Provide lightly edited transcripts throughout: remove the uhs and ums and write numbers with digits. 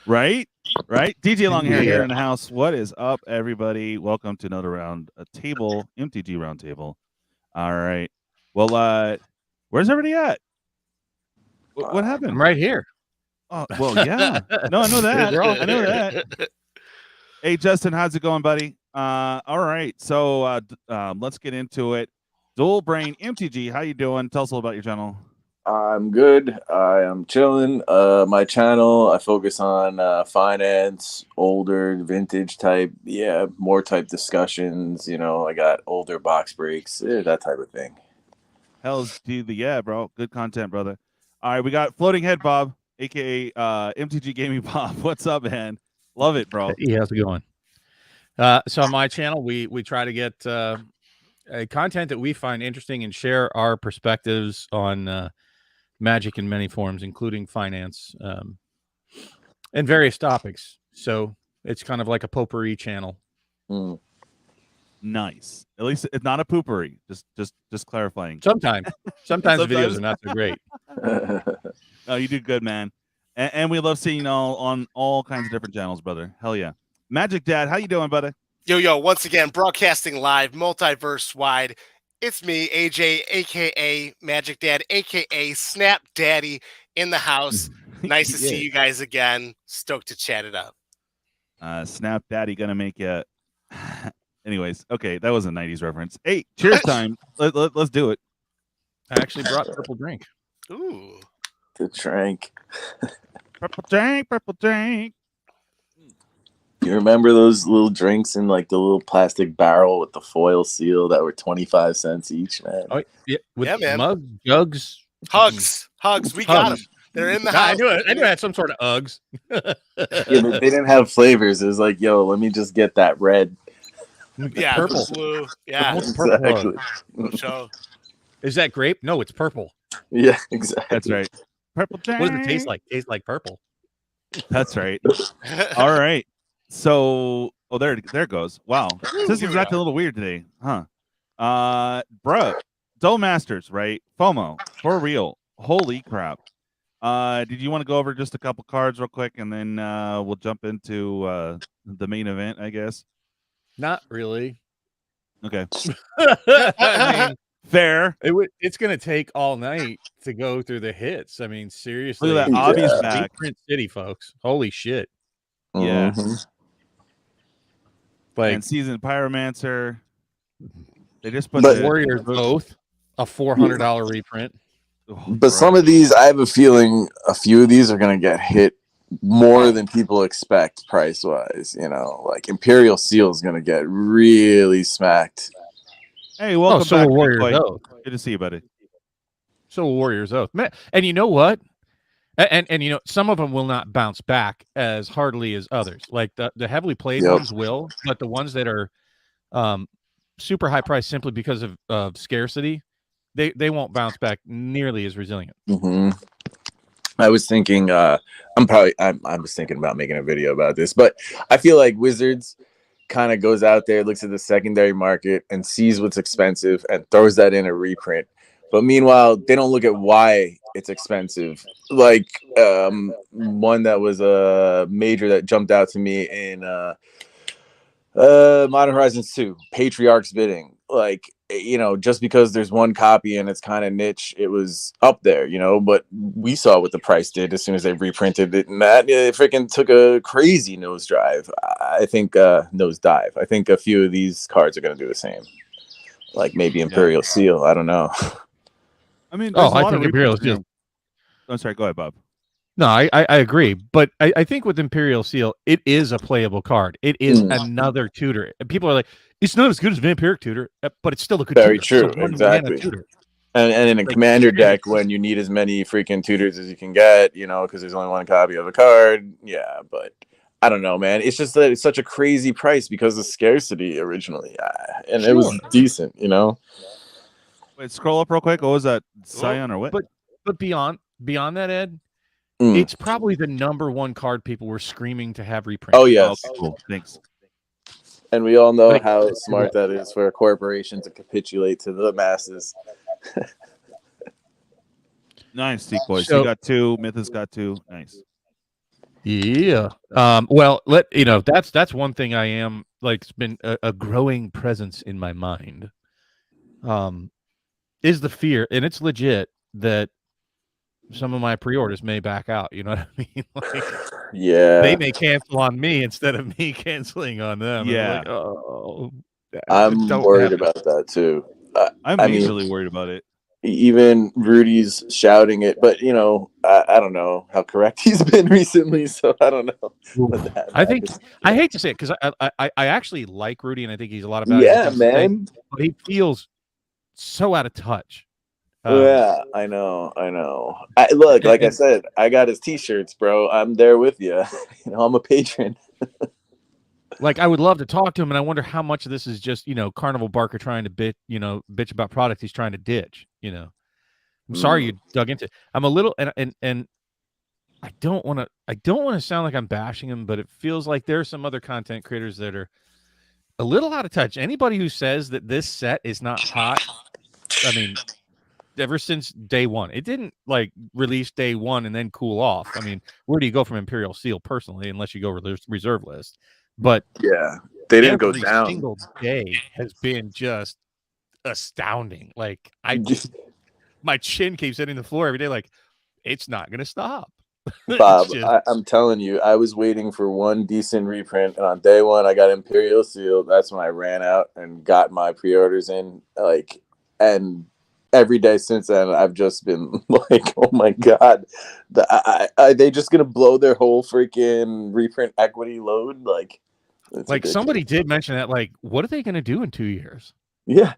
Right? DJ Longhair here in the house. What is up, everybody? Welcome to another round, a table, MTG round table. All right. Well, where's everybody at? What happened? I'm right here. Oh, well, yeah. No, I know that. I know that. Hey, Justin, how's it going, buddy? All right. So let's get into it. Dual Brain MTG, how you doing? Tell us a little about your channel. I'm good. I am chilling. My channel, I focus on finance, older, vintage type, more type discussions. You know, I got older box breaks, that type of thing. Hell's to the bro. Good content, brother. All right, we got Floating Head Bob, aka MTG Gamingbob. What's up, man? Love it, bro. Hey, how's it going? So on my channel, we try to get content that we find interesting and share our perspectives on Magic in many forms, including finance and various topics. So it's kind of like a potpourri channel. Nice. At least it's not a poopery. Just clarifying. Sometimes videos are not so great. Oh, you do good, man. And we love seeing you all on all kinds of different channels, brother. Hell yeah. Magic Dad, how you doing, brother? Yo, once again, broadcasting live, multiverse wide. It's me, AJ, a.k.a. Magic Dad, a.k.a. Snap Daddy in the house. Nice to see you guys again. Stoked to chat it up. Snap Daddy gonna make you... Anyways, okay, that was a 90s reference. Hey, cheers time. Let's do it. I actually brought purple drink. Ooh. The drink. Purple drink. You remember those little drinks in like the little plastic barrel with the foil seal that were 25 cents each, man? Oh, yeah, with man. mugs, jugs, Hugs. We got them. They're in the house. I knew it. I knew it had some sort of Uggs. They didn't have flavors. It was like, yo, let me just get that red. Yeah, purple. Blue. Yeah, Exactly. so, Is that grape? No, it's purple. Yeah, exactly. That's right. Purple drink. What does it taste like? Tastes like purple. That's right. All right. So, there it goes. Wow, system's acting a little weird today, huh? Bro, Dull Masters, right? FOMO for real. Holy crap! Did you want to go over just a couple cards real quick, and then we'll jump into the main event, I guess? Not really. Okay. I mean, fair. It's going to take all night to go through the hits. I mean, seriously. Look at that. Obby's back. Print City, folks. Holy shit. Yeah. Like, and Seasoned Pyromancer. They just put the Warriors Oath, a $400 reprint. But some of these, I have a feeling a few of these are going to get hit more than people expect price-wise. You know, like Imperial Seal is going to get really smacked. Hey, welcome back. Warriors Oath. Good to see you, buddy. So Warriors Oath. Man, and you know what? And you know, some of them will not bounce back as hardly as others. Like the heavily played ones will, but the ones that are super high price simply because of scarcity, they won't bounce back nearly as resilient. I was thinking, I was thinking about making a video about this, but I feel like Wizards kind of goes out there, looks at the secondary market, and sees what's expensive and throws that in a reprint. But meanwhile, they don't look at why it's expensive. Like one that was a major that jumped out to me in Modern Horizons 2, Patriarch's Bidding. Like, you know, just because there's one copy and it's kind of niche, it was up there, you know. But we saw what the price did as soon as they reprinted it, and that freaking took a crazy nosedive. I think nosedive. I think a few of these cards are going to do the same. Like maybe Imperial Seal. I don't know. I mean, I think Imperial Seal. I'm sorry. Go ahead, Bob. No, I agree, but I think with Imperial Seal, it is a playable card. It is another tutor. And people are like, it's not as good as Vampiric Tutor, but it's still a good Very tutor. true, exactly. And in a commander deck, when you need as many freaking tutors as you can get, you know, because there's only one copy of a card. Yeah, but I don't know, man. It's just that it's such a crazy price because of scarcity originally, and it was decent, you know. Wait, scroll up real quick. What was that, Scion or what? But beyond that, Ed, it's probably the #1 card people were screaming to have reprint. Oh yes, cool. Thanks. And we all know But how smart that is for a corporation to capitulate to the masses. Nice, Seek Boys. So- you got 2. Mythos got 2. Nice. Yeah. Well, that's one thing I am like. It's been a growing presence in my mind. Is the fear, and it's legit, that some of my pre-orders may back out. You know what I mean? Like, Yeah, they may cancel on me instead of me canceling on them. Yeah. Like, oh, I'm don't worried happen. about that too. I'm I mean- majorly worried about it. Even Rudy's shouting it, but you know, I don't know how correct he's been recently, so I don't know. I think I hate to say it because I actually like Rudy, and I think he's a lot of value. yeah, man. But he feels so out of touch. Yeah, I know. Look, like I said, I got his T-shirts, bro. I'm there with you. You know, I'm a patron. Like, I would love to talk to him, and I wonder how much of this is just, Carnival Barker trying to bitch about product he's trying to ditch. I'm sorry you dug into. I'm a little, and I don't want to sound like I'm bashing him, but it feels like there are some other content creators that are a little out of touch. Anybody who says that this set is not hot, I mean, ever since day one, it didn't like release day one and then cool off. I mean, where do you go from Imperial Seal personally, unless you go reserve list? But Yeah, they didn't go every down. single day has been just astounding. Like my chin keeps hitting the floor every day. Like, it's not going to stop. Bob, just- I'm telling you, I was waiting for one decent reprint, and on day one, I got Imperial Seal. That's when I ran out and got my pre-orders in. Like, and every day since then, I've just been like, oh my god, are they just gonna blow their whole freaking reprint equity load? Like ridiculous. somebody did mention that. Like, what are they going to do in 2 years? Yeah.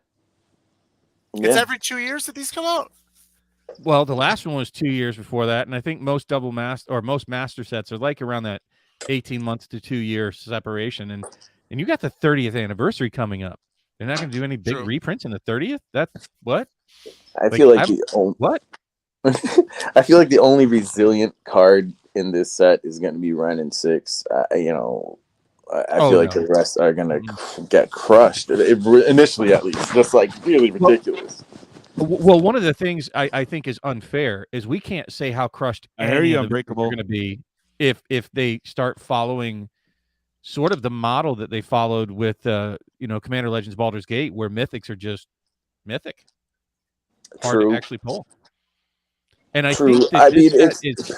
It's every 2 years that these come out. Well, the last one was 2 years before that, and I think most most master sets are like around that 18 months to 2 year separation. And you got the 30th anniversary coming up. They're not going to do any big True. reprints in the 30th. That's what? I feel like What? I feel like the only resilient card in this set is going to be Renin 6. I feel like the rest are going to get crushed initially, at least. Just like really ridiculous. Well, one of the things I think is unfair is we can't say how crushed I hear you, are Unbreakable. going to be if they start following sort of the model that they followed with Commander Legends Baldur's Gate, where mythics are just mythic, hard to actually pull. And I think that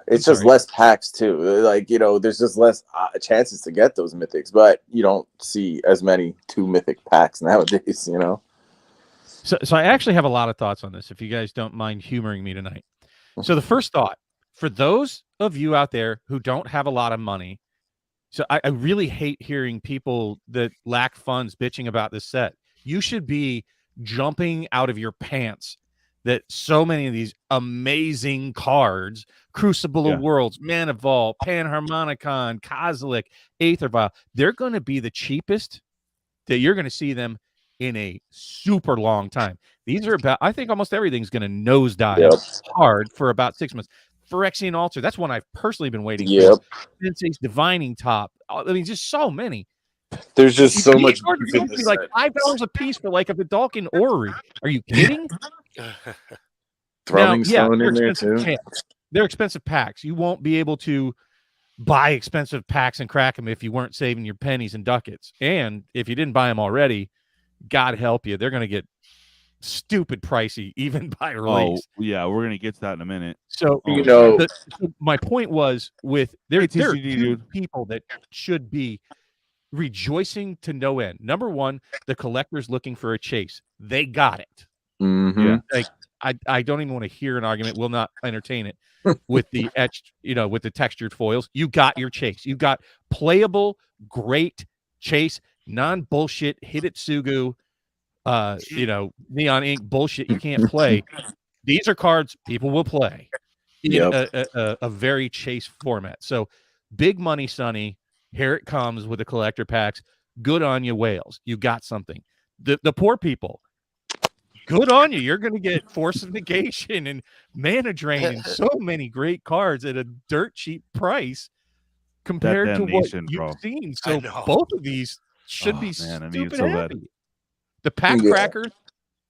it's just less packs too. Like, there's just less chances to get those mythics, but you don't see as many 2 mythic packs nowadays. So I actually have a lot of thoughts on this, if you guys don't mind humoring me tonight. So the first thought, for those of you out there who don't have a lot of money, so I really hate hearing people that lack funds bitching about this set. You should be jumping out of your pants that so many of these amazing cards, Crucible of Worlds, Man of Vault, Panharmonicon, Kozilek, Aether Vial, they're going to be the cheapest that you're going to see them in a super long time. These are about, I think almost everything's going to nosedive hard for about 6 months. Phyrexian Altar, that's one I've personally been waiting for. Sensei's Divining Top. I mean, just so many. There's just so much. Cards are going to be like $5 a piece for like a Vidalcan Orrery. Are you kidding? Thrumming Stone in there too. They're expensive packs. You won't be able to buy expensive packs and crack them if you weren't saving your pennies and ducats. And if you didn't buy them already, God help you, they're going to get stupid pricey even by release. Oh, yeah, we're going to get to that in a minute. So, my point was there are 2 people that should be rejoicing to no end. Number one, the collectors looking for a chase. They got it. Mm-hmm. Yeah. Like, I don't even want to hear an argument. Will not entertain it with the etched, with the textured foils. You got your chase. You got playable, great chase, non-bullshit Hidetsugu, neon ink bullshit you can't play. These are cards people will play in a very chase format. So big money, Sonny. Here it comes with the collector packs. Good on you, whales. You got something. The poor people, good on you. You're going to get Force of Negation and Mana Drain and so many great cards at a dirt cheap price. compared to what damnation, you've bro. seen. I So know. both of these should be Man, I need it stupid so bad. happy. The pack crackers,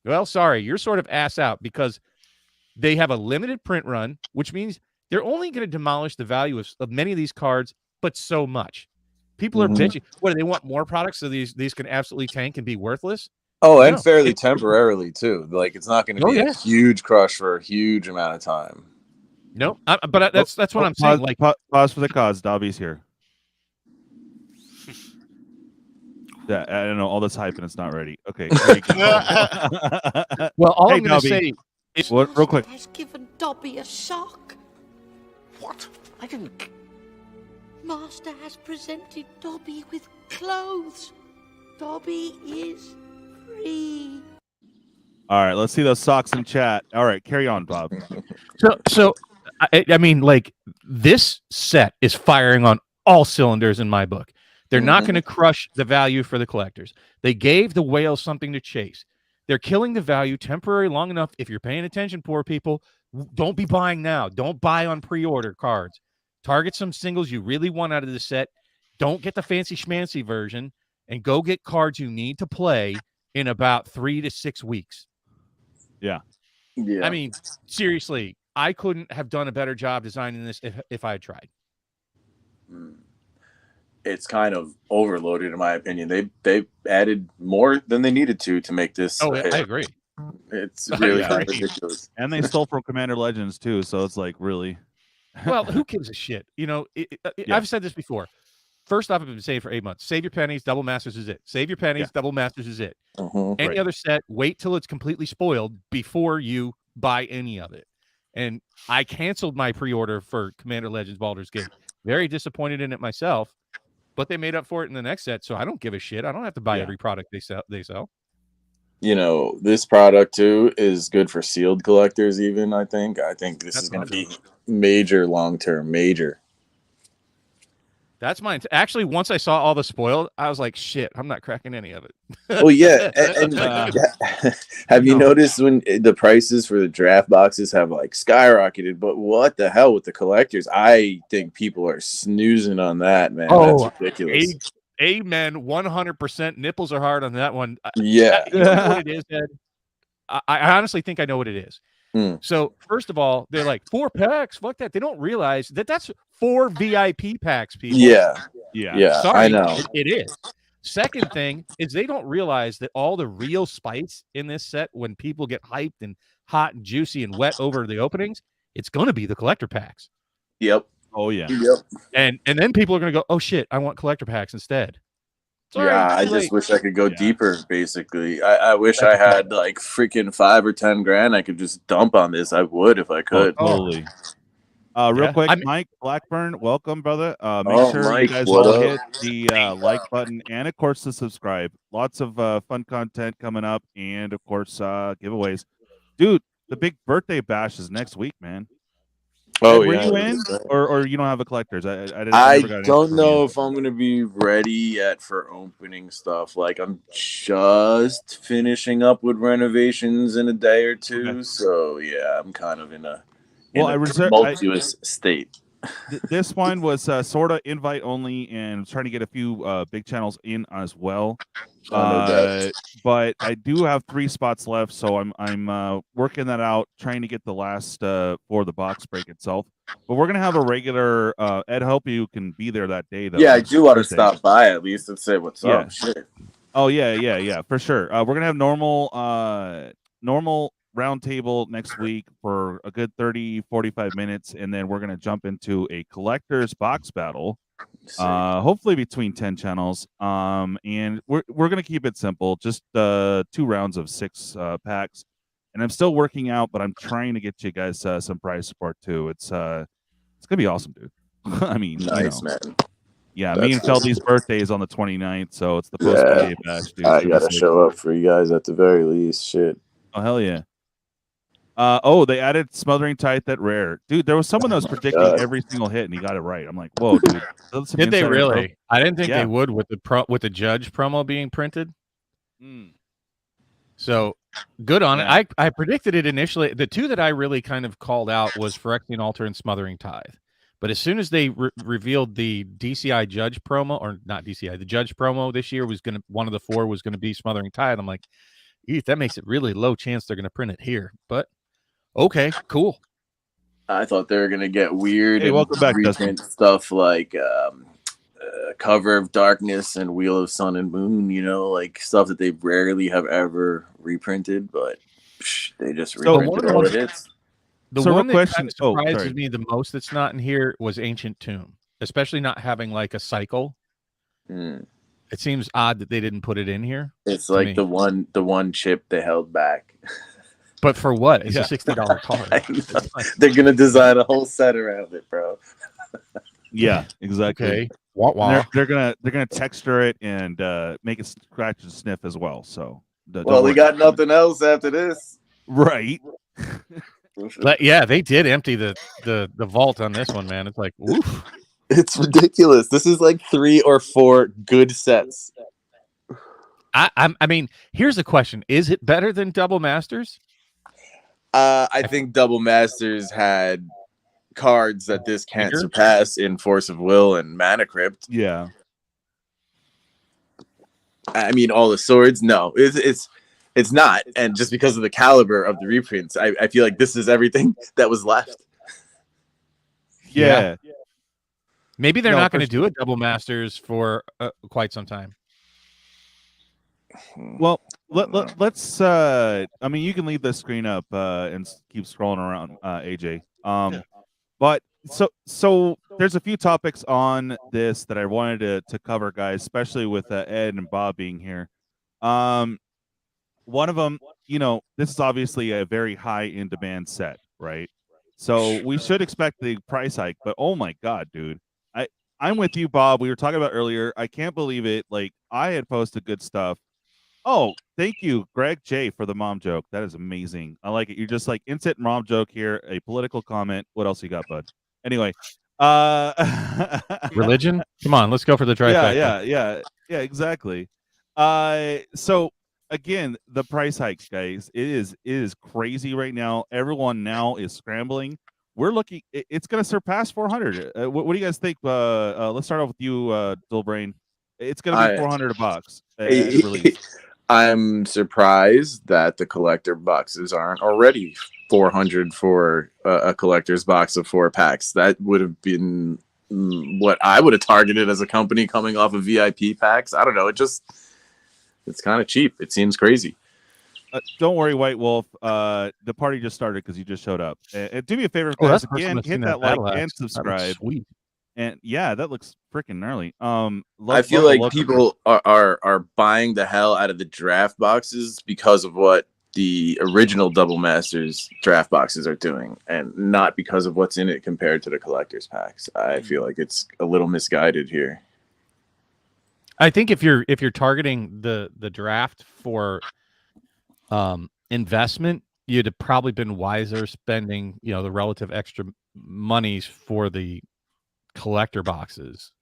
well, sorry, you're sort of ass out because they have a limited print run, which means they're only going to demolish the value of many of these cards, but so much. People are bitching. What, do they want more products so these can absolutely tank and be worthless? Oh, and fairly temporarily too. Like it's not going to be a huge crush for a huge amount of time. No, but that's what I'm saying. Like, pause for the cause. Dobby's here. Yeah, I don't know all this hype and it's not ready. Okay. Well, all hey, I'm going to Dobby. say is, Real quick. Has given Dobby a shock. What? I didn't. Master has presented Dobby with clothes. Dobby is free. All right, let's see those socks in chat. All right, carry on, Bob. So I mean, like, this set is firing on all cylinders in my book. They're not going to crush the value for the collectors. They gave the whales something to chase. They're killing the value temporary long enough. If you're paying attention, poor people, don't be buying now. Don't buy on pre-order cards. Target some singles you really want out of the set. Don't get the fancy schmancy version and go get cards you need to play in about 3 to 6 weeks. Yeah. I mean, seriously, I couldn't have done a better job designing this if I had tried. It's kind of overloaded, in my opinion. They added more than they needed to make this. Oh, I agree. It's really kind of ridiculous. And they stole from Commander Legends too, so it's like really. Well, who gives a shit? You know, I've said this before. First off, I've been saying for 8 months. Save your pennies, Double Masters is it. Save your pennies, Double Masters is it. Any other set, wait till it's completely spoiled before you buy any of it. And I canceled my pre-order for Commander Legends Baldur's Gate. Very disappointed in it myself, but they made up for it in the next set, so I don't give a shit. I don't have to buy every product they sell. You know, this product too is good for sealed collectors even, I think. I think this is going to be major long-term, major. That's mine. Actually, once I saw all the spoiled, I was like, shit, I'm not cracking any of it. Oh, yeah. And have you noticed when the prices for the draft boxes have like skyrocketed? But what the hell with the collectors? I think people are snoozing on that, man. Oh, that's ridiculous. Amen. 100% nipples are hard on that one. Yeah. You know what it is, Ed? I honestly think I know what it is. So, first of all, they're like 4 packs. Fuck that. They don't realize that that's 4 VIP packs, people. Yeah. Sorry, I know. It is. Second thing is they don't realize that all the real spice in this set, when people get hyped and hot and juicy and wet over the openings, it's going to be the collector packs. Yep. Oh, yeah. Yep. And then people are going to go, oh, shit, I want collector packs instead. Sorry, I just wish I could go deeper, basically. I wish I had like freaking 5 or 10 grand I could just dump on this. I would if I could. Totally. Real quick, Mike Blackburn, welcome, brother. Make sure Mike, you guys all hit the like button and, of course, the subscribe. Lots of fun content coming up and, of course, giveaways. Dude, the big birthday bash is next week, man. Oh, were yeah. you in, or you don't have a collector's? I don't know if I'm gonna be ready yet for opening stuff. Like I'm just finishing up with renovations in a day or two, so yeah, I'm kind of in a tumultuous state. This one was sort of invite only, and trying to get a few big channels in as well. But I do have 3 spots left, so I'm working that out, trying to get the last for the box break itself. But we're gonna have a regular Ed. Hope you can be there that day, though. Yeah, I do want to stop by at least and say what's up. Shit. Oh yeah, for sure. We're gonna have normal roundtable next week for a good 30-45 minutes, and then we're going to jump into a collector's box battle, hopefully between 10 channels, and we're going to keep it simple, just 2 rounds of 6 packs, and I'm still working out, but I'm trying to get you guys some prize support too. It's gonna be awesome, dude. I mean, nice, man. Yeah, me and Feldy's birthday is on the 29th, so it's the post-birthday bash, dude. I gotta show up for you guys at the very least. Shit. Oh, hell yeah. They added Smothering Tithe at rare. Dude, there was someone that was predicting every single hit, and he got it right. I'm like, whoa, dude. Did they really? I didn't think they would with the judge promo being printed. So, good on it. I predicted it initially. The 2 that I really kind of called out was Phyrexian Altar and Smothering Tithe. But as soon as they revealed the DCI Judge promo, or not DCI, the Judge promo this year was going to, one of the 4 was going to be Smothering Tide. I'm like, that makes it really low chance they're going to print it here. But okay, cool. I thought they were gonna get weird Hey, and welcome back, reprint stuff like Cover of Darkness and Wheel of Sun and Moon. You know, like stuff that they rarely have ever reprinted, but they just reprinted all the hits. The So one real that question- kind of surprises sorry. me the most that's not in here was Ancient Tomb, especially not having like a cycle. It seems odd that they didn't put it in here. It's like the one chip they held back. But for what? It's a $60 card. They're gonna design a whole set around it, bro. Yeah, exactly. Okay. Wah, wah. They're gonna texture it and make it scratch and sniff as well. So Well, they got nothing else after this, right? Yeah, they did empty the vault on this one, man. It's like, oof. It's ridiculous. This is like 3 or 4 good sets. I mean, here's the question: is it better than Double Masters? I think Double Masters had cards that this can't surpass in Force of Will and Mana Crypt. Yeah. I mean, all the swords. No, it's not. And just because of the caliber of the reprints, I feel like this is everything that was left. Yeah. Maybe they're No, not going to for do a Double Masters for quite some time. Well, let's. I mean, you can leave the screen up and keep scrolling around, AJ. But so there's a few topics on this that I wanted to cover, guys, especially with Ed and Bob being here. One of them, you know, this is obviously a very high in demand set, right? So we should expect the price hike. But oh my god, dude, I'm with you, Bob. We were talking about earlier. I can't believe it. Like, I had posted good stuff. Oh, thank you, Greg J, for the mom joke. That is amazing. I like it. You're just like instant mom joke here, a political comment. What else you got, bud? Anyway, Religion? Come on, let's go for the trifecta. Yeah, exactly. So again, the price hikes, guys. It is crazy right now. Everyone now is scrambling. We're looking. It's going to surpass 400. What do you guys think? Let's start off with you, Dullbrain. It's going to be 400 a box. I'm surprised that the collector boxes aren't already 400 for a collector's box of 4 packs. That would have been what I would have targeted as a company coming off of VIP packs. I don't know. It's kind of cheap. It seems crazy. Don't worry, White Wolf. The party just started because you just showed up. And do me a favor, guys. Again, hit that like and subscribe. Sweet. And yeah, that looks freaking gnarly. I feel like people are buying the hell out of the draft boxes because of what the original Double Masters draft boxes are doing, and not because of what's in it compared to the collector's packs. I feel like it's a little misguided here. I think if you're targeting the draft for investment, you'd have probably been wiser spending, you know, the relative extra monies for the collector boxes.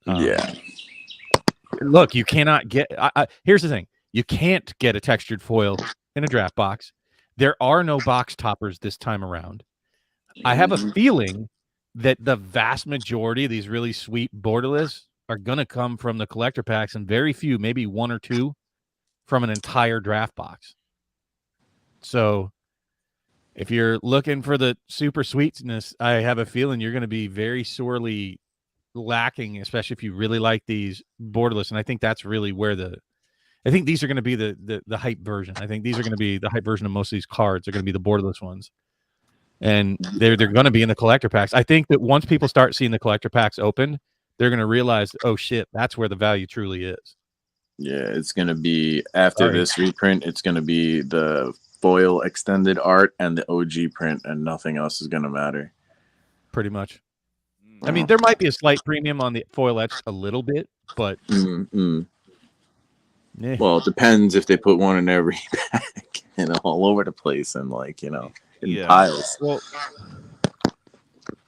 Look, you cannot get. Here's the thing: you can't get a textured foil in a draft box. There are no box toppers this time around. I have a feeling that the vast majority of these really sweet borderless are going to come from the collector packs, and very few, maybe 1 or 2, from an entire draft box. So if you're looking for the super sweetness, I have a feeling you're going to be very sorely lacking, especially if you really like these borderless. And I think that's really where I think these are going to be the hype version. I think these are going to be the hype version of most of these cards. Are going to be the borderless ones. And they're going to be in the collector packs. I think that once people start seeing the collector packs open, they're going to realize, oh shit, that's where the value truly is. Yeah, it's going to be after this reprint, it's going to be the foil extended art and the OG print, and nothing else is going to matter. Pretty much. I mean, there might be a slight premium on the foil etch a little bit, but well, it depends if they put one in every pack and all over the place and like, you know, in piles.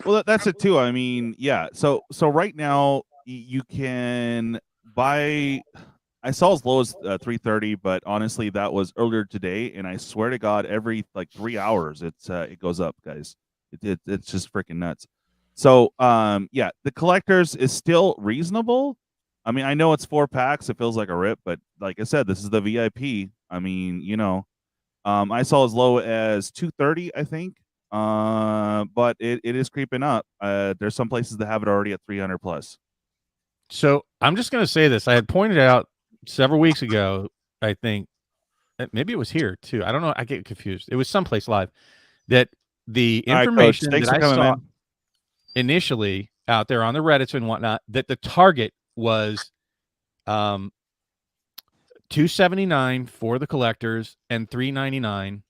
Well, that's it too. I mean, yeah. So right now you can buy. I saw as low as 330, but honestly, that was earlier today, and I swear to God, every like 3 hours, it goes up, guys. It's just freaking nuts. So yeah, the collectors is still reasonable. I mean, I know it's 4 packs. It feels like a rip, but like I said, this is the VIP. I mean, you know, I saw as low as 230, I think. But it is creeping up. There's some places that have it already at 300 plus. So I'm just going to say this. I had pointed out several weeks ago, I think, maybe it was here too. I don't know. I get confused. It was someplace live that the information Coach, that I saw initially out there on the Reddits and whatnot, that the target was $279 for the collectors and $399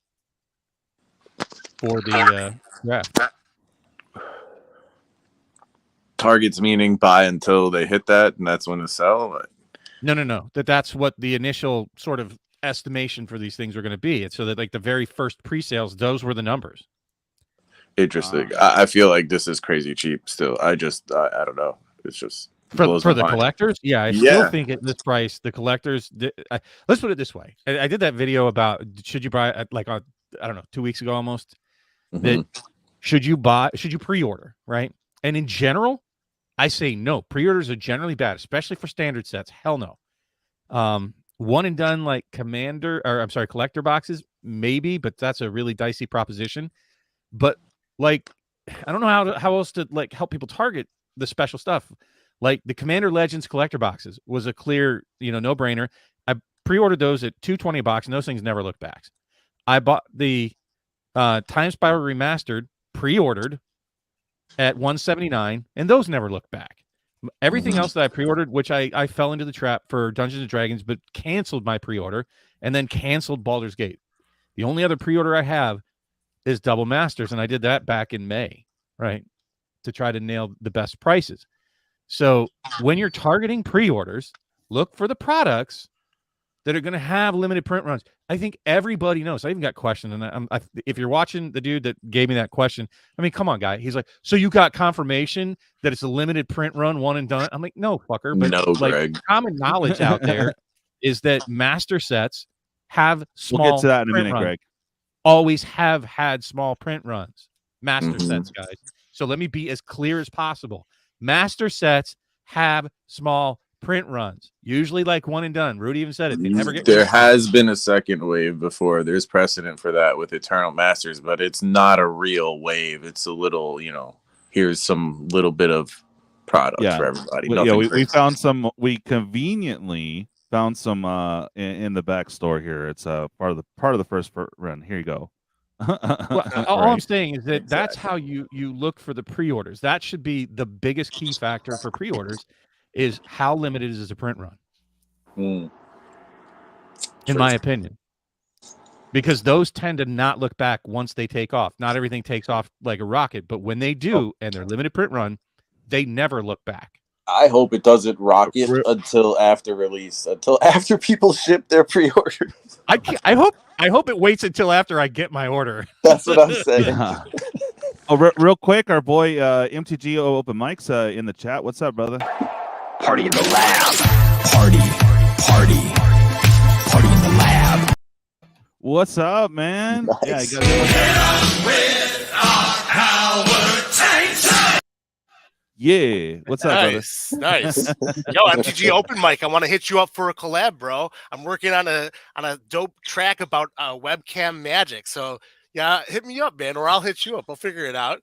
for the draft. Targets meaning buy until they hit that, and that's when to sell. No. That's what the initial sort of estimation for these things are going to be. It's so that like the very first pre-sales, those were the numbers. Interesting. I feel like this is crazy cheap still. I don't know. It's just for the collectors. Yeah, I still think at this price, the collectors. Let's put it this way. I did that video about should you buy like I don't know 2 weeks ago almost. That should you pre-order, right? And in general, I say no. Pre-orders are generally bad, especially for standard sets. Hell no. One and done like collector boxes, maybe, but that's a really dicey proposition. But like, I don't know how else to like help people target the special stuff. Like the Commander Legends collector boxes was a clear, no-brainer. I pre-ordered those at $220 a box, and those things never look back. I bought the Time Spiral Remastered pre-ordered at $179, and those never look back. Everything else that I pre-ordered, which I fell into the trap for Dungeons and Dragons, but canceled my pre-order and then canceled Baldur's Gate. The only other pre-order I have is Double Masters, and I did that back in May, right, to try to nail the best prices. So when you're targeting pre-orders, look for the products that are going to have limited print runs. I think everybody knows. I even got questioned, and if you're watching the dude that gave me that question, I mean, come on, guy. He's like, so you got confirmation that it's a limited print run, one and done? I'm like, no, fucker. But no, like, Greg. common knowledge out there is that master sets have small. We'll get to that in a minute, runs. Greg. Always have had small print runs, master sets, guys. So let me be as clear as possible. Master sets have small print runs, usually like one and done. Rudy even said it. They never get. There has been a second wave before. There's precedent for that with Eternal Masters, but it's not a real wave. It's a little, here's some little bit of product for everybody. We found some. We conveniently found some in the back store here. It's part of the first run. Here you go. Well, all I'm saying is that that's how you look for the pre-orders. That should be the biggest key factor for pre-orders, is how limited is a print run, in my opinion. Because those tend to not look back once they take off. Not everything takes off like a rocket, but when they do, and they're limited print run, they never look back. I hope it doesn't rocket until after release, until after people ship their pre-orders. I hope it waits until after I get my order. That's what I'm saying. Yeah. Oh, real quick, our boy MTG Open Mic's in the chat. What's up, brother? Party in the lab. Party in the lab. What's up, man? Nice. Yeah, yeah. What's up, brother? Nice. Yo, MTG Open Mic. I want to hit you up for a collab, bro. I'm working on a dope track about webcam magic. So yeah, hit me up, man, or I'll hit you up. I'll figure it out.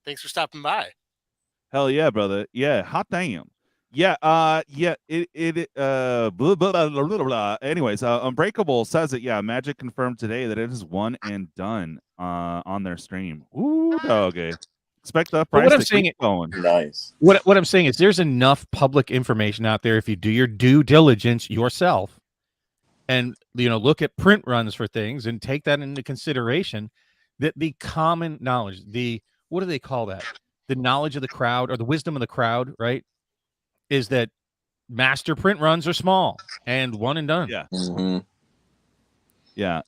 Thanks for stopping by. Hell yeah, brother. Yeah, hot damn. Yeah, blah, blah, blah, blah, blah. Anyways, Unbreakable says that, yeah, Magic confirmed today that it is one and done on their stream. Ooh, okay. Expect the price to keep going. Nice. What I'm saying is there's enough public information out there if you do your due diligence yourself and, look at print runs for things and take that into consideration, that the common knowledge, what do they call that? The knowledge of the crowd, or the wisdom of the crowd, right? Is that master print runs are small and one and done. Yeah. Yeah.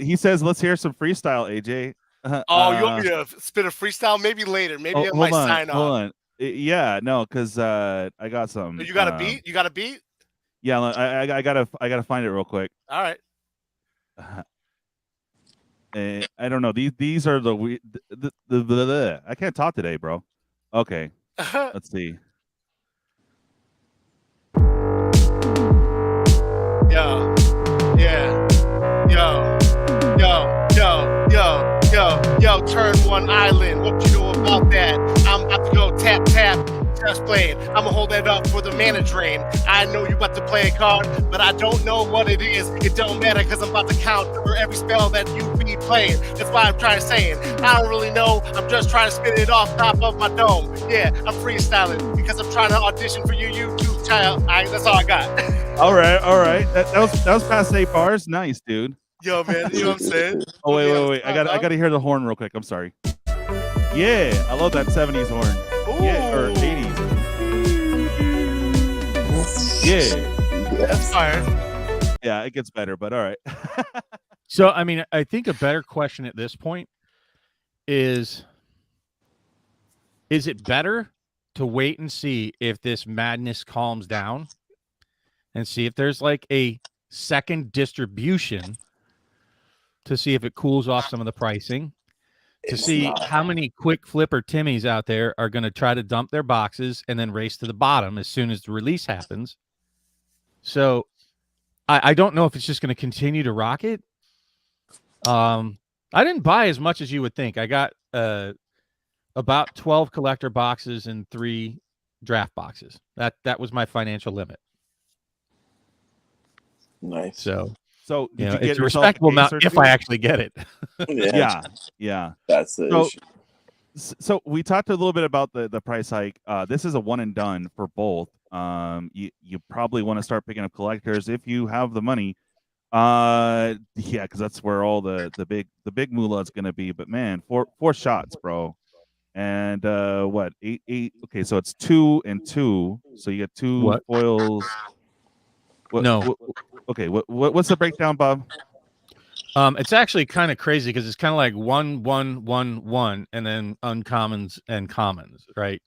He says, let's hear some freestyle, AJ. You want me to spit a freestyle? Maybe later. Maybe it might sign off. Hold on. Yeah, no, because I got some. You got a beat? You got a beat? Yeah, I gotta find it real quick. All right. I don't know. These are the I can't talk today, bro. Okay, let's see. Yo, yeah, yo, turn one island. What you know about that? I'm about to go tap, just playing. I'ma hold that up for the mana drain. I know you about to play a card, but I don't know what it is. It don't matter, cause I'm about to count for every spell that you be playing. That's why I'm trying to say it. I don't really know. I'm just trying to spit it off top of my dome. Yeah, I'm freestyling because I'm trying to audition for your YouTube child. That's all I got. All right. That was past 8 bars. Nice, dude. Yo, man, you know what I'm saying? Oh wait. I got to hear the horn real quick. I'm sorry. Yeah, I love that 70s horn. Ooh. Yeah, or 80s. Yeah, That's fire. yeah, it gets better, but all right. So, I mean, I think a better question at this point is it better to wait and see if this madness calms down and see if there's like a second distribution to see if it cools off some of the pricing, to see how many quick flipper Timmies out there are going to try to dump their boxes and then race to the bottom as soon as the release happens. So I don't know if it's just going to continue to rocket. I didn't buy as much as you would think. I got about 12 collector boxes and 3 draft boxes. That was my financial limit. Nice. So Did you get it's a yourself respectable a amount if I actually get it. Yeah. That's the issue. So we talked a little bit about the price hike. This is a one and done for both. You probably want to start picking up collectors if you have the money. Yeah, because that's where all the big moolah is gonna be. But man, four shots, bro. And what 8? Okay, so it's 2 and 2. So you get 2 foils. Okay, what's the breakdown, Bob? It's actually kind of crazy because it's kind of like 1, 1, 1, 1, and then uncommons and commons, right?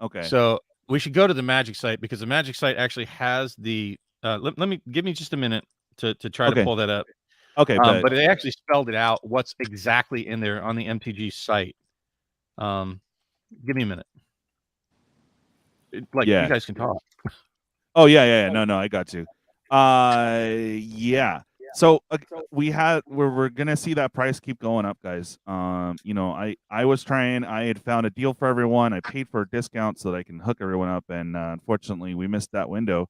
Okay. So we should go to the Magic site because the Magic site actually has the. Let me give me just a minute to try to pull that up. Okay, but they actually spelled it out what's exactly in there on the MTG site. Give me a minute. You guys can talk. Oh yeah. No, I got you. Yeah. So we're gonna see that price keep going up, guys. I had found a deal for everyone. I paid for a discount so that I can hook everyone up, and unfortunately we missed that window.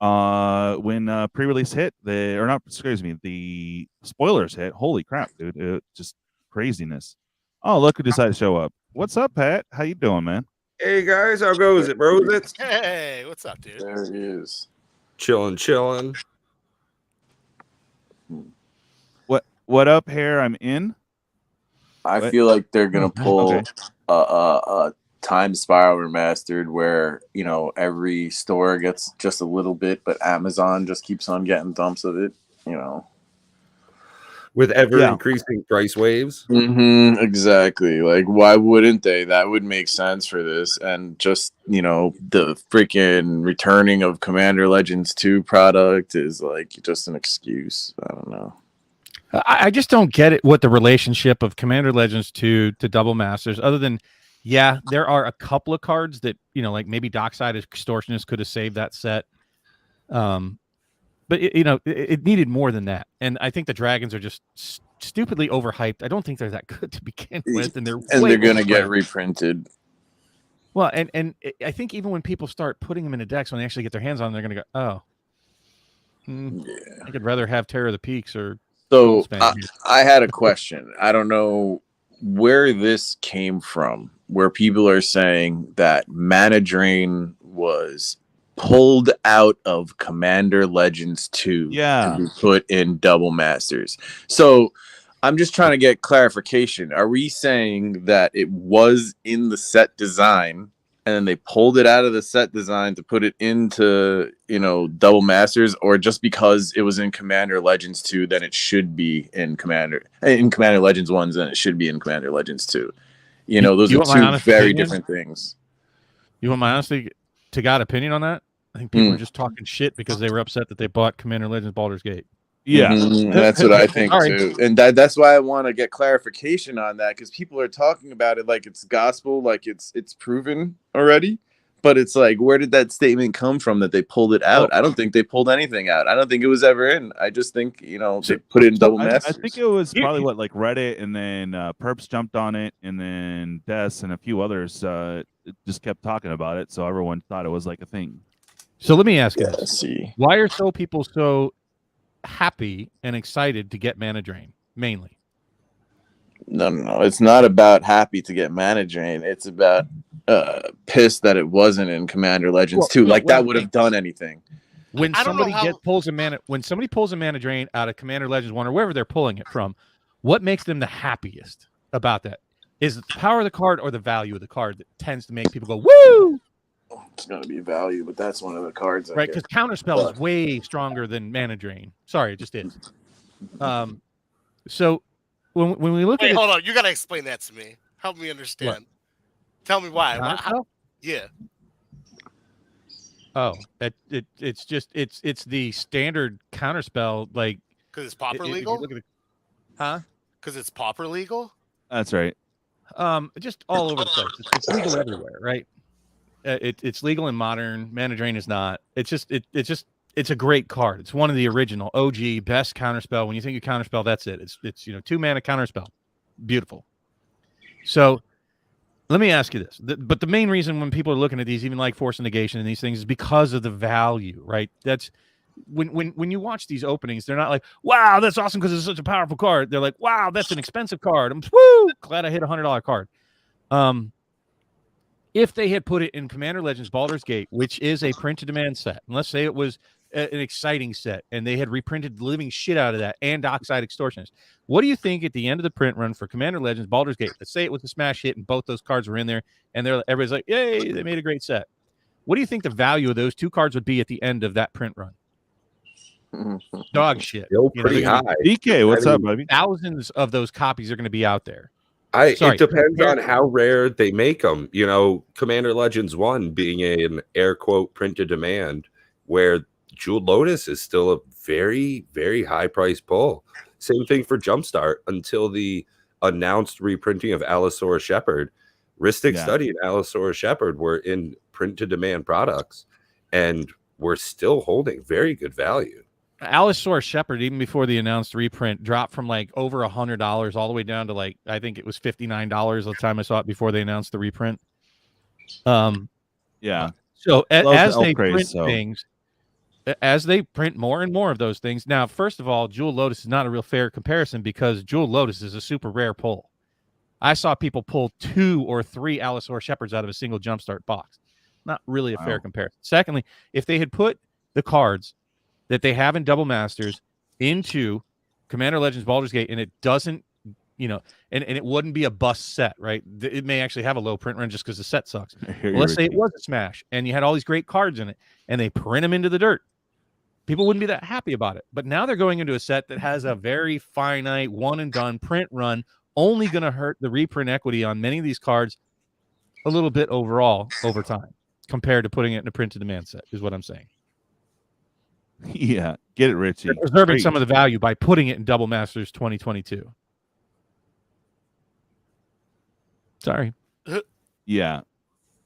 When pre-release hit, the spoilers hit. Holy crap, dude! Just craziness. Oh, look who decided to show up. What's up, Pat? How you doing, man? Hey guys, how goes it, bro? Hey, what's up, dude? There he is. Chilling. What up, hair? I'm in. I feel like they're gonna pull a Time Spiral Remastered where every store gets just a little bit, but Amazon just keeps on getting dumps of it. With ever increasing price waves. Exactly. Like, why wouldn't they? That would make sense for this. And just, the freaking returning of Commander Legends 2 product is like just an excuse. I don't know. I just don't get it. What the relationship of Commander Legends 2 to Double Masters, other than, there are a couple of cards that, like maybe Dockside Extortionist could have saved that set. But it needed more than that, and I think the dragons are just stupidly overhyped. I don't think they're that good to begin with, and they're gonna get reprinted. Well, and I think even when people start putting them in a decks, when they actually get their hands on them, they're gonna go, I could rather have Terror of the Peaks or. So I had a question. I don't know where this came from, where people are saying that Mana Drain was pulled out of Commander Legends 2 to be put in Double Masters. So I'm just trying to get clarification. Are we saying that it was in the set design and then they pulled it out of the set design to put it into, Double Masters, or just because it was in Commander Legends 2, then it should be in Commander Legends 1, then it should be in Commander Legends 2? Those are two very different things. You want my honestly to God opinion on that? I think people are just talking shit because they were upset that they bought Commander Legends Baldur's Gate. Yeah, that's what I think Sorry. too, and that's why I want to get clarification on that, because people are talking about it like it's gospel, like it's proven already. But it's like, where did that statement come from that they pulled it out? I don't think they pulled anything out. I don't think it was ever in. I just think, they put it in double I masters. think it was probably like Reddit, and then Perps jumped on it, and then Des and a few others just kept talking about it, so everyone thought it was like a thing. So let me ask you this. Let's see. Why are people so happy and excited to get Mana Drain, mainly? No. It's not about happy to get Mana Drain. It's about pissed that it wasn't in Commander Legends too. Like that would have done anything. When somebody pulls a Mana Drain out of Commander Legends 1 or wherever they're pulling it from, what makes them the happiest about that? Is it the power of the card or the value of the card that tends to make people go, woo? It's going to be value, but that's one of the cards. Right, because Counterspell is way stronger than Mana Drain. Sorry, it just is. So when we look at hold on, you got to explain that to me. Help me understand. What? Tell me why. Yeah. Oh, it's just it's the standard Counterspell, like because it's Pauper legal. Huh? Because it's Pauper legal. That's right. Just all over the place. It's legal everywhere, right? It's legal in Modern. Mana Drain is not. It's a great card. It's one of the original OG best Counterspell. When you think of Counterspell, that's it. It's 2 mana Counterspell. Beautiful. So let me ask you this. But the main reason when people are looking at these, even like Force of Negation and these things, is because of the value, right? That's when you watch these openings, they're not like, wow, that's awesome because it's such a powerful card. They're like, wow, that's an expensive card. I'm glad I hit a $100 card. If they had put it in Commander Legends Baldur's Gate, which is a print-to-demand set, and let's say it was an exciting set, and they had reprinted the living shit out of that and Dockside Extortionist, what do you think at the end of the print run for Commander Legends Baldur's Gate? Let's say it was a smash hit and both those cards were in there, and everybody's like, yay, they made a great set. What do you think the value of those 2 cards would be at the end of that print run? Dog shit. Still pretty high. DK, what's up, baby? Thousands of those copies are going to be out there. It depends on how rare they make them. Commander Legends 1 being an air quote print to demand, where Jeweled Lotus is still a very, very high price pull. Same thing for Jumpstart until the announced reprinting of Allosaurus Shepherd. Ristic Study and Allosaurus Shepherd were in print to demand products, and we're still holding very good value. Allosaurus Shepherd, even before the announced reprint, dropped from like over $100 all the way down to like, I think it was $59 the time I saw it before they announced the reprint. Yeah. So as they print things, as they print more and more of those things. Now, first of all, Jeweled Lotus is not a real fair comparison because Jeweled Lotus is a super rare pull. I saw people pull 2 or 3 Allosaurus Shepherds out of a single Jumpstart box. Not really a fair comparison. Secondly, if they had put the cards that they have in Double Masters into Commander Legends Baldur's Gate, and it doesn't, and it wouldn't be a bust set, right? It may actually have a low print run just because the set sucks. Well, let's say it was a smash, and you had all these great cards in it, and they print them into the dirt. People wouldn't be that happy about it. But now they're going into a set that has a very finite, one-and-done print run, only going to hurt the reprint equity on many of these cards a little bit overall over time, compared to putting it in a print-to-demand set, is what I'm saying. Yeah, get it, Richie. They're preserving some of the value by putting it in Double Masters 2022. Sorry. Yeah,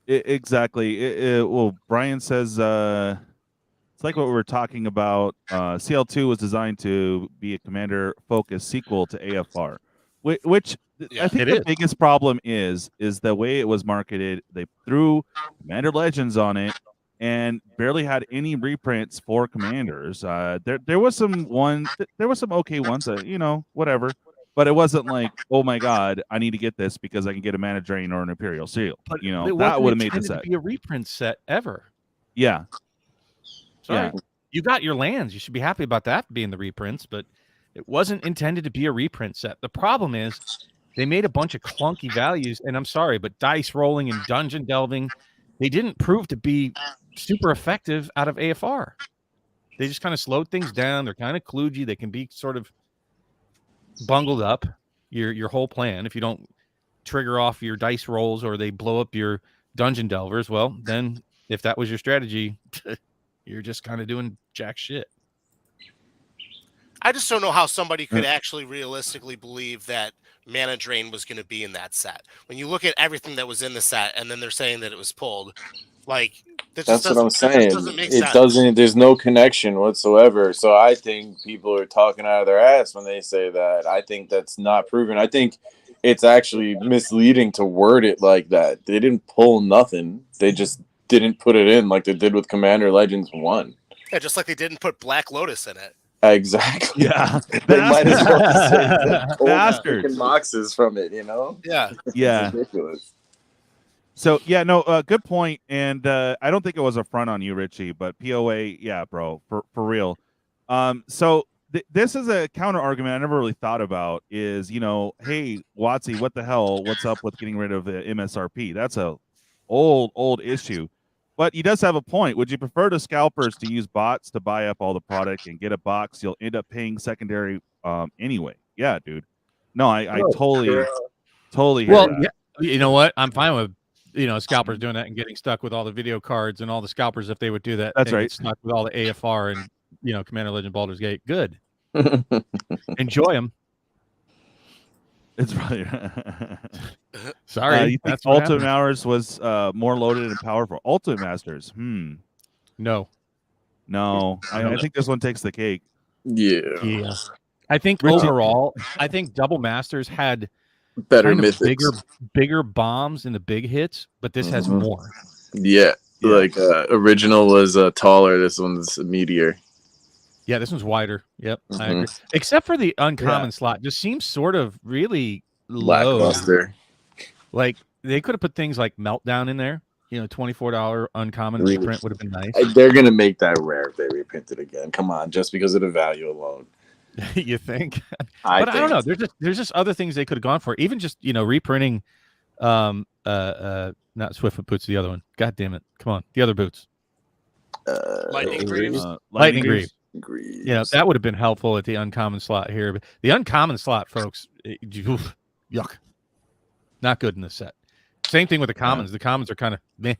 exactly. Well, Brian says it's like what we were talking about. CL2 was designed to be a commander-focused sequel to AFR, which I think the biggest problem is the way it was marketed. They threw Commander Legends on it and barely had any reprints for commanders. There was some okay ones that, whatever, but it wasn't like, oh my god, I need to get this because I can get a Mana Drain or an Imperial Seal. But that would have made the set. To be a reprint set ever. Yeah. Sorry. Yeah. You got your lands. You should be happy about that being the reprints, but it wasn't intended to be a reprint set. The problem is they made a bunch of clunky values, and I'm sorry, but dice rolling and dungeon delving, they didn't prove to be super effective out of AFR. They just kind of slowed things down. They're kind of kludgy. They can be sort of bungled up, your whole plan. If you don't trigger off your dice rolls or they blow up your dungeon delvers, well, then if that was your strategy, you're just kind of doing jack shit. I just don't know how somebody could actually realistically believe that Mana Drain was going to be in that set. When you look at everything that was in the set, and then they're saying that it was pulled, like that's what I'm That saying. doesn't make It sense. doesn't. There's no connection whatsoever. So I think people are talking out of their ass when they say that. I think that's not proven. I think it's actually misleading to word it like that. They didn't pull nothing. They just didn't put it in like they did with Commander Legends 1. Yeah, just like they didn't put Black Lotus in it. Exactly. Yeah. They might as well say pull Bastards. freaking boxes from it, you know? Yeah. Yeah. It's ridiculous. So yeah, no, good point. And I don't think it was a front on you, Richie, but POA, yeah, bro, for real. So this is a counter argument I never really thought about. Is, you know, hey, Watsy, what the hell? What's up with getting rid of the MSRP? That's a old issue. But he does have a point. Would you prefer the scalpers to use bots to buy up all the product and get a box? You'll end up paying secondary anyway. Yeah, dude. No, I totally hear Well, that. yeah, you know what? I'm fine with, you know, scalpers doing that and getting stuck with all the video cards and all the scalpers if they would do that. That's and right. get stuck with all the AFR and, you know, Commander Legend Baldur's Gate. Good. Enjoy them. It's probably Sorry. you think that's what Ultimate happened. Hours was more loaded and powerful? Ultimate Masters. No. I think this one takes the cake. Yeah. I think Richie- overall, I think Double Masters had Better kind of mythics. bigger bombs in the big hits, but this has more. Yeah. Like original was taller. This one's a meteor. Yeah, this one's wider. Yep, I Mhm. agree. Except for the uncommon slot, just seems sort of really low. Lackluster. Like they could have put things like Meltdown in there. You know, $24 uncommon Really? reprint would have been nice. They're gonna make that rare if they reprint it again. Come on, just because of the value alone. You think? I But I don't know. There's just other things they could have gone for. Even just, you know, reprinting not Swiftfoot Boots, the other one. God damn it. Come on. The other boots. Lightning Greaves. Lightning Greaves. Greaves. You know, that would have been helpful at the uncommon slot here. But the uncommon slot, folks, yuck. Not good in this set. Same thing with the commons. The commons are kind of meh.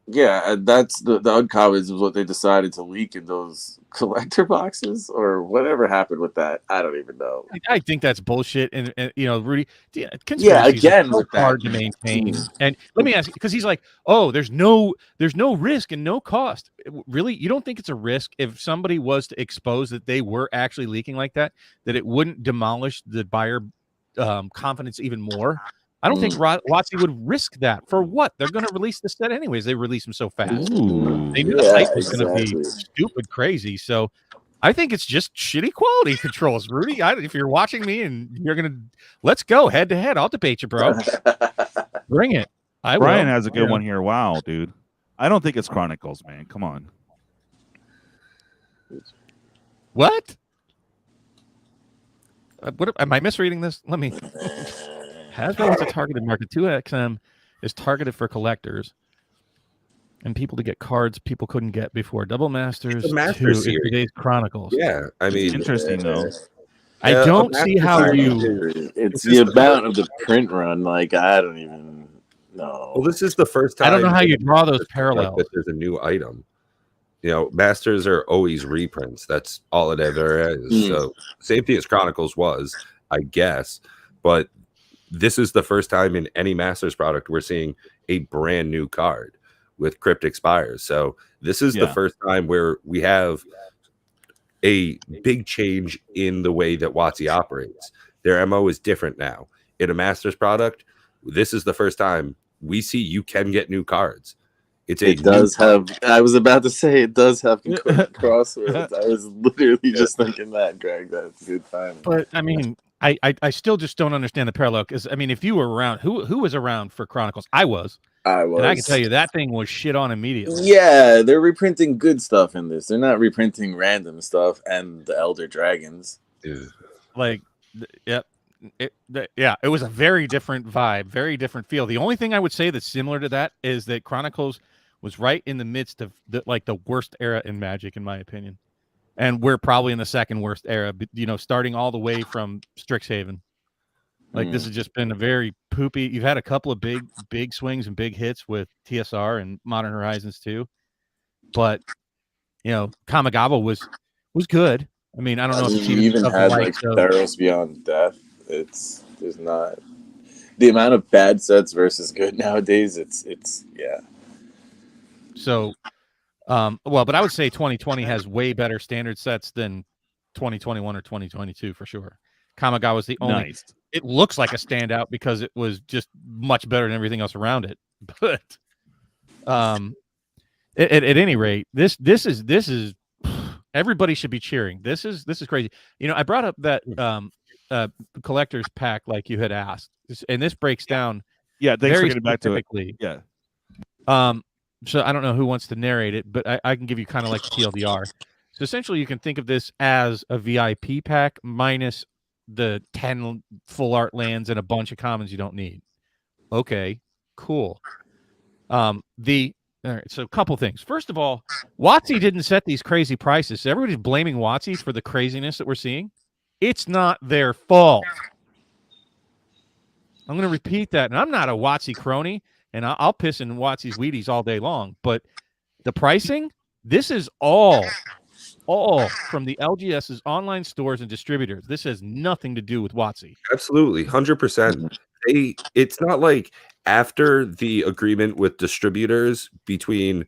Yeah, that's the uncommons is what they decided to leak in those collector boxes or whatever happened with that. I don't even know. I think that's bullshit. And you know, Rudy, Yeah, conspiracies again are so with that. hard to maintain. And let me ask you, because he's like, oh, there's no risk and no cost. Really, you don't think it's a risk if somebody was to expose that they were actually leaking like that it wouldn't demolish the buyer confidence even more? I don't think Watsy would risk that. For what? They're going to release the set anyways. They release them so fast. Ooh. They knew the hype was going to be stupid crazy. So I think it's just shitty quality controls, Rudy. If you're watching me and you're going to, let's go head to head. I'll debate you, bro. Bring it. Brian has a good one here. Wow, dude. I don't think it's Chronicles, man. Come on. What? What am I misreading this? Let me. Hasbro wants a targeted market. 2XM is targeted for collectors and people to get cards people couldn't get before. Double Masters The Master 2 is Series. today's Chronicles. Yeah, I mean, Interesting, though. I don't see how you. It's the amount of the print run. Like I don't even know. Well, this is the first time. I don't know how you draw those parallels. That there's a new item. You know, Masters are always reprints. That's all it ever is. So same thing as Chronicles was, I guess. But this is the first time in any Masters product we're seeing a brand new card with Cryptic Spires. So this is the first time where we have a big change in the way that Watsy operates. Their MO is different now. In a Masters product, this is the first time we see you can get new cards. It does have. I was about to say it does have crosswords. I was literally just thinking that, Greg. That's good timing. But I mean, I still just don't understand the parallel. Because I mean, if you were around, who was around for Chronicles? I was, and I can tell you that thing was shit on immediately. Yeah, they're reprinting good stuff in this. They're not reprinting random stuff and the Elder Dragons. Like, yep. It was a very different vibe, very different feel. The only thing I would say that's similar to that is that Chronicles was right in the midst of the worst era in Magic, in my opinion. And we're probably in the second worst era, you know, starting all the way from Strixhaven. Like this has just been a very poopy. You've had a couple of big swings and big hits with TSR and Modern Horizons too. But, you know, Kamigawa was good. I mean, I don't know if it's you even even of the had like likes of- Theros Beyond Death. There's not the amount of bad sets versus good nowadays. It's yeah. So, well, but I would say 2020 has way better standard sets than 2021 or 2022 for sure. Kamigawa was the only. Nice. It looks like a standout because it was just much better than everything else around it. But, at any rate, this is everybody should be cheering. This is crazy. You know, I brought up that collector's pack like you had asked, and this breaks down. Yeah, thanks for very getting back to it. specifically. Yeah. So I don't know who wants to narrate it, but I can give you kind of like the TLDR. So essentially, you can think of this as a VIP pack minus the 10 full art lands and a bunch of commons you don't need. Okay, cool. All right, so a couple things. First of all, WotC didn't set these crazy prices. So everybody's blaming WotC for the craziness that we're seeing. It's not their fault. I'm going to repeat that. And I'm not a WotC crony, and I'll piss in WotC's Wheaties all day long. But the pricing, this is all from the LGS's online stores and distributors. This has nothing to do with WotC. Absolutely, 100%. It's not like after the agreement with distributors between,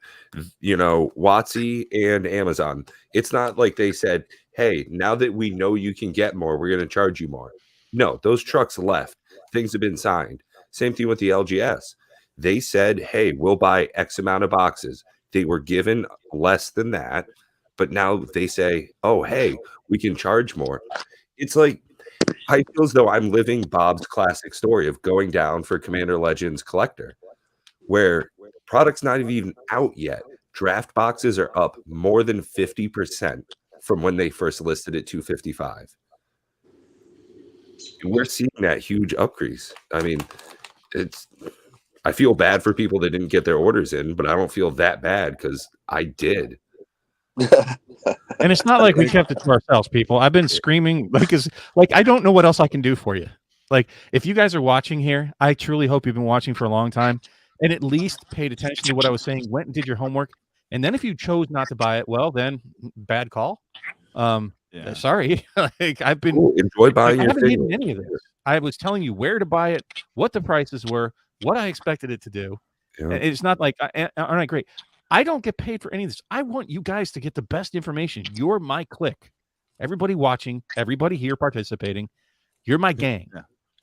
you know, WotC and Amazon, it's not like they said, hey, now that we know you can get more, we're going to charge you more. No, those trucks left. Things have been signed. Same thing with the LGS. They said, hey, we'll buy X amount of boxes. They were given less than that, but now they say, oh, hey, we can charge more. It's like, I feel as though I'm living Bob's classic story of going down for Commander Legends Collector, where product's not even out yet. Draft boxes are up more than 50% from when they first listed at $255. And we're seeing that huge upcrease. I mean, I feel bad for people that didn't get their orders in, but I don't feel that bad because I did. And it's not like we kept it to ourselves, people. I've been screaming because, like, I don't know what else I can do for you. Like, if you guys are watching here, I truly hope you've been watching for a long time and at least paid attention to what I was saying, went and did your homework. And then if you chose not to buy it, well, then bad call. Sorry. Like, I've been enjoy buying. I haven't needed any of this. I was telling you where to buy it, what the prices were, what I expected it to do. Yeah. It's not like, aren't I great? I don't get paid for any of this. I want you guys to get the best information. You're my clique. Everybody watching, everybody here participating. You're my gang.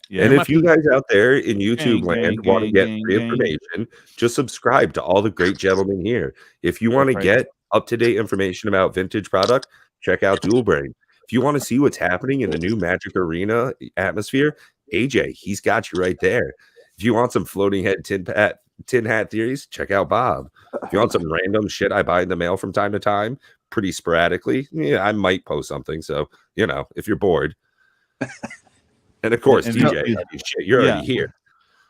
Yeah. And if you guys out there in YouTube land want to get free information, just subscribe to all the great gentlemen here. If you want to get up-to-date information about vintage product, check out Dual Brain. If you want to see what's happening in the new Magic Arena atmosphere, AJ, he's got you right there. If you want some floating head tin hat theories, check out Bob. If you want some random shit I buy in the mail from time to time, pretty sporadically, yeah, I might post something. So, you know, if you're bored. And of course, DJ, you're already here.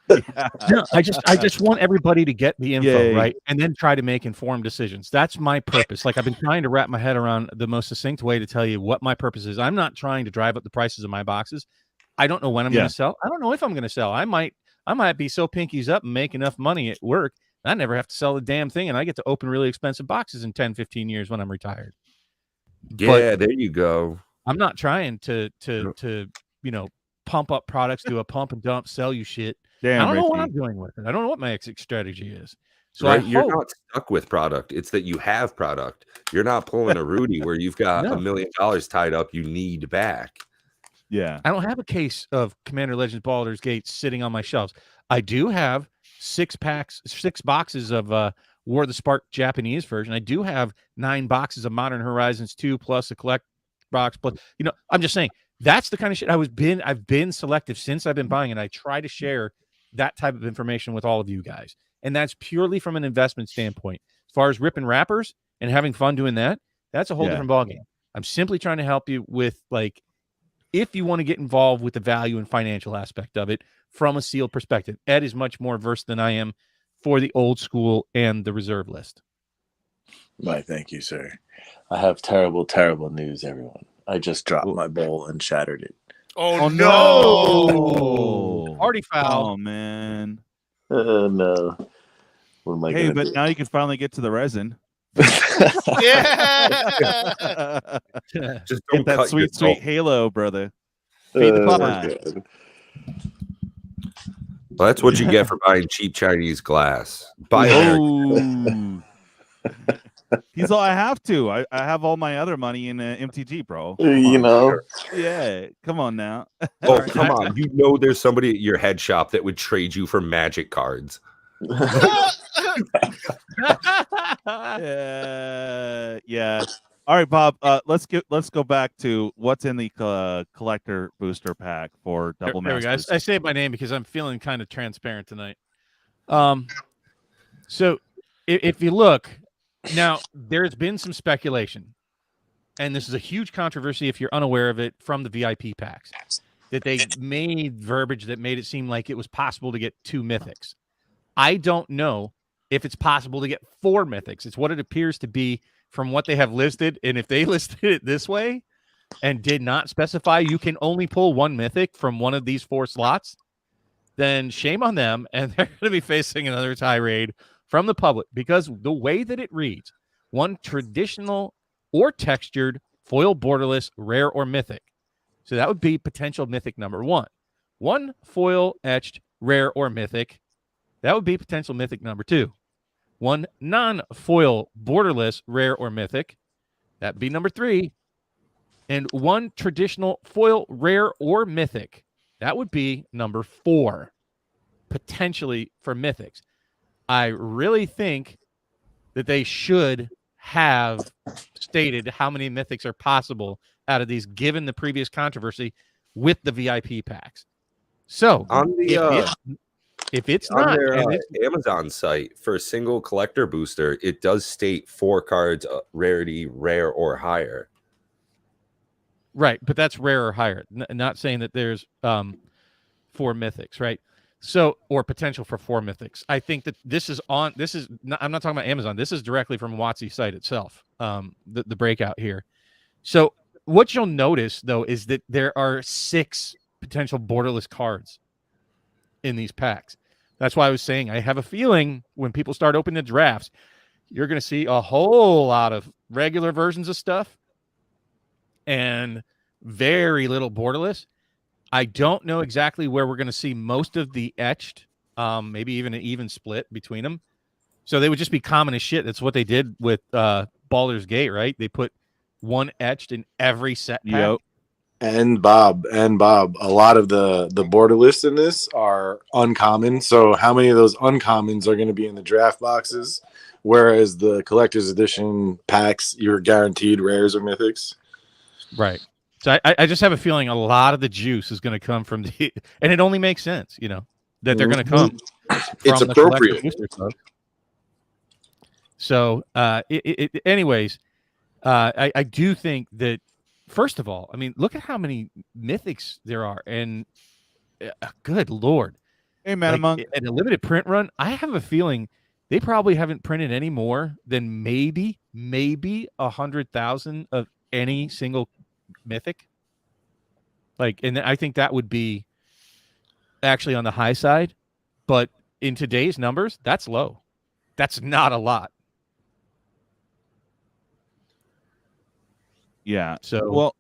No, I just want everybody to get the info, right? And then try to make informed decisions. That's my purpose. Like, I've been trying to wrap my head around the most succinct way to tell you what my purpose is. I'm not trying to drive up the prices of my boxes. I don't know when I'm going to sell. I don't know if I'm going to sell. I might be so pinkies up and make enough money at work, I never have to sell the damn thing, and I get to open really expensive boxes in 10, 15 years when I'm retired. Yeah, but there you go. I'm not trying to you know, pump up products, do a pump and dump, sell you shit. Damn, I don't know what I'm doing with it. I don't know what my exit strategy is. So you're not stuck with product. It's that you have product. You're not pulling a Rudy where you've got $1 million tied up you need back. Yeah. I don't have a case of Commander Legends Baldur's Gate sitting on my shelves. I do have 6 boxes of War of the Spark Japanese version. I do have 9 boxes of Modern Horizons 2 plus a collect box. Plus, you know, I'm just saying that's the kind of shit I've been selective since I've been buying, and I try to share that type of information with all of you guys. And that's purely from an investment standpoint. As far as ripping wrappers and having fun doing that, that's a whole different ballgame. I'm simply trying to help you with, like, if you want to get involved with the value and financial aspect of it from a sealed perspective. Ed is much more versed than I am for the old school and the reserve list. Why, thank you, sir. I have terrible, terrible news, everyone. I just dropped my bowl and shattered it. Oh no! Party foul. Oh, man. No. What am I Hey, gonna but do? now you can finally get to the resin Yeah. Just Get don't that cut sweet, yourself. sweet Halo, brother. Feed the pod. Well, that's what you get for buying cheap Chinese glass. Buy American. Oh. He's all I have to. I have all my other money in MTG, bro. You know, Yeah, come on now. Oh, come on. You know there's somebody at your head shop that would trade you for Magic cards. Yeah. All right, Bob. Let's go back to what's in the collector booster pack for Double There we go. Masters. I say my name because I'm feeling kind of transparent tonight. So if you look now, there's been some speculation, and this is a huge controversy if you're unaware of it from the VIP packs, that they made verbiage that made it seem like it was possible to get 2 mythics. I don't know if it's possible to get 4 mythics. It's what it appears to be from what they have listed. And if they listed it this way and did not specify you can only pull 1 mythic from one of these 4 slots, then shame on them. And they're going to be facing another tirade from the public, because the way that it reads, 1 traditional or textured foil borderless rare or mythic. So that would be potential mythic number 1. 1 foil etched rare or mythic. That would be potential mythic number 2. 1 non-foil borderless rare or mythic. That'd be number 3. And 1 traditional foil rare or mythic. That would be number 4, potentially for mythics. I really think that they should have stated how many mythics are possible out of these, given the previous controversy with the VIP packs. So On the if it's on not their Amazon site for a single collector booster, it does state 4 cards, rarity rare or higher. right, but that's rare or higher. Not saying that there's 4 mythics, right? So, or potential for 4 mythics. I think that this is not, I'm not talking about Amazon. This is directly from WotC's site itself. The breakout here. So what you'll notice though is that there are 6 potential borderless cards in these packs. That's why I was saying I have a feeling when people start opening the drafts, you're going to see a whole lot of regular versions of stuff and very little borderless. I don't know exactly where we're going to see most of the etched, maybe even an even split between them. So they would just be common as shit. That's what they did with Baldur's Gate, right? They put 1 etched in every set pack. Yep. And Bob, a lot of the borderless in this are uncommon. So how many of those uncommons are going to be in the draft boxes? Whereas the collector's edition packs, you're guaranteed rares or mythics. Right. So I just have a feeling a lot of the juice is going to come from the, and it only makes sense, you know, that they're going to come. It's from the appropriate. booster club. So, anyways, I do think that, first of all, I mean, look at how many mythics there are, and good Lord. Hey, man, Like, at a limited print run, I have a feeling they probably haven't printed any more than maybe 100,000 of any single mythic. Like, and I think that would be actually on the high side, but in today's numbers, that's low. That's not a lot. Yeah. So, Well,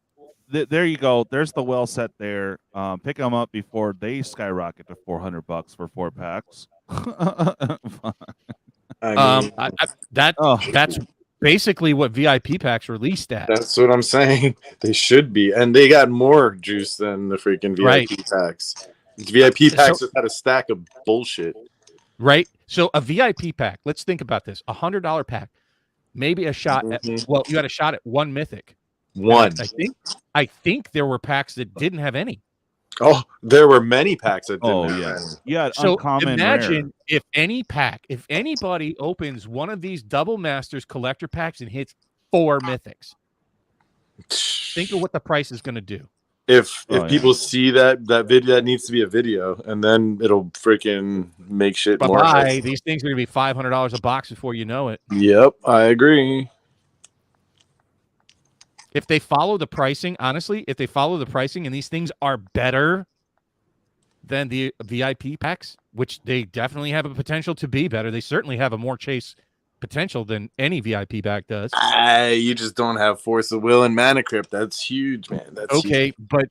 there you go. There's the well set there. Pick them up before they skyrocket to $400 for 4 packs. that's basically what VIP packs released at. That's what I'm saying. They should be, and they got more juice than the freaking VIP packs. VIP packs just had a stack of bullshit. Right. So a VIP pack. Let's think about this: $100 pack, maybe a shot at. Well, you had a shot at 1 mythic. 1. I think there were packs that didn't have any. Oh, there were many packs that didn't have yeah. any. Yeah. So Uncommon imagine rare. if anybody opens one of these Double Masters collector packs and hits 4 mythics. Think of what the price is going to do. If people see that video, that needs to be a video, and then it'll freaking make shit more. Bye. These things are going to be $500 a box before you know it. Yep, I agree. If they follow the pricing, honestly, if they follow the pricing and these things are better than the VIP packs, which they definitely have a potential to be better, they certainly have a more chase potential than any VIP pack does. You just don't have Force of Will and Mana Crypt. That's huge, man. That's Okay, huge. but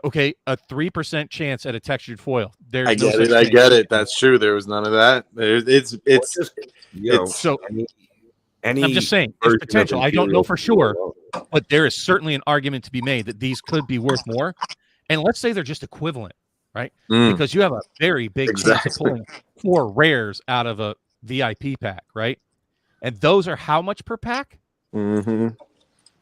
okay, a 3% chance at a textured foil. There's I no get such it. I thing. get it. That's true. There was none of that. It's So any I'm just saying it's potential. I don't know for sure, but there is certainly an argument to be made that these could be worth more. And let's say they're just equivalent, right? Because you have a very big chance of pulling 4 rares out of a VIP pack, right? And those are how much per pack? Mm-hmm.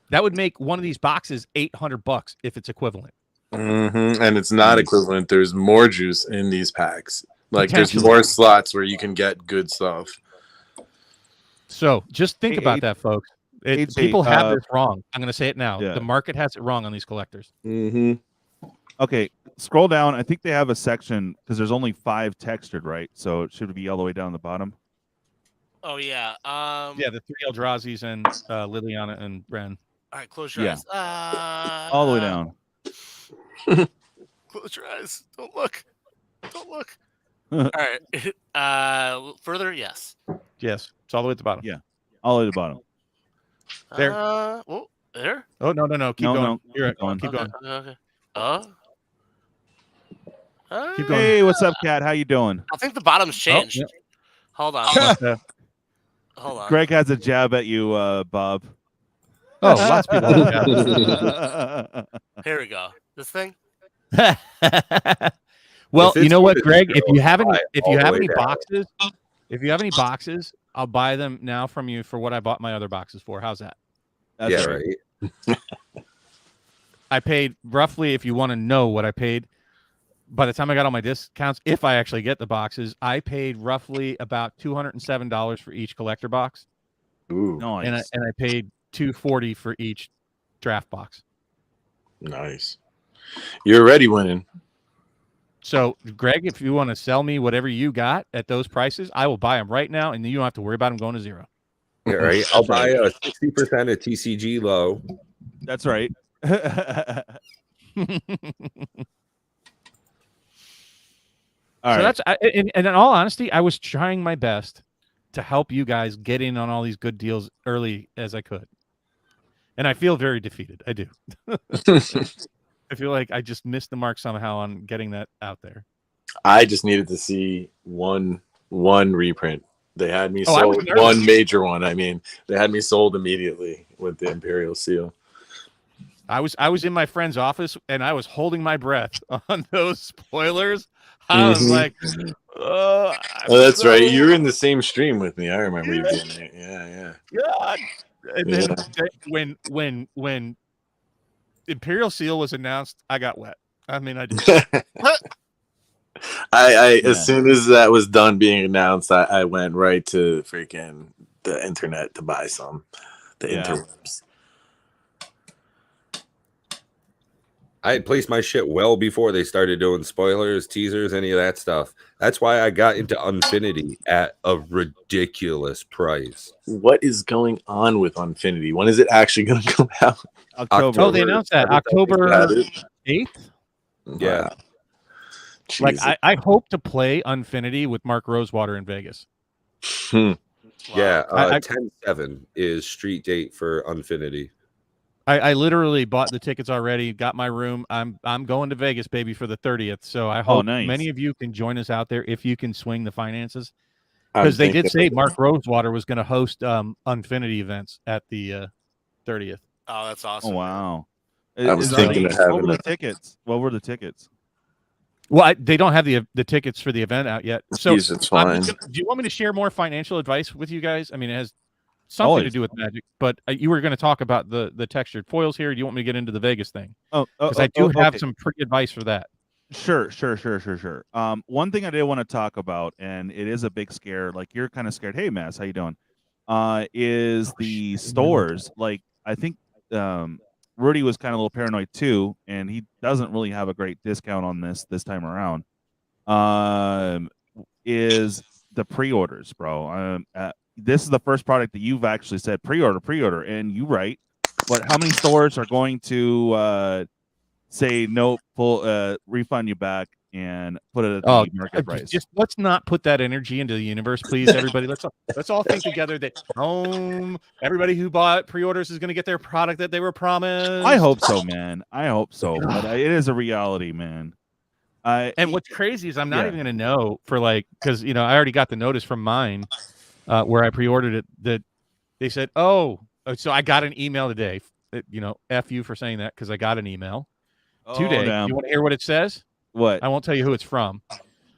That would make one of these boxes $800 if it's equivalent. Mm-hmm. And it's not equivalent. There's more juice in these packs. Like there's Potentially. more slots where you can get good stuff. So just think about that, folks. People have this wrong. I'm going to say it now. Yeah. The market has it wrong on these collectors. Mm-hmm. Okay, scroll down. I think they have a section because there's only 5 textured, right? So it should be all the way down the bottom. Oh yeah. Yeah, the 3 Eldrazi's and Liliana and Ren. All right, close your eyes. All the way down. Close your eyes. Don't look. Don't look. All right. Further, yes. Yes, it's all the way at the bottom. Yeah, all the way to the bottom. There. Oh, there. Oh no! Keep No, going. no, You're right. keep going. Keep going. Okay. Keep going. Hey, what's up, Cat? How you doing? I think the bottom's changed. yeah. Hold on. Hold on. Greg has a jab at you, Bob. Oh, lots of people. Yeah. Here we go. This thing. Well, If you know it's what, good, Greg? If I'll you have buy any, it if all you the have way any down. boxes, if you have any boxes, I'll buy them now from you for what I bought my other boxes for. How's that? That's Yeah, right. right. I paid roughly, if you want to know what I paid, by the time I got all my discounts, if I actually get the boxes, I paid roughly about $207 for each collector box, Ooh, Nice. and I paid $240 for each draft box. nice. You're already winning. So, Greg, if you want to sell me whatever you got at those prices, I will buy them right now, and you don't have to worry about them going to zero. Yeah, right. I'll buy a 60% of TCG low. That's right. All So right. that's and in all honesty, I was trying my best to help you guys get in on all these good deals early as I could, and I feel very defeated. I do. I feel like I just missed the mark somehow on getting that out there. I just needed to see one reprint. They had me Oh, I was sold nervous. one major one. I mean, they had me sold immediately with the Imperial Seal. I was in my friend's office and I was holding my breath on those spoilers. I was like, Oh, that's right. You were in the same stream with me. I remember you being there. Yeah, God. And then when Imperial Seal was announced, I got wet. I mean, I did. yeah. As soon as that was done being announced, I went right to freaking the internet to buy some. The interwebs. I had placed my shit well before they started doing spoilers, teasers, any of that stuff. That's why I got into Unfinity at a ridiculous price. What is going on with Unfinity? When is it actually going to come out? October. Oh, they announced that October 8th. Yeah. Wow. Like, Jesus. I hope to play Unfinity with Mark Rosewater in Vegas. Yeah, I- 10/7 is street date for Unfinity. I literally bought the tickets already, got my room. I'm going to Vegas, baby, for the 30th. So I hope nice. many of you can join us out there if you can swing the finances. I'm Because they did thinking- say Mark Rosewater was going to host Unfinity events at the 30th. Oh, that's Oh awesome. wow. I was thinking of What having were the that. tickets? What were the tickets? Well, they don't have the tickets for the event out yet. So Jeez, it's fine. do you want me to share more financial advice with you guys? I mean, it has something to Always. do with Magic, but you were going to talk about the textured foils here. Do you want me to get into the Vegas thing? Oh, Because I do have okay. some pretty advice for that. Sure. One thing I did want to talk about, and it is a big scare. Like you're kind of scared. Hey, Mass, how you doing? Is the stores like I think Rudy was kind of a little paranoid too, and he doesn't really have a great discount on this time around. Is the pre-orders, bro? This is the first product that you've actually said pre-order, and you right. But how many stores are going to say no, full refund you back and put it at the market price. Just let's not put that energy into the universe, please, everybody. Let's all think together that everybody who bought pre-orders is going to get their product that they were promised. I hope so, man. I hope so. But it is a reality, man. And what's crazy is I'm not even going to know for because I already got the notice from mine where I pre-ordered it that they said, so I got an email today. F you for saying that because I got an email today. Damn. You want to hear what it says? What? I won't tell you who it's from.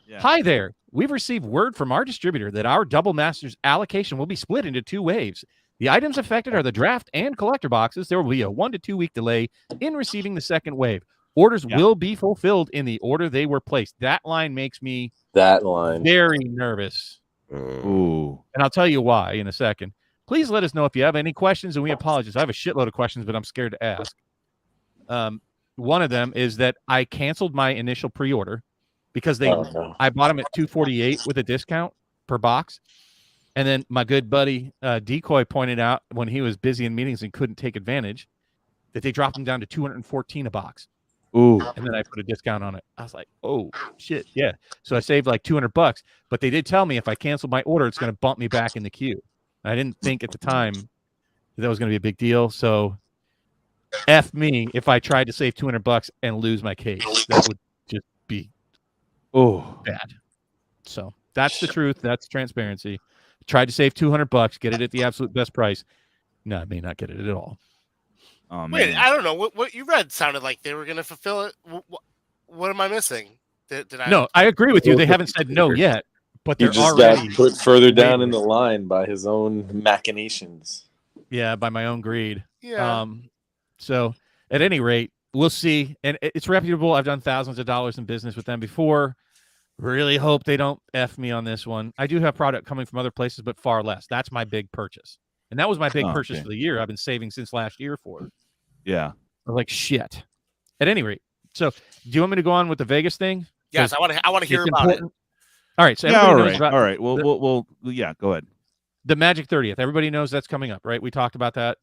Yeah. Hi there. We've received word from our distributor that our Double Masters allocation will be split into 2 waves. The items affected are the draft and collector boxes. There will be a 1 to 2 week delay in receiving the second wave. Orders will be fulfilled in the order they were placed. That line makes me very nervous. Ooh. And I'll tell you why in a second. Please let us know if you have any questions, and we apologize. I have a shitload of questions, but I'm scared to ask. One of them is that I canceled my initial pre-order because I bought them at $248 with a discount per box. And then my good buddy Decoy pointed out when he was busy in meetings and couldn't take advantage that they dropped them down to $214 a box. Ooh. And then I put a discount on it. I was like, oh shit, yeah. So I saved like $200, but they did tell me if I canceled my order, it's going to bump me back in the queue. I didn't think at the time that was going to be a big deal. So F me if I tried to save $200 and lose my case. That would just be bad. So that's the truth. That's transparency. Tried to save $200, get it at the absolute best price. No, I may not get it at all. Oh, man. Wait, I don't know what you read sounded like they were going to fulfill it. What am I missing? Did I? No, I agree with you. They haven't said no yet, but He they're just already got put further down in the line by his own machinations. Yeah, by my own greed. Yeah. So at any rate, we'll see. And it's reputable. I've done thousands of dollars in business with them before. Really hope they don't F me on this one. I do have product coming from other places, but far less. That's my big purchase. And that was my big purchase for the year. I've been saving since last year for it. Yeah. I'm like, shit. At any rate. So do you want me to go on with the Vegas thing? Yes, I want to hear about it. All right. So all knows about right. We'll go ahead. The Magic 30th. Everybody knows that's coming up, right? We talked about that.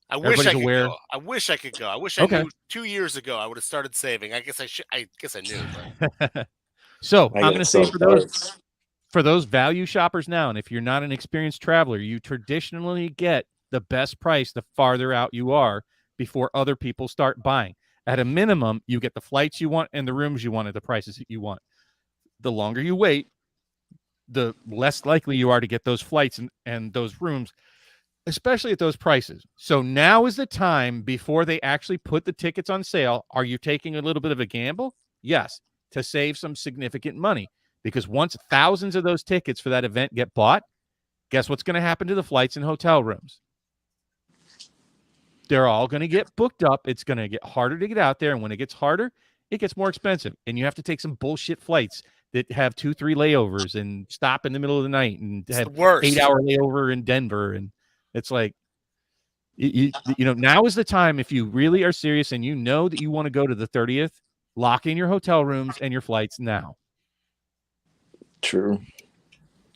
I wish I could go. I wish I could go. I wish I knew 2 years ago I would have started saving. I guess I knew. But... So I'm going to say for those value shoppers now, and if you're not an experienced traveler, you traditionally get the best price the farther out you are before other people start buying. At a minimum, you get the flights you want and the rooms you want at the prices that you want. The longer you wait, the less likely you are to get those flights and those rooms, especially at those prices. So now is the time before they actually put the tickets on sale. Are you taking a little bit of a gamble? Yes, to save some significant money. Because once thousands of those tickets for that event get bought, guess what's going to happen to the flights and hotel rooms? They're all going to get booked up. It's going to get harder to get out there. And when it gets harder, it gets more expensive. And you have to take some bullshit flights that have 2-3 layovers and stop in the middle of the night and have 8-hour layover in Denver. And it's like, now is the time. If you really are serious and you know that you want to go to the 30th, lock in your hotel rooms and your flights now. True.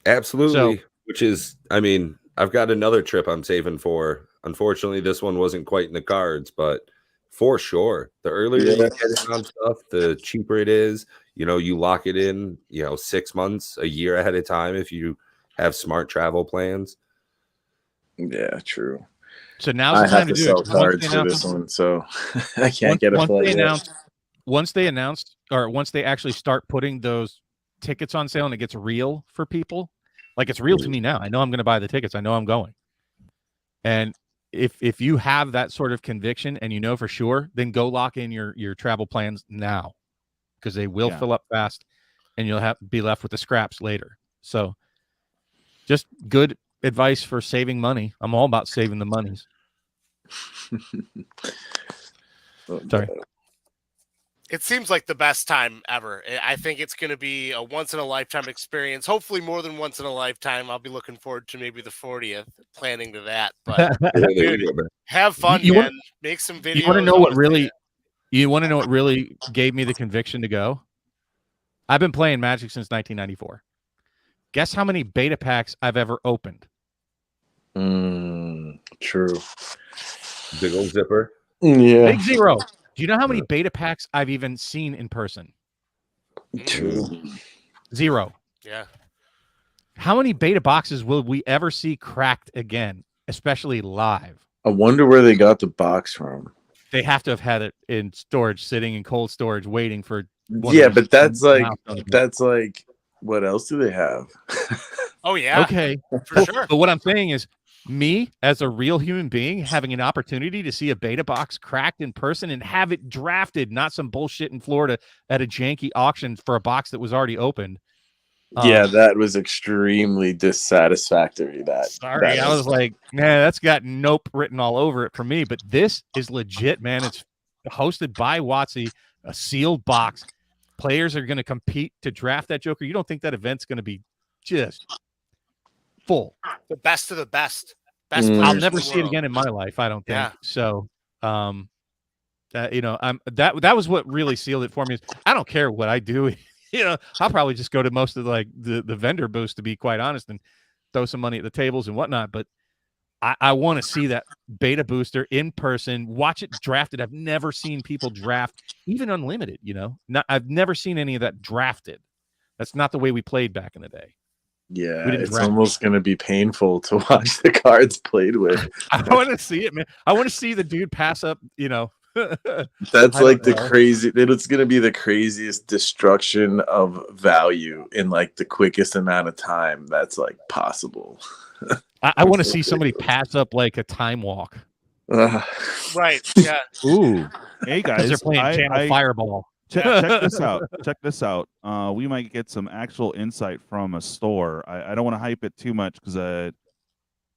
Absolutely. Which is, I've got another trip I'm saving for. Unfortunately, this one wasn't quite in the cards, but for sure, the earlier you get in on stuff, the cheaper it is. You lock it in, 6 months, a year ahead of time if you have smart travel plans. Yeah, true. So now's the time to do it. Cards for this one, so I can't get a flight. Once they actually start putting those tickets on sale and it gets real for people, like it's real to me now. I know I'm going to buy the tickets. I know I'm going. And if you have that sort of conviction and you know for sure, then go lock in your travel plans now, because they will fill up fast and you'll be left with the scraps later. So just good advice for saving money. I'm all about saving the monies. Sorry. It seems like the best time ever. I think it's going to be a once-in-a-lifetime experience. Hopefully more than once in a lifetime. I'll be looking forward to maybe the 40th, planning to that. But dude, have fun, man. Make some videos. You want to know what really gave me the conviction to go? I've been playing Magic since 1994. Guess how many beta packs I've ever opened? True. Big old zipper. Yeah. Big zero. Do you know how many beta packs I've even seen in person? True. 0. Yeah. How many beta boxes will we ever see cracked again, especially live? I wonder where they got the box from. They have to have had it in storage, sitting in cold storage, waiting for. Yeah, but that's like, what else do they have? Oh yeah. Okay, for sure. But what I'm saying is, me as a real human being having an opportunity to see a beta box cracked in person and have it drafted, not some bullshit in Florida at a janky auction for a box that was already opened. Yeah, that was extremely dissatisfactory. Sorry, I was like, man, that's got nope written all over it for me. But this is legit, man. It's hosted by WotC, a sealed box. Players are going to compete to draft that Joker. You don't think that event's going to be just full? The best of the best. I'll never see it again in my life. I don't think. Yeah. So. That was what really sealed it for me. Is I don't care what I do. I'll probably just go to most of the vendor booths, to be quite honest, and throw some money at the tables and whatnot. But I want to see that beta booster in person, watch it drafted. I've never seen people draft even unlimited. I've never seen any of that drafted. That's not the way we played back in the day. Yeah, it's almost going to be painful to watch the cards played with. I want to see it, man. I want to see the dude pass up, That's like the crazy. It's going to be the craziest destruction of value in like the quickest amount of time that's like possible. I want to see somebody pass up like a time walk. Right. Yeah. Ooh. Hey guys, they're playing Channel Fireball. Check this out. Check this out. We might get some actual insight from a store. I don't want to hype it too much because I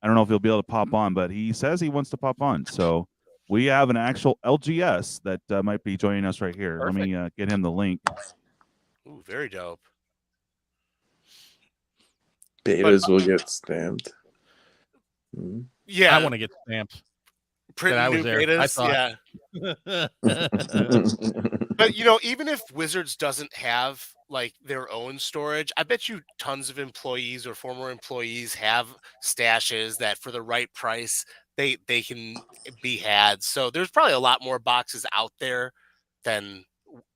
don't know if he'll be able to pop on, but he says he wants to pop on. So we have an actual LGS that might be joining us right here. Perfect. Let me get him the link. Ooh, very dope. Betas will get stamped. Yeah, I want to get stamped. Printing I was new there. betas. Yeah. But even if Wizards doesn't have like their own storage, I bet you tons of employees or former employees have stashes that for the right price they can be had. So there's probably a lot more boxes out there than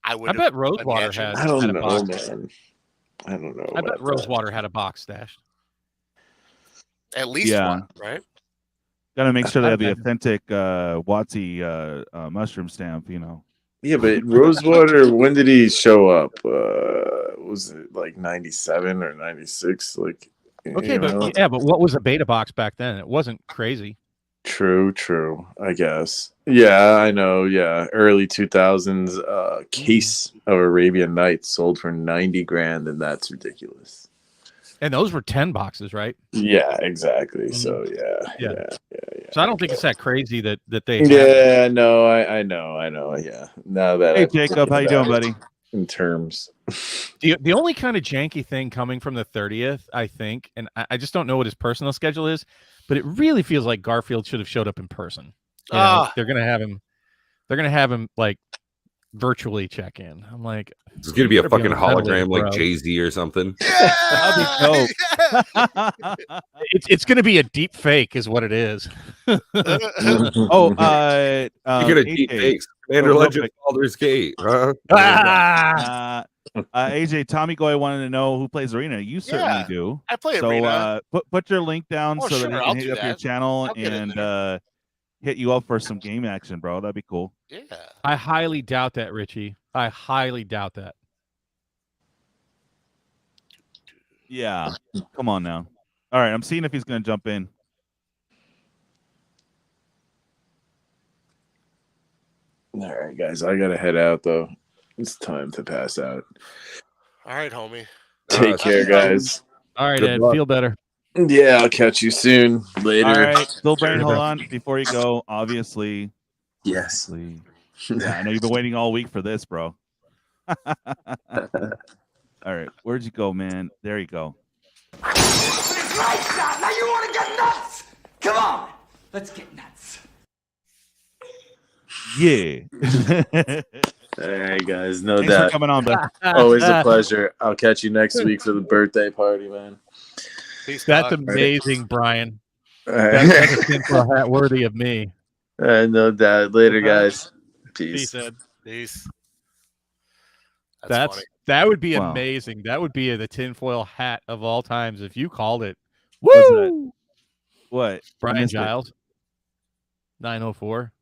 I would. I bet Rosewater imagined. I don't had a know, box. man. I don't know. I bet Rosewater had a box stashed. At least one, right? Got to make sure they have the authentic WotC mushroom stamp, Yeah, but Rosewater, when did he show up? Was it like 97 or 96? Like, Okay, but what was a beta box back then? It wasn't crazy. True. I guess. Yeah, I know. Yeah, early 2000s. Case of Arabian Nights sold for 90 grand, and that's ridiculous. And those were 10 boxes, right? Yeah, exactly. So yeah. So I don't think it's that crazy that they. Yeah, no, I know. Yeah. Now that hey Jacob, how you doing, buddy? In terms, the only kind of janky thing coming from the 30th, I think, and I just don't know what his personal schedule is, but it really feels like Garfield should have showed up in person. They're gonna have him like virtually check in. I'm like, it's gonna be a fucking hologram like Jay-Z or something. Yeah! It's gonna be a deep fake, is what it is. You're gonna deep fakes. Commander Legend Baldur's Gate, huh? AJ, Tommy Goy wanted to know who plays Arena. You certainly do. I play Arena. So put your link down so that he I'll can hit up your channel and hit you up for some game action, bro. That'd be cool. Yeah. I highly doubt that, Richie. I highly doubt that. Yeah. Come on now. All right, I'm seeing if he's going to jump in. All right, guys, I gotta head out though. It's time to pass out. All right, homie. Take care, guys. All right, Ed. Feel better. Yeah, I'll catch you soon. Later. All right, Still Brain, hold on before you go. Obviously. Yes. Yeah, I know you've been waiting all week for this, bro. All right, where'd you go, man? There you go. It's right, shot. Now you want to get nuts? Come on, let's get nuts. Yeah. All right, guys. No Thanks doubt. for coming on, bud. Always a pleasure. I'll catch you next week for the birthday party, man. Peace, That's dog. amazing, Brian. All right. That's a tinfoil hat worthy of me. No doubt. Later, guys. Peace. Peace, Ed. Peace. That's funny. That would be Wow. amazing. That would be the tinfoil hat of all times if you called it. What's that? Woo! What? I Brian missed it. Giles. 904.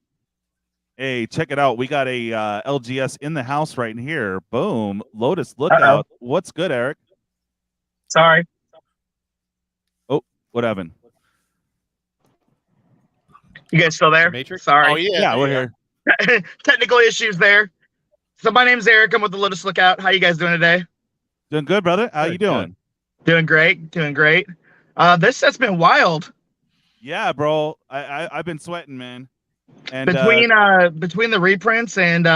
Hey, check it out. We got a LGS in the house right here. Boom. Lotus Lookout. What's good, Eric? Sorry. Oh, what happened? You guys still there? Matrix? Sorry. Oh, yeah. Yeah, we're here. Technical issues there. So my name's Eric. I'm with the Lotus Lookout. How you guys doing today? Doing good, brother. How you doing? Doing great. Doing great. This set's been wild. Yeah, bro. I've been sweating, man. And Between the reprints and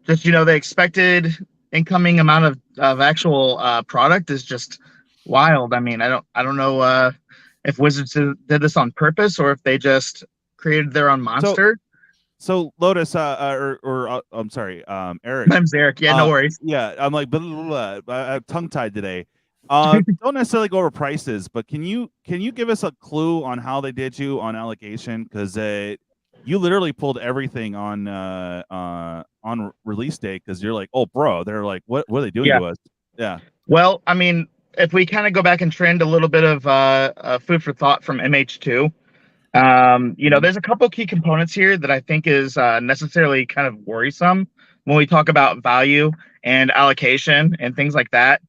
just the expected incoming amount of actual product is just wild. I mean, I don't know if Wizards did this on purpose or if they just created their own monster. So Lotus, I'm sorry, Eric. My name's Eric. Yeah, no worries. Yeah, I'm like I'm tongue tied today. Don't necessarily go over prices, but can you give us a clue on how they did you on allocation? Because you literally pulled everything on release day because you're like, oh, bro, they're like, what are they doing to us? Yeah. Well, I mean, if we kind of go back and trend a little bit of food for thought from MH2, there's a couple key components here that I think is necessarily kind of worrisome when we talk about value and allocation and things like that.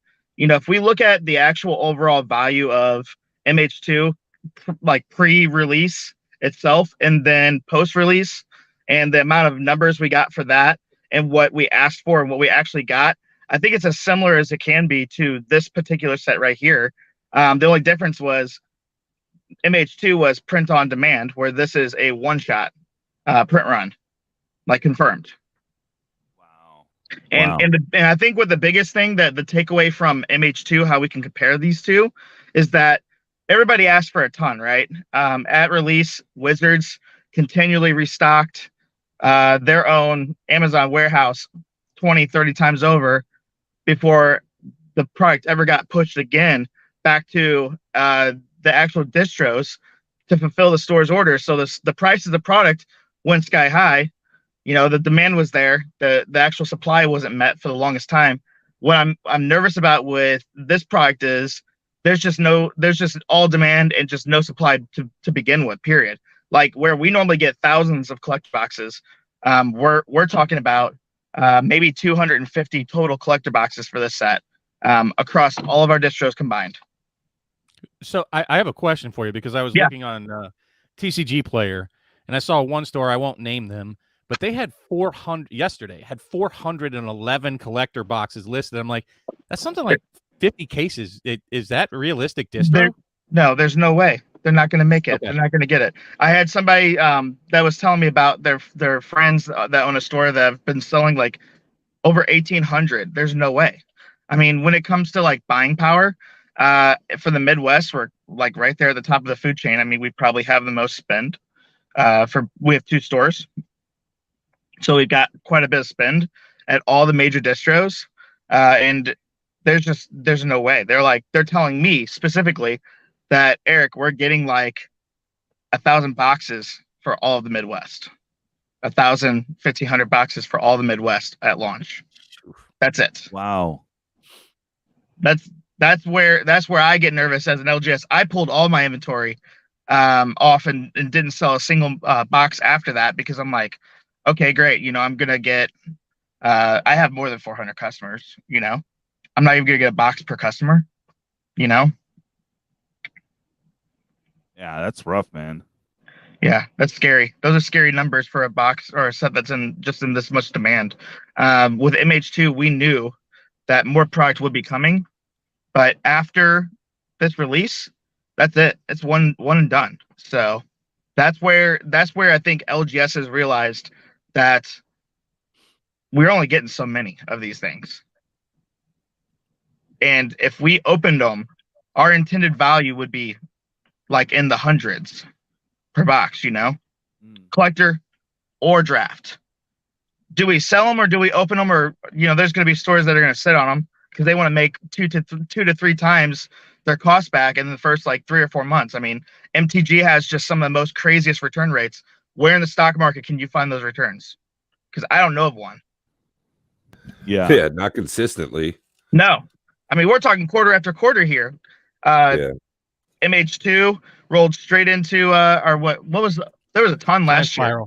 If we look at the actual overall value of MH2, like pre-release itself and then post-release, and the amount of numbers we got for that and what we asked for and what we actually got, I think it's as similar as it can be to this particular set right here. The only difference was MH2 was print on demand, where this is a one-shot print run, like confirmed. Wow. And I think what the biggest thing that the takeaway from MH2, how we can compare these two, is that everybody asked for a ton, right? At release, Wizards continually restocked their own Amazon warehouse 20, 30 times over before the product ever got pushed again back to the actual distros to fulfill the store's orders. So the price of the product went sky high. The demand was there. The actual supply wasn't met for the longest time. What I'm nervous about with this product is there's just all demand and just no supply to begin with, period. Like where we normally get thousands of collector boxes, we're talking about maybe 250 total collector boxes for this set across all of our distros combined. So I have a question for you because I was looking on TCG Player and I saw one store, I won't name them, but they had 411 collector boxes listed. I'm like, that's something like 50 cases. Is that realistic distro? No, there's no way. They're not going to make it. Okay. They're not going to get it. I had somebody that was telling me about their friends that own a store that have been selling like over 1,800. There's no way. I mean, when it comes to like buying power, for the Midwest, we're like right there at the top of the food chain. I mean, we probably have the most spend. We have 2 stores, so we've got quite a bit of spend at all the major distros, and there's no way. They're telling me specifically that, Eric, we're getting like 1,000 boxes for all of the Midwest, 1,000, 1,500 boxes for all the Midwest at launch. That's it. Wow. That's where I get nervous as an LGS. I pulled all my inventory off and didn't sell a single box after that because I'm like, okay, great. I'm going to get, I have more than 400 customers, I'm not even going to get a box per customer, Yeah, that's rough, man. Yeah, that's scary. Those are scary numbers for a box or a set that's in this much demand. With MH2, we knew that more product would be coming, but after this release, that's it. It's one and done. So that's where I think LGS has realized that we're only getting so many of these things. And if we opened them, our intended value would be like in the hundreds per box, collector or draft. Do we sell them or do we open them? Or, there's going to be stores that are going to sit on them because they want to make 2 to 3 times their cost back in the first like 3 or 4 months. I mean, MTG has just some of the most craziest return rates. Where in the stock market can you find those returns? Because I don't know of one. Yeah. Yeah, not consistently. No, I mean, we're talking quarter after quarter here. Yeah. MH2 rolled straight into our what was there was a ton last year.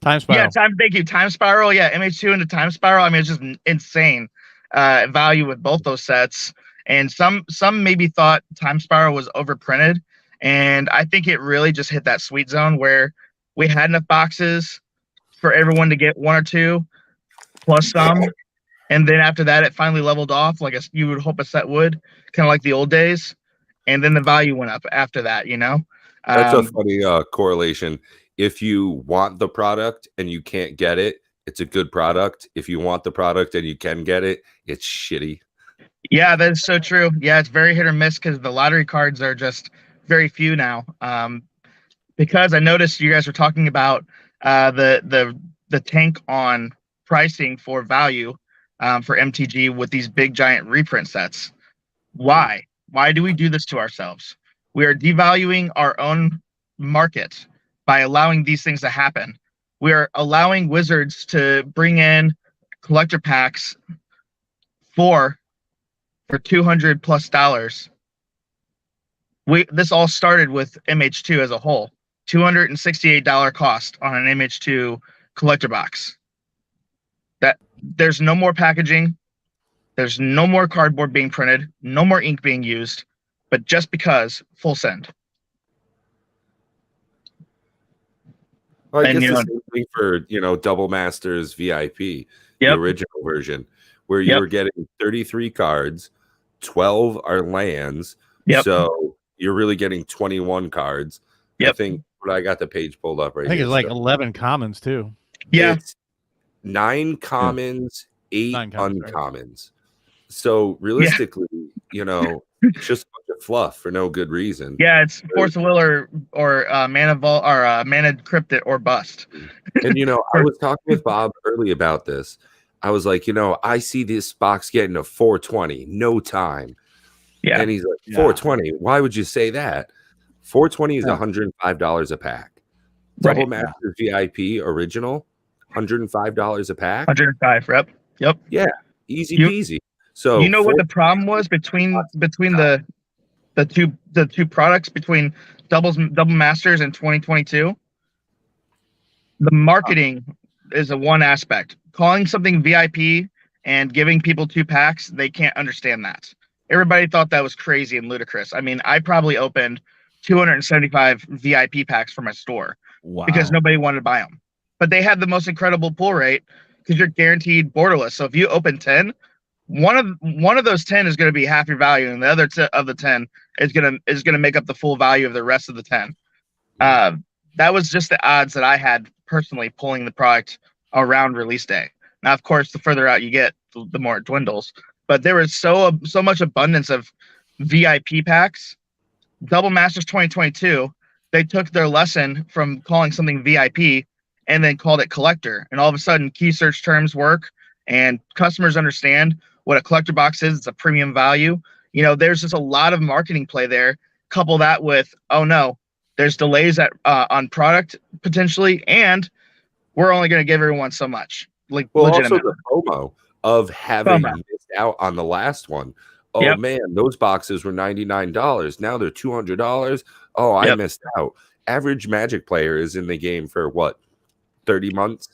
Time Spiral. Yeah, thank you. Time Spiral. Yeah, MH2 into Time Spiral. I mean, it's just insane value with both those sets. And some maybe thought Time Spiral was overprinted. And I think it really just hit that sweet zone where we had enough boxes for everyone to get one or two plus some. And then after that, it finally leveled off like you would hope a set would, kind of like the old days. And then the value went up after that, you know? That's a funny correlation. If you want the product and you can't get it, it's a good product. If you want the product and you can get it, it's shitty. Yeah, that's so true. Yeah, it's very hit or miss because the lottery cards are just very few now. Because I noticed you guys were talking about the tank on pricing for value for MTG with these big giant reprint sets. Why? Why do we do this to ourselves? We are devaluing our own market by allowing these things to happen. We are allowing Wizards to bring in collector packs for $200+ This all started with MH2 as a whole. $268 cost on an MH2 collector box. That there's no more packaging, there's no more cardboard being printed, no more ink being used, but just because full send. Well, I And, guess you the know- same thing for Double Masters VIP, the Yep. original version, where you Yep. were getting 33 cards, 12 are lands, Yep. so you're really getting 21 cards. I Yep. think when I got the page pulled up right I think here, it's like so 11 commons too. Yeah. it's 9 commons, 8 9 commons, right. uncommons. So realistically, it's just a bunch of fluff for no good reason. Yeah, it's Force of Will or Mana Vault or Mana Cryptic or bust. And I was talking with Bob early about this. I was like, I see this box getting a 420, no time. Yeah. And he's like, 420. Why would you say that? 420 is $105 a pack. Double Right. Master VIP original, $105 a pack. 105. Yep. Yeah, easy You- peasy. So You know what the problem was between the two products between Double Masters in 2022? The marketing is a one aspect. Calling something VIP and giving people 2 packs, they can't understand that. Everybody thought that was crazy and ludicrous. I mean, I probably opened 275 VIP packs for my store because nobody wanted to buy them. But they had the most incredible pull rate because you're guaranteed borderless. So if you open 10, one of those 10 is going to be half your value, and the other of the 10 is going to make up the full value of the rest of the 10. That was just the odds that I had personally pulling the product around release day. Now, of course, the further out you get, the more it dwindles. But there was so much abundance of VIP packs. Double Masters 2022, they took their lesson from calling something VIP and then called it collector. And all of a sudden, key search terms work, and customers understand what a collector box is. It's a premium value. There's just a lot of marketing play there. Couple that with, oh no, there's delays on product potentially, and we're only going to give everyone so much. Like, also legitimately. the FOMO of having missed out on the last one. Oh Yep. man, those boxes were $99. Now they're $200. Oh, I Yep. missed out. Average Magic player is in the game for what, 30 months?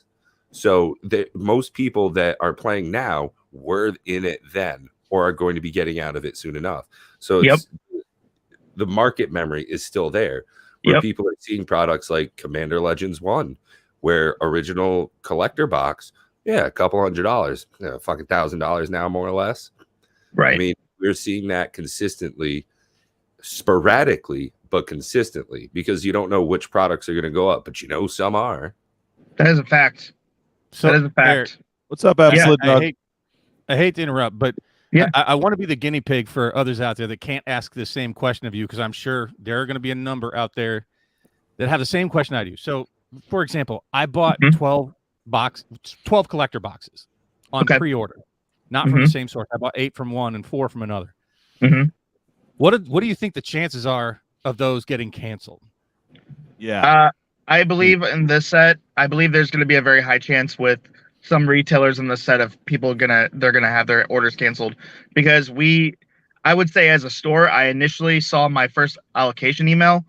So most people that are playing now were in it then or are going to be getting out of it soon enough. So the market memory is still there, where people are seeing products like Commander Legends 1, where original collector box, a couple $100, fucking $1,000 now, more or less. Right. I mean, we're seeing that consistently, sporadically, but consistently, because you don't know which products are going to go up, but some are. That is a fact. So That is a fact. Eric, What's up, Absolute I Dog? hate to interrupt, but Yeah. I want to be the guinea pig for others out there that can't ask the same question of you, because I'm sure there are going to be a number out there that have the same question I do. So, for example, I bought 12 collector boxes on pre-order, not from the same source. I bought 8 from one and 4 from another. What do you think the chances are of those getting canceled? Yeah. I believe in this set, there's going to be a very high chance with some retailers in the set of people they're gonna have their orders canceled because I would say as a store, I initially saw my first allocation email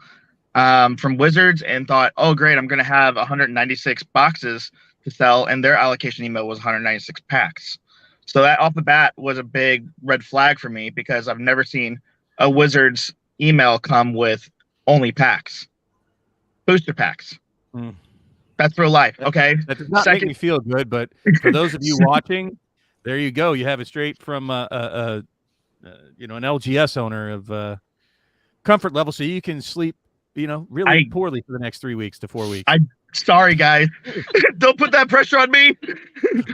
from Wizards and thought, oh great, I'm gonna have 196 boxes to sell, and their allocation email was 196 packs. So that off the bat was a big red flag for me because I've never seen a Wizards email come with only packs, booster packs. That's real life. Okay. That does not make me feel good, but for those of you watching, there you go. You have it straight from an LGS owner of comfort level, so you can sleep, really poorly for the next 3 weeks to 4 weeks. Sorry, guys. Don't put that pressure on me.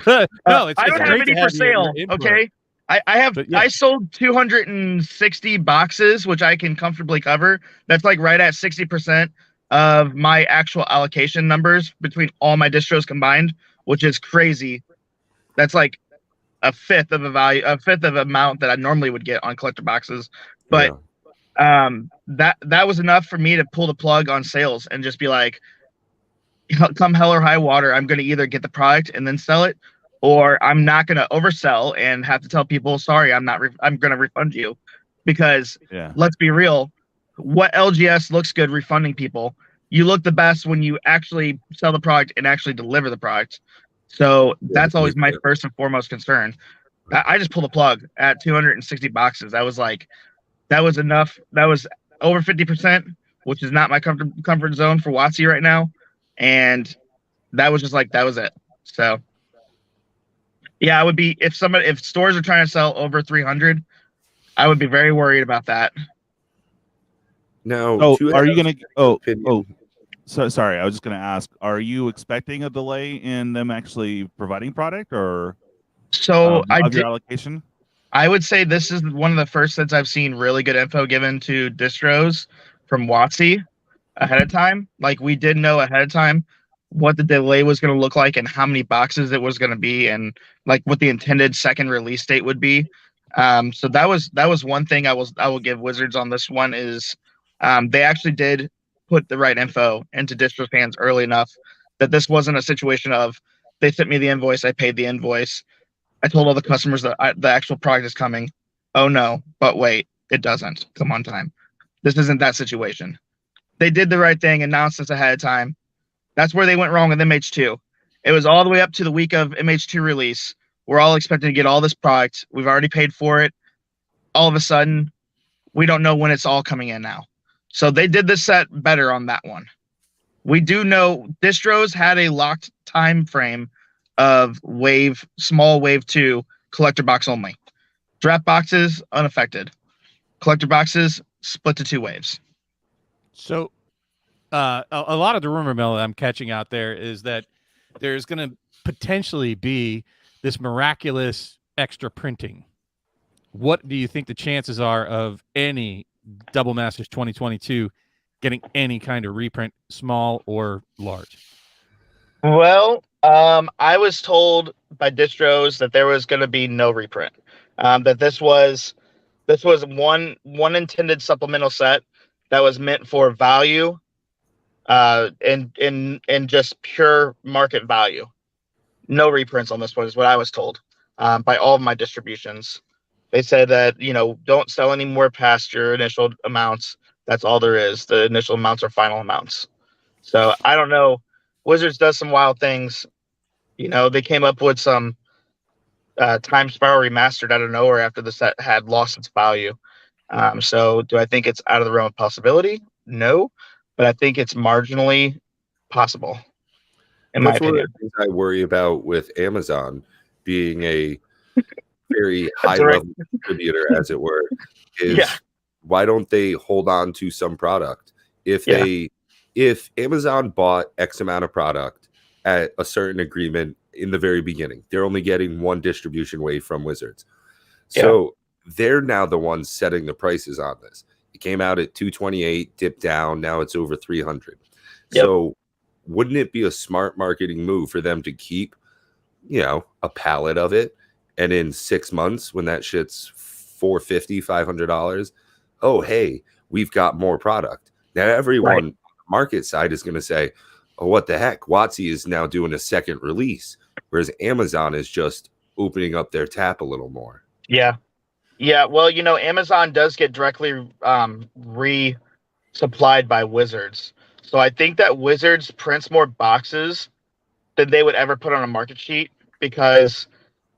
No, I don't have any for sale. Okay. I sold 260 boxes, which I can comfortably cover. That's like right at 60% of my actual allocation numbers between all my distros combined, which is crazy. That's like a fifth of amount that I normally would get on collector boxes. But that was enough for me to pull the plug on sales and just be like, come hell or high water, I'm going to either get the product and then sell it, or I'm not going to oversell and have to tell people, sorry, I'm going to refund you. Because let's be real, what LGS looks good refunding people? You look the best when you actually sell the product and actually deliver the product. So that's always my first and foremost concern. I just pulled the plug at 260 boxes. That was enough. That was over 50%, which is not my comfort zone for WotC right now. And that was just that was it. So yeah, I would be, if stores are trying to sell over 300, I would be very worried about that. Now, are you gonna? So sorry, I was just gonna ask: are you expecting a delay in them actually providing product, or your allocation? I would say this is one of the first sets I've seen really good info given to distros from WotC ahead of time. Like, we did know ahead of time what the delay was going to look like and how many boxes it was going to be, and like what the intended second release date would be. So that was one thing I will give Wizards on this one is they actually did put the right info into distros hands early enough that this wasn't a situation of they sent me the invoice, I paid the invoice, I told all the customers that the actual product is coming. Oh no, but wait, it doesn't come on time. This isn't that situation. They did the right thing, announced this ahead of time. That's where they went wrong with MH2. It was all the way up to the week of MH2 release. We're all expecting to get all this product. We've already paid for it. All of a sudden, we don't know when it's all coming in now. So they did this set better on that one. We do know distros had a locked time frame of small wave 2 collector box only. Draft boxes unaffected. Collector boxes split to 2 waves. So a lot of the rumor mill that I'm catching out there is that there's going to potentially be this miraculous extra printing. What do you think the chances are of any Double Masters 2022 getting any kind of reprint, small or large? Well, I was told by distros that there was going to be no reprint. That this was one intended supplemental set that was meant for value, and just pure market value. No reprints on this one is what I was told by all of my distributions. They said that, don't sell any more past your initial amounts. That's all there is. The initial amounts are final amounts. So I don't know. Wizards does some wild things. They came up with some Time Spiral remastered out of nowhere after the set had lost its value. So do I think it's out of the realm of possibility? No, but I think it's marginally possible. That's one of the things I worry about with Amazon being a very high level distributor, as it were, is why don't they hold on to some product? If Amazon bought X amount of product at a certain agreement in the very beginning, they're only getting one distribution wave from Wizards. So they're now the ones setting the prices on this. It came out at 228, dipped down, now it's over 300. So wouldn't it be a smart marketing move for them to keep, a pallet of it, and in 6 months when that shit's $450, $500, oh hey, we've got more product. Now everyone on the market side is going to say, oh, what the heck? WotC is now doing a second release. whereas Amazon is just opening up their tap a little more. Yeah. Yeah. Well, Amazon does get directly resupplied by Wizards. So I think that Wizards prints more boxes than they would ever put on a market sheet, because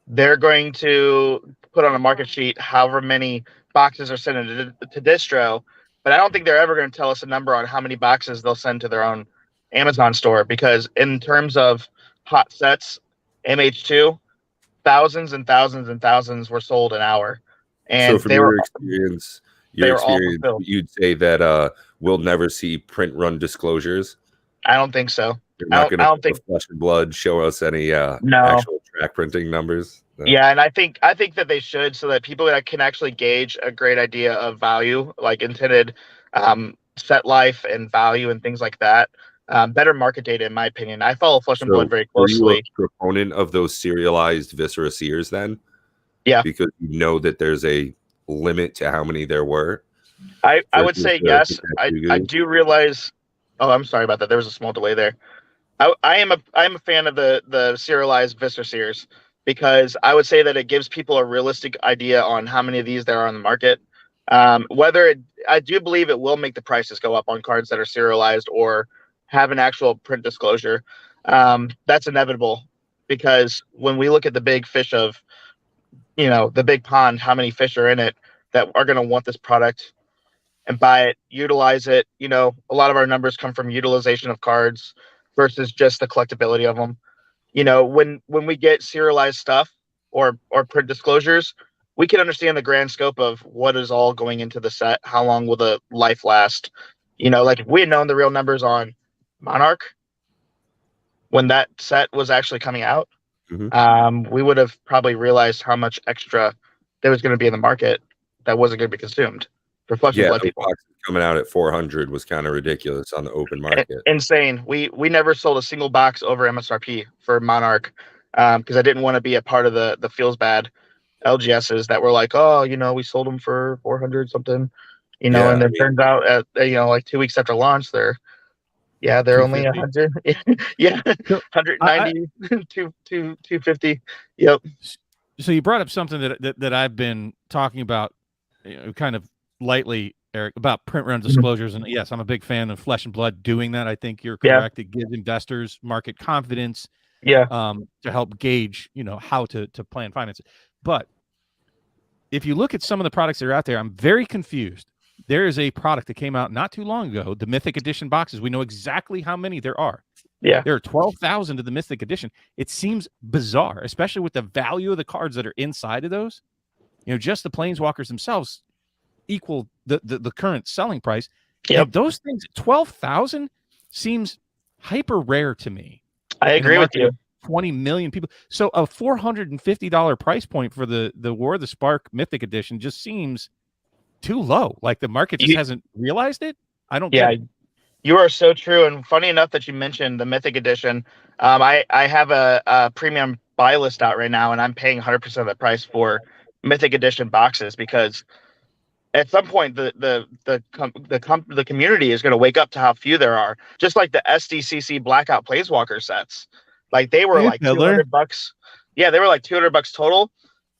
they're going to put on a market sheet however many boxes are sent to distro, but I don't think they're ever going to tell us a number on how many boxes they'll send to their own Amazon store, because in terms of hot sets, MH2, thousands and thousands and thousands were sold an hour. And so from your experience, you'd say that we'll never see print run disclosures? I don't think so. You're not going to think Flesh and Blood show us any actual track printing numbers? No. Yeah, and I think that they should, so that people that can actually gauge a great idea of value, like intended set life and value and things like that. Better market data, in my opinion. I follow Flesh and Blood very closely. Are you a proponent of those serialized Viscera Seers then? Yeah. Because you know that there's a limit to how many there were? I would say yes. I do realize. Oh, I'm sorry about that. There was a small delay there. I am a fan of the serialized Viscera Seers, because I would say that it gives people a realistic idea on how many of these there are on the market. I do believe it will make the prices go up on cards that are serialized or have an actual print disclosure. That's inevitable, because when we look at the big fish of, the big pond, how many fish are in it that are going to want this product and buy it, utilize it. A lot of our numbers come from utilization of cards versus just the collectability of them. When we get serialized stuff or print disclosures, we can understand the grand scope of what is all going into the set. How long will the life last? Like if we had known the real numbers on Monarch when that set was actually coming out, we would have probably realized how much extra there was going to be in the market that wasn't going to be consumed for Flesh and Blood people. Coming out at 400 was kind of ridiculous on the open market. Insane. We never sold a single box over MSRP for Monarch, because I didn't want to be a part of the feels bad LGSs that were like, oh, we sold them for 400 something, and then it turns out at like 2 weeks after launch they're only 100. Yeah, 190, 250. Yep. So you brought up something that I've been talking about, kind of lightly, Eric, about print run disclosures. And yes, I'm a big fan of Flesh and Blood doing that. I think you're correct. It gives investors market confidence. To help gauge, how to plan finance. But if you look at some of the products that are out there, I'm very confused. There is a product that came out not too long ago, the Mythic Edition boxes. We know exactly how many there are. Yeah. There are 12,000 of the Mythic Edition. It seems bizarre, especially with the value of the cards that are inside of those. Just the Planeswalkers themselves equal the current selling price. Yep. Those things, 12,000 seems hyper rare to me. I agree with you. 20 million people. So a $450 price point for the War of the Spark Mythic Edition just seems too low. Like the market just hasn't realized it. I don't get it. You are so true. And funny enough that you mentioned the Mythic Edition. I have a premium buy list out right now, and I'm paying 100% of the price for Mythic Edition boxes, because at some point the community is going to wake up to how few there are. Just like the SDCC Blackout Planeswalker sets, like they were like $200. Yeah, they were like $200 total.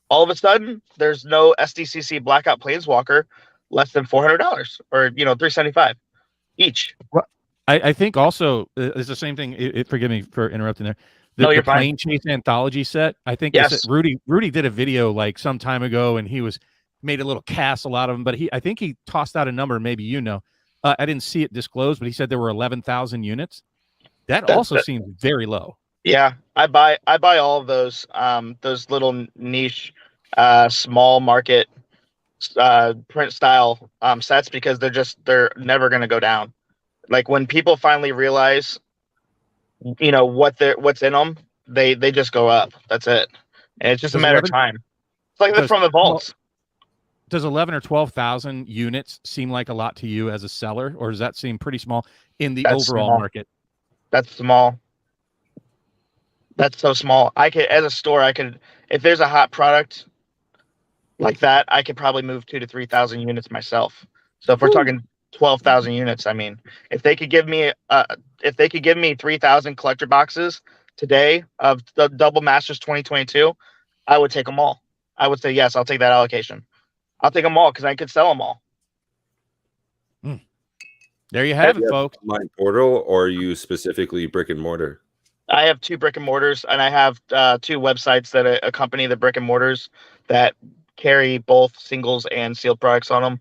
All of a sudden, there's no SDCC Blackout Planeswalker less than $400 or $375 each. Well, I think also it's the same thing. Forgive me for interrupting there. The Plane Chase Anthology set. I think Rudy did a video like some time ago, and he made a little castle out of them. But I think he tossed out a number. Maybe I didn't see it disclosed, but he said there were 11,000 units. That also seems very low. Yeah, I buy all of those little niche, small market print style sets, because they're never going to go down. Like when people finally realize, what's in them, they just go up. That's it, and it's just a matter of time. It's like they're from the vaults. Does 11 or 12,000 units seem like a lot to you as a seller, or does that seem pretty small in the overall market? That's small. That's so small. As a store, if there's a hot product like that, I could probably move 2,000 to 3,000 units myself. So if we're talking 12,000 units, I mean, if they could give me 3,000 collector boxes today of the Double Masters 2022, I would take them all. I would say yes, I'll take that allocation. I'll take them all because I could sell them all. There you have it, Yeah. folks. Online portal, or are you specifically brick and mortar? I have 2 brick and mortars, and I have 2 websites that accompany the brick and mortars that carry both singles and sealed products on them.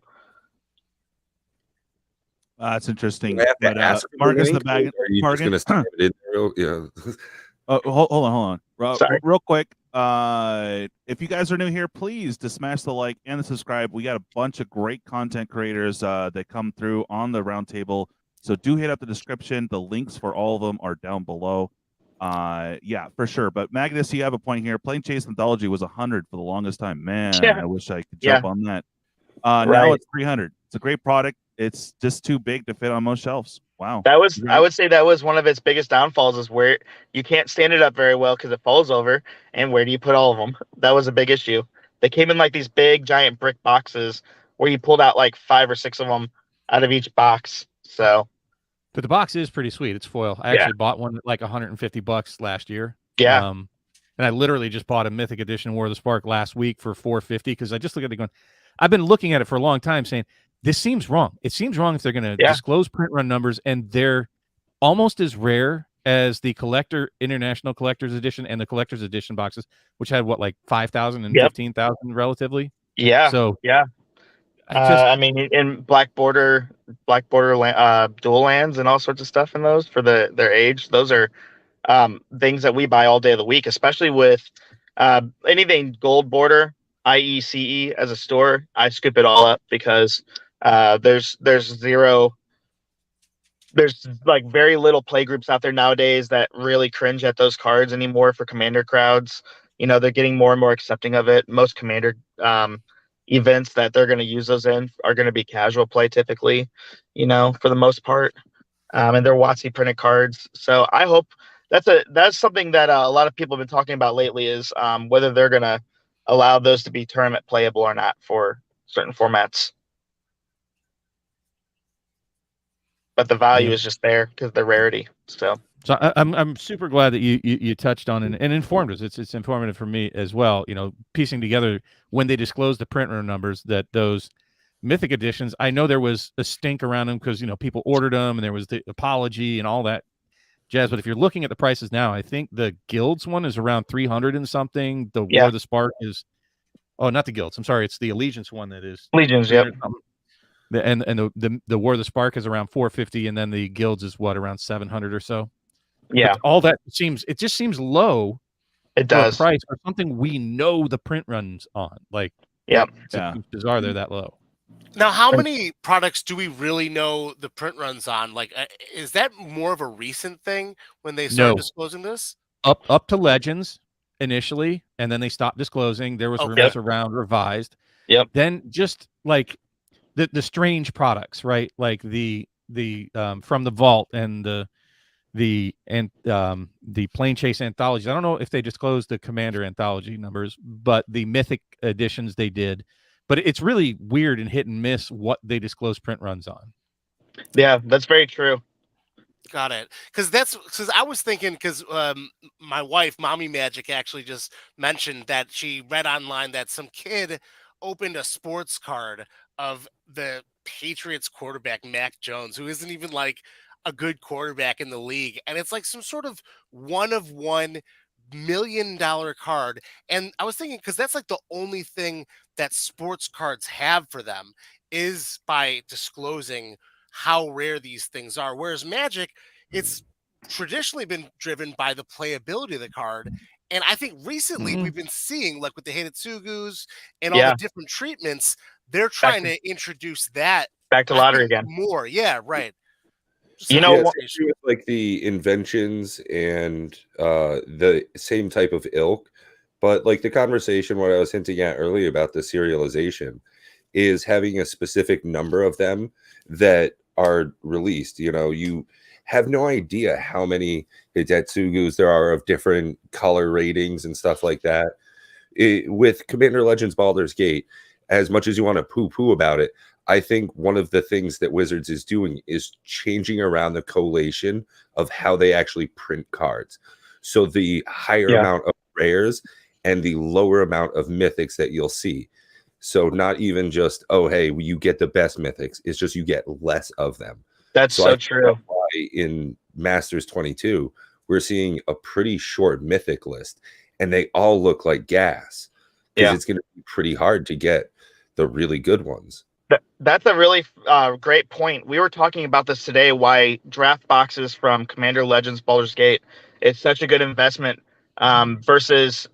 That's interesting. Do I have to But, ask for Marcus link, the bag. or are you just going to stab it in there? Yeah. Hold on. Sorry. Real quick. If you guys are new here, please just smash the like and the subscribe. We got a bunch of great content creators that come through on the roundtable. So do hit up the description. The links for all of them are down below. Yeah, for sure. But Magnus, you have a point here. Plane Chase Anthology was 100 for the longest time. Man, Yeah. I wish I could jump on that. Now Right. it's 300. It's a great product. It's just too big to fit on most shelves. Wow. That was, I would say that was one of its biggest downfalls, is where you can't stand it up very well because it falls over. And where do you put all of them? That was a big issue. They came in like these big giant brick boxes where you pulled out like 5 or 6 of them out of each box. So, But the box is pretty sweet. It's foil. I actually bought one at like $150 last year. yeah. And I literally just bought a Mythic Edition War of the Spark last week for $450 because I just look at it going, I've been looking at it for a long time saying, this seems wrong. It seems wrong if they're going to disclose print run numbers and they're almost as rare as the International Collector's Edition and the Collector's Edition boxes, which had what, like 5,000 and 15,000 relatively. Yeah. So yeah. I mean, in Black Border dual lands and all sorts of stuff in those for their age. Those are things that we buy all day of the week, especially with anything gold border, i.e. CE as a store. I scoop it all up because there's like very little play groups out there nowadays that really cringe at those cards anymore for Commander crowds. You know, they're getting more and more accepting of it. Most Commander events that they're going to use those in are going to be casual play typically, you know, for the most part. And they're WotC printed cards. So I hope that's something that a lot of people have been talking about lately is whether they're going to allow those to be tournament playable or not for certain formats. But the value is just there because of the rarity. So I'm super glad that you touched on and informed us. It's informative for me as well. You know, piecing together when they disclosed the print run numbers that those Mythic editions, I know there was a stink around them because, you know, people ordered them and there was the apology and all that jazz. But if you're looking at the prices now, I think the Guilds one is around 300 and something. The War of the Spark is, not the Guilds. I'm sorry, it's the Allegiance one that is Legions. Yep. And the War of the Spark is around 450, and then the Guilds is what, around 700 or so. Yeah, but all that just seems low. It does. For a price for something we know the print runs on. Like, it's bizarre they're that low. Now, how many products do we really know the print runs on? Like, is that more of a recent thing when they started disclosing this? Up to Legends initially, and then they stopped disclosing. There was rumors around Revised. Yep. Then just like the strange products, right? Like the From the Vault and the Plane Chase anthologies. I don't know if they disclosed the Commander anthology numbers, but the Mythic editions they did. But it's really weird and hit and miss what they disclose print runs on. Yeah, that's very true. Got it. Because I was thinking, because my wife, Mommy Magic, actually just mentioned that she read online that some kid opened a sports card of the Patriots quarterback, Mac Jones, who isn't even like a good quarterback in the league. And it's like some sort of $1 million card. And I was thinking, because that's like the only thing that sports cards have for them is by disclosing how rare these things are. Whereas Magic, it's traditionally been driven by the playability of the card. And I think recently we've been seeing, like with the Hitotsugus and all the different treatments, they're trying to introduce that back to lottery again. More. Yeah, right. You know, with like the inventions and the same type of ilk, but like the conversation what I was hinting at earlier about the serialization is having a specific number of them that are released. You know, you have no idea how many Hitotsugus there are of different color ratings and stuff like that. With Commander Legends Baldur's Gate, as much as you want to poo-poo about it, I think one of the things that Wizards is doing is changing around the collation of how they actually print cards. So the higher amount of rares and the lower amount of mythics that you'll see. So not even just, oh, hey, you get the best mythics. It's just you get less of them. That's so true. Why in Masters 22, we're seeing a pretty short mythic list, and they all look like gas. Because it's going to be pretty hard to get the really good ones. That's a really great point. We were talking about this today, why draft boxes from Commander Legends Baldur's Gate is such a good investment versus,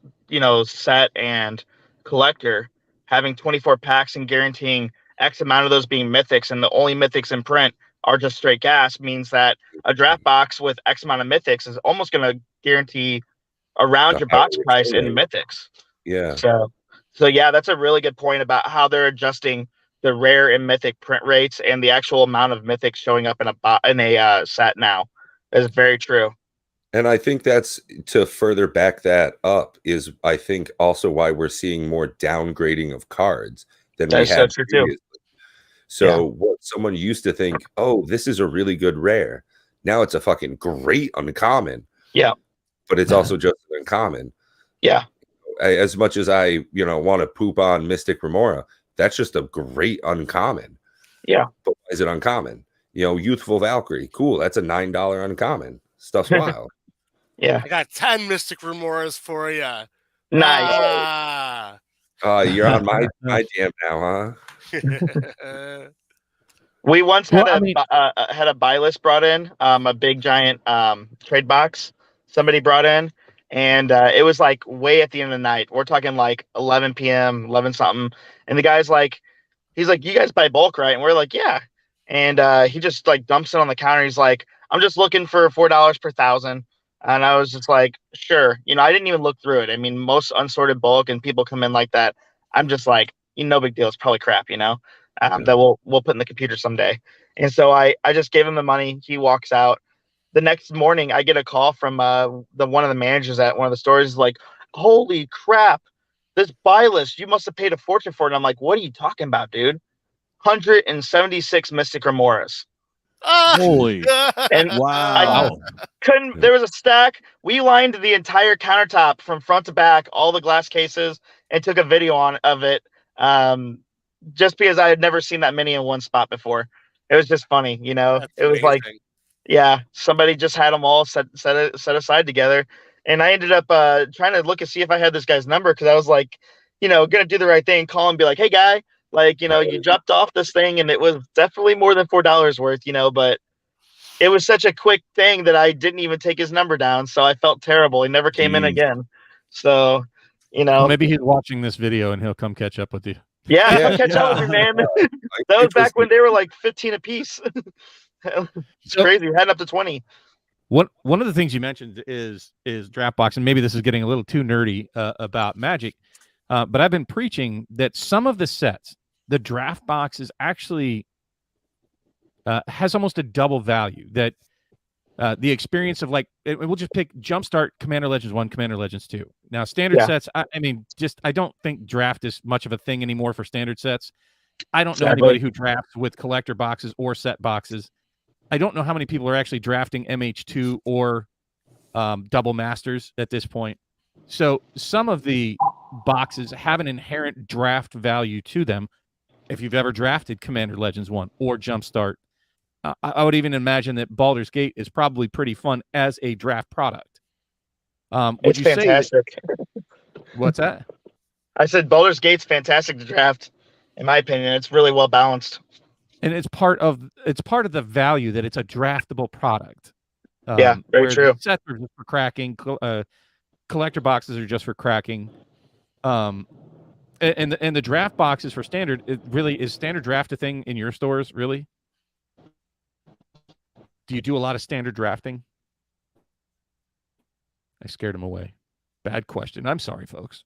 set and collector. Having 24 packs and guaranteeing X amount of those being mythics, and the only mythics in print are just straight gas, means that a draft box with X amount of mythics is almost going to guarantee around your box price in mythics. Yeah. So yeah, that's a really good point about how they're adjusting the rare and mythic print rates and the actual amount of mythics showing up in a set now. Is very true. And I think that's, to further back that up, is I think also why we're seeing more downgrading of cards than we had previously. So what someone used to think, oh, this is a really good rare. Now it's a fucking great uncommon. Yeah. But it's also just an uncommon. Yeah. As much as I, want to poop on Mystic Remora, that's just a great uncommon. Yeah. But why is it uncommon? Youthful Valkyrie. Cool. That's a $9 uncommon. Stuff's wild. Yeah. I got 10 Mystic Remoras for you. Nice. You're on my jam now, huh? We once had a buy list brought in, a big giant trade box somebody brought in, and it was like way at the end of the night. We're talking like 11 p.m., 11 something, and the guy's like, he's like, "You guys buy bulk, right?" And we're like, "Yeah." And he just like dumps it on the counter. He's like, "I'm just looking for $4 per 1,000." And I was just like, "Sure." I didn't even look through it. I mean, most unsorted bulk and people come in like that. I'm just like, no big deal. It's probably crap, that we'll put in the computer someday. And so I just gave him the money. He walks out. The next morning, I get a call from one of the managers at one of the stores. Like, "Holy crap, this buy list, you must have paid a fortune for it." And I'm like, "What are you talking about, dude? 176 Mystic Remoras." Holy. And wow. There was a stack. We lined the entire countertop from front to back, all the glass cases, and took a video of it. Just because I had never seen that many in one spot before. It was just funny, That's it was amazing. like, yeah, somebody just had them all set aside together. And I ended up trying to look and see if I had this guy's number, because I was like, gonna do the right thing, call him, be like, "Hey guy, like, you dropped off this thing and it was definitely more than $4 worth, but it was such a quick thing that I didn't even take his number down. So I felt terrible. He never came in again. So, Well, maybe he's watching this video and he'll come catch up with you. Yeah, come catch up with me, man. That was back when they were like 15 a piece. It's crazy. We're heading up to 20. One of the things you mentioned is draft box, and maybe this is getting a little too nerdy about Magic, but I've been preaching that some of the sets, the draft box is actually has almost a double value. That the experience of, like, we'll just pick Jumpstart Commander Legends 1, Commander Legends 2. Now, standard sets, I mean, I don't think draft is much of a thing anymore for standard sets. I don't know anybody who drafts with collector boxes or set boxes. I don't know how many people are actually drafting MH2 or double masters at this point. So some of the boxes have an inherent draft value to them. If you've ever drafted Commander Legends 1 or Jumpstart, I would even imagine that Baldur's Gate is probably pretty fun as a draft product. It's fantastic. What's that? I said Baldur's Gate's fantastic to draft. In my opinion, it's really well balanced. And it's part of the value that it's a draftable product. Yeah, very true. Sets are just for cracking. Collector boxes are just for cracking. And the draft boxes for standard, is standard draft a thing in your stores, really? Do you do a lot of standard drafting? I scared him away. Bad question. I'm sorry, folks.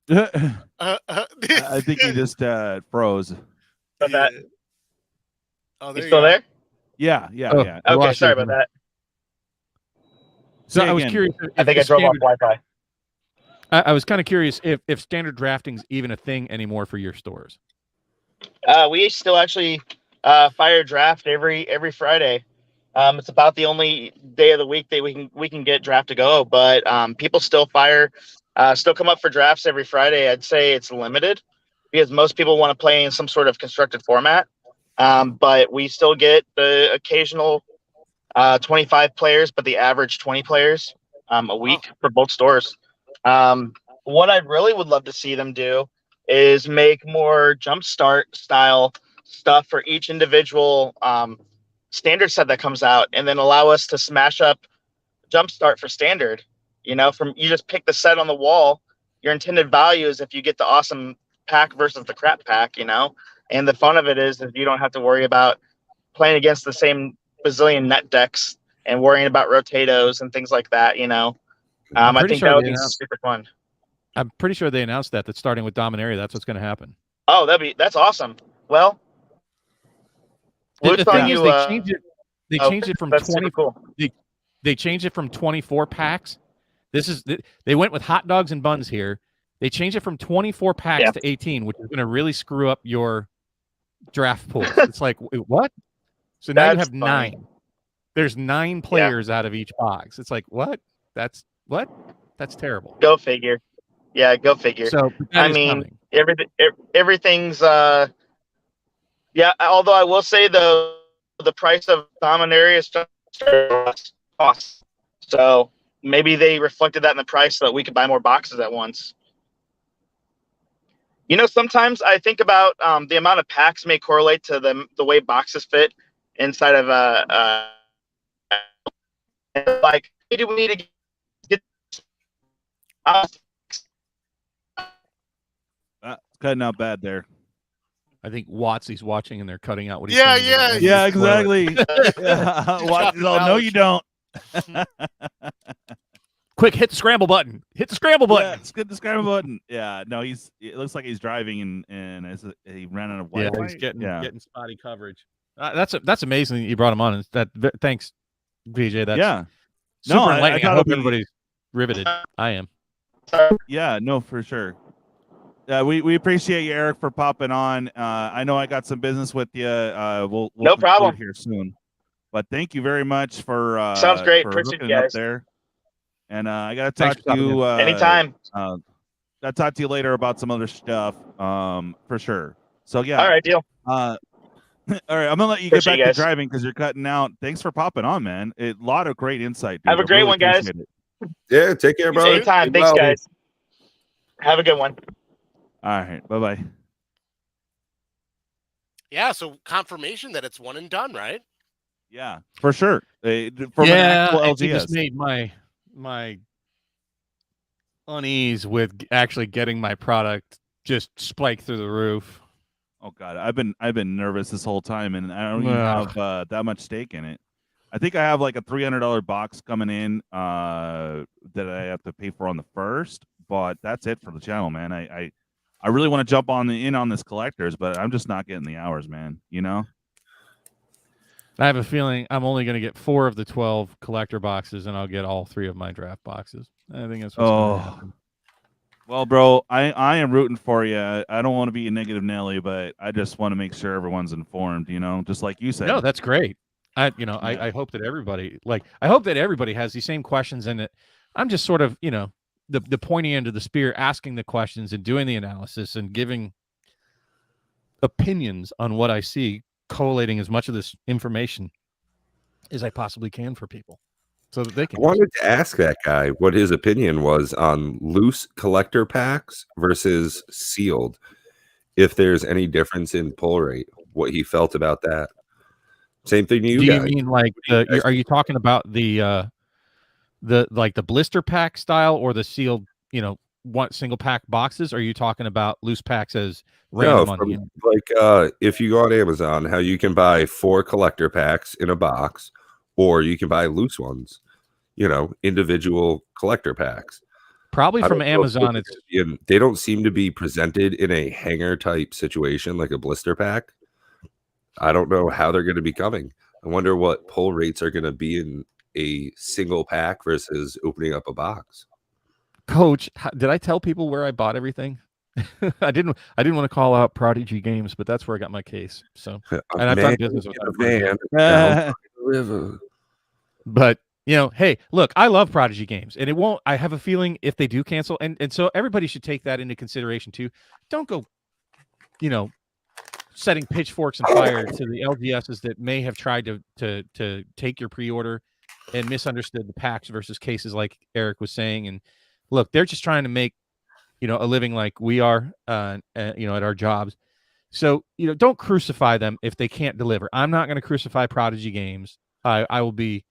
I think he just froze. But that. Oh, you still there? Yeah. Okay, sorry about that. So I was curious. I think I drove off Wi-Fi. I was kind of curious if standard drafting's even a thing anymore for your stores. We still actually fire draft every Friday. It's about the only day of the week that we can get draft to go, but people still still come up for drafts every Friday. I'd say it's limited because most people want to play in some sort of constructed format. But we still get the occasional 25 players, but the average 20 players a week for both stores. What I really would love to see them do is make more jumpstart style stuff for each individual standard set that comes out, and then allow us to smash up jumpstart for standard. You know, you just pick the set on the wall. Your intended value is if you get the awesome pack versus the crap pack, you know. And the fun of it is that you don't have to worry about playing against the same bazillion net decks and worrying about rotatos and things like that, you know. I think that would be super fun. I'm pretty sure they announced that starting with Dominaria, that's what's going to happen. Oh, that's awesome. Well, the thing is, they changed it. They changed it from 20. Cool. They changed it from 24 packs. They went with hot dogs and buns here. They changed it from 24 packs to 18, which is going to really screw up your draft pool. It's like, what? So now you have 9. There's 9 players out of each box. It's like, what? That's terrible. Go figure. Yeah, go figure. So I mean, everything's yeah. Although I will say the price of Dominaria is just cost. So maybe they reflected that in the price so that we could buy more boxes at once. You know, sometimes I think about the amount of packs may correlate to the way boxes fit inside of like, hey, do we need to get cutting out bad there. I think Watsy's watching and they're cutting out what he's saying. Yeah, yeah, exactly. Watsy's all, no, you don't. Quick, hit the scramble button. Hit the scramble button. Yeah, hit the scramble button. Yeah, no, it looks like he's driving and he ran out of Wi-Fi. Yeah, he's getting spotty coverage. That's amazing that you brought him on. Thanks, VJ. That's super enlightening. I hope everybody's riveted. I am. Yeah, no, for sure. We appreciate you, Eric, for popping on. I know I got some business with you. We'll no problem here soon. But thank you very much for sounds great. For appreciate you up guys there. And I gotta talk to you anytime. Gotta talk to you later about some other stuff. For sure. So yeah. All right, deal. All right, I'm gonna let you get back to driving because you're cutting out. Thanks for popping on, man. A lot of great insight. Dude. Have a great one, guys. Yeah, take care, brother. Anytime. Thanks, guys. Have a good one. All right, bye-bye. Yeah, so confirmation that it's one and done, right? Yeah, for sure. It just made my unease with actually getting my product just spike through the roof. Oh God, I've been nervous this whole time, and I don't even have that much stake in it. I think I have like a $300 box coming in that I have to pay for on the first, but that's it for the channel, man. I really want to jump on this collectors, but I'm just not getting the hours, man. You know. I have a feeling I'm only going to get 4 of the 12 collector boxes, and I'll get all 3 of my draft boxes. I think that's what's going to happen. Well, bro, I am rooting for you. I don't want to be a negative Nelly, but I just want to make sure everyone's informed, you know, just like you said. No, that's great. I hope that everybody has these same questions, and I'm just sort of, you know, the pointy end of the spear, asking the questions and doing the analysis and giving opinions on what I see, collating as much of this information as I possibly can for people so that they can. I wanted to ask that guy what his opinion was on loose collector packs versus sealed, if there's any difference in pull rate, what he felt about that. Same thing to you guys. Do you mean like are you talking about the blister pack style or the sealed, you know, one single pack boxes? Or are you talking about loose packs as random? If you go on Amazon, how you can buy 4 collector packs in a box, or you can buy loose ones, you know, individual collector packs. Probably from Amazon. They don't seem to be presented in a hanger type situation like a blister pack. I don't know how they're going to be coming. I wonder what pull rates are going to be in a single pack versus opening up a box. Coach, did I tell people where I bought everything? I didn't want to call out Prodigy Games, but that's where I got my case. So, and I've done business with them. river. But hey, look, I love Prodigy games, and it won't. I have a feeling if they do cancel, and so everybody should take that into consideration too. Don't go, setting pitchforks and fire to the LGSs that may have tried to take your pre-order and misunderstood the packs versus cases, like Eric was saying. And look, they're just trying to make a living like we are, at our jobs. So don't crucify them if they can't deliver. I'm not going to crucify Prodigy games. I will be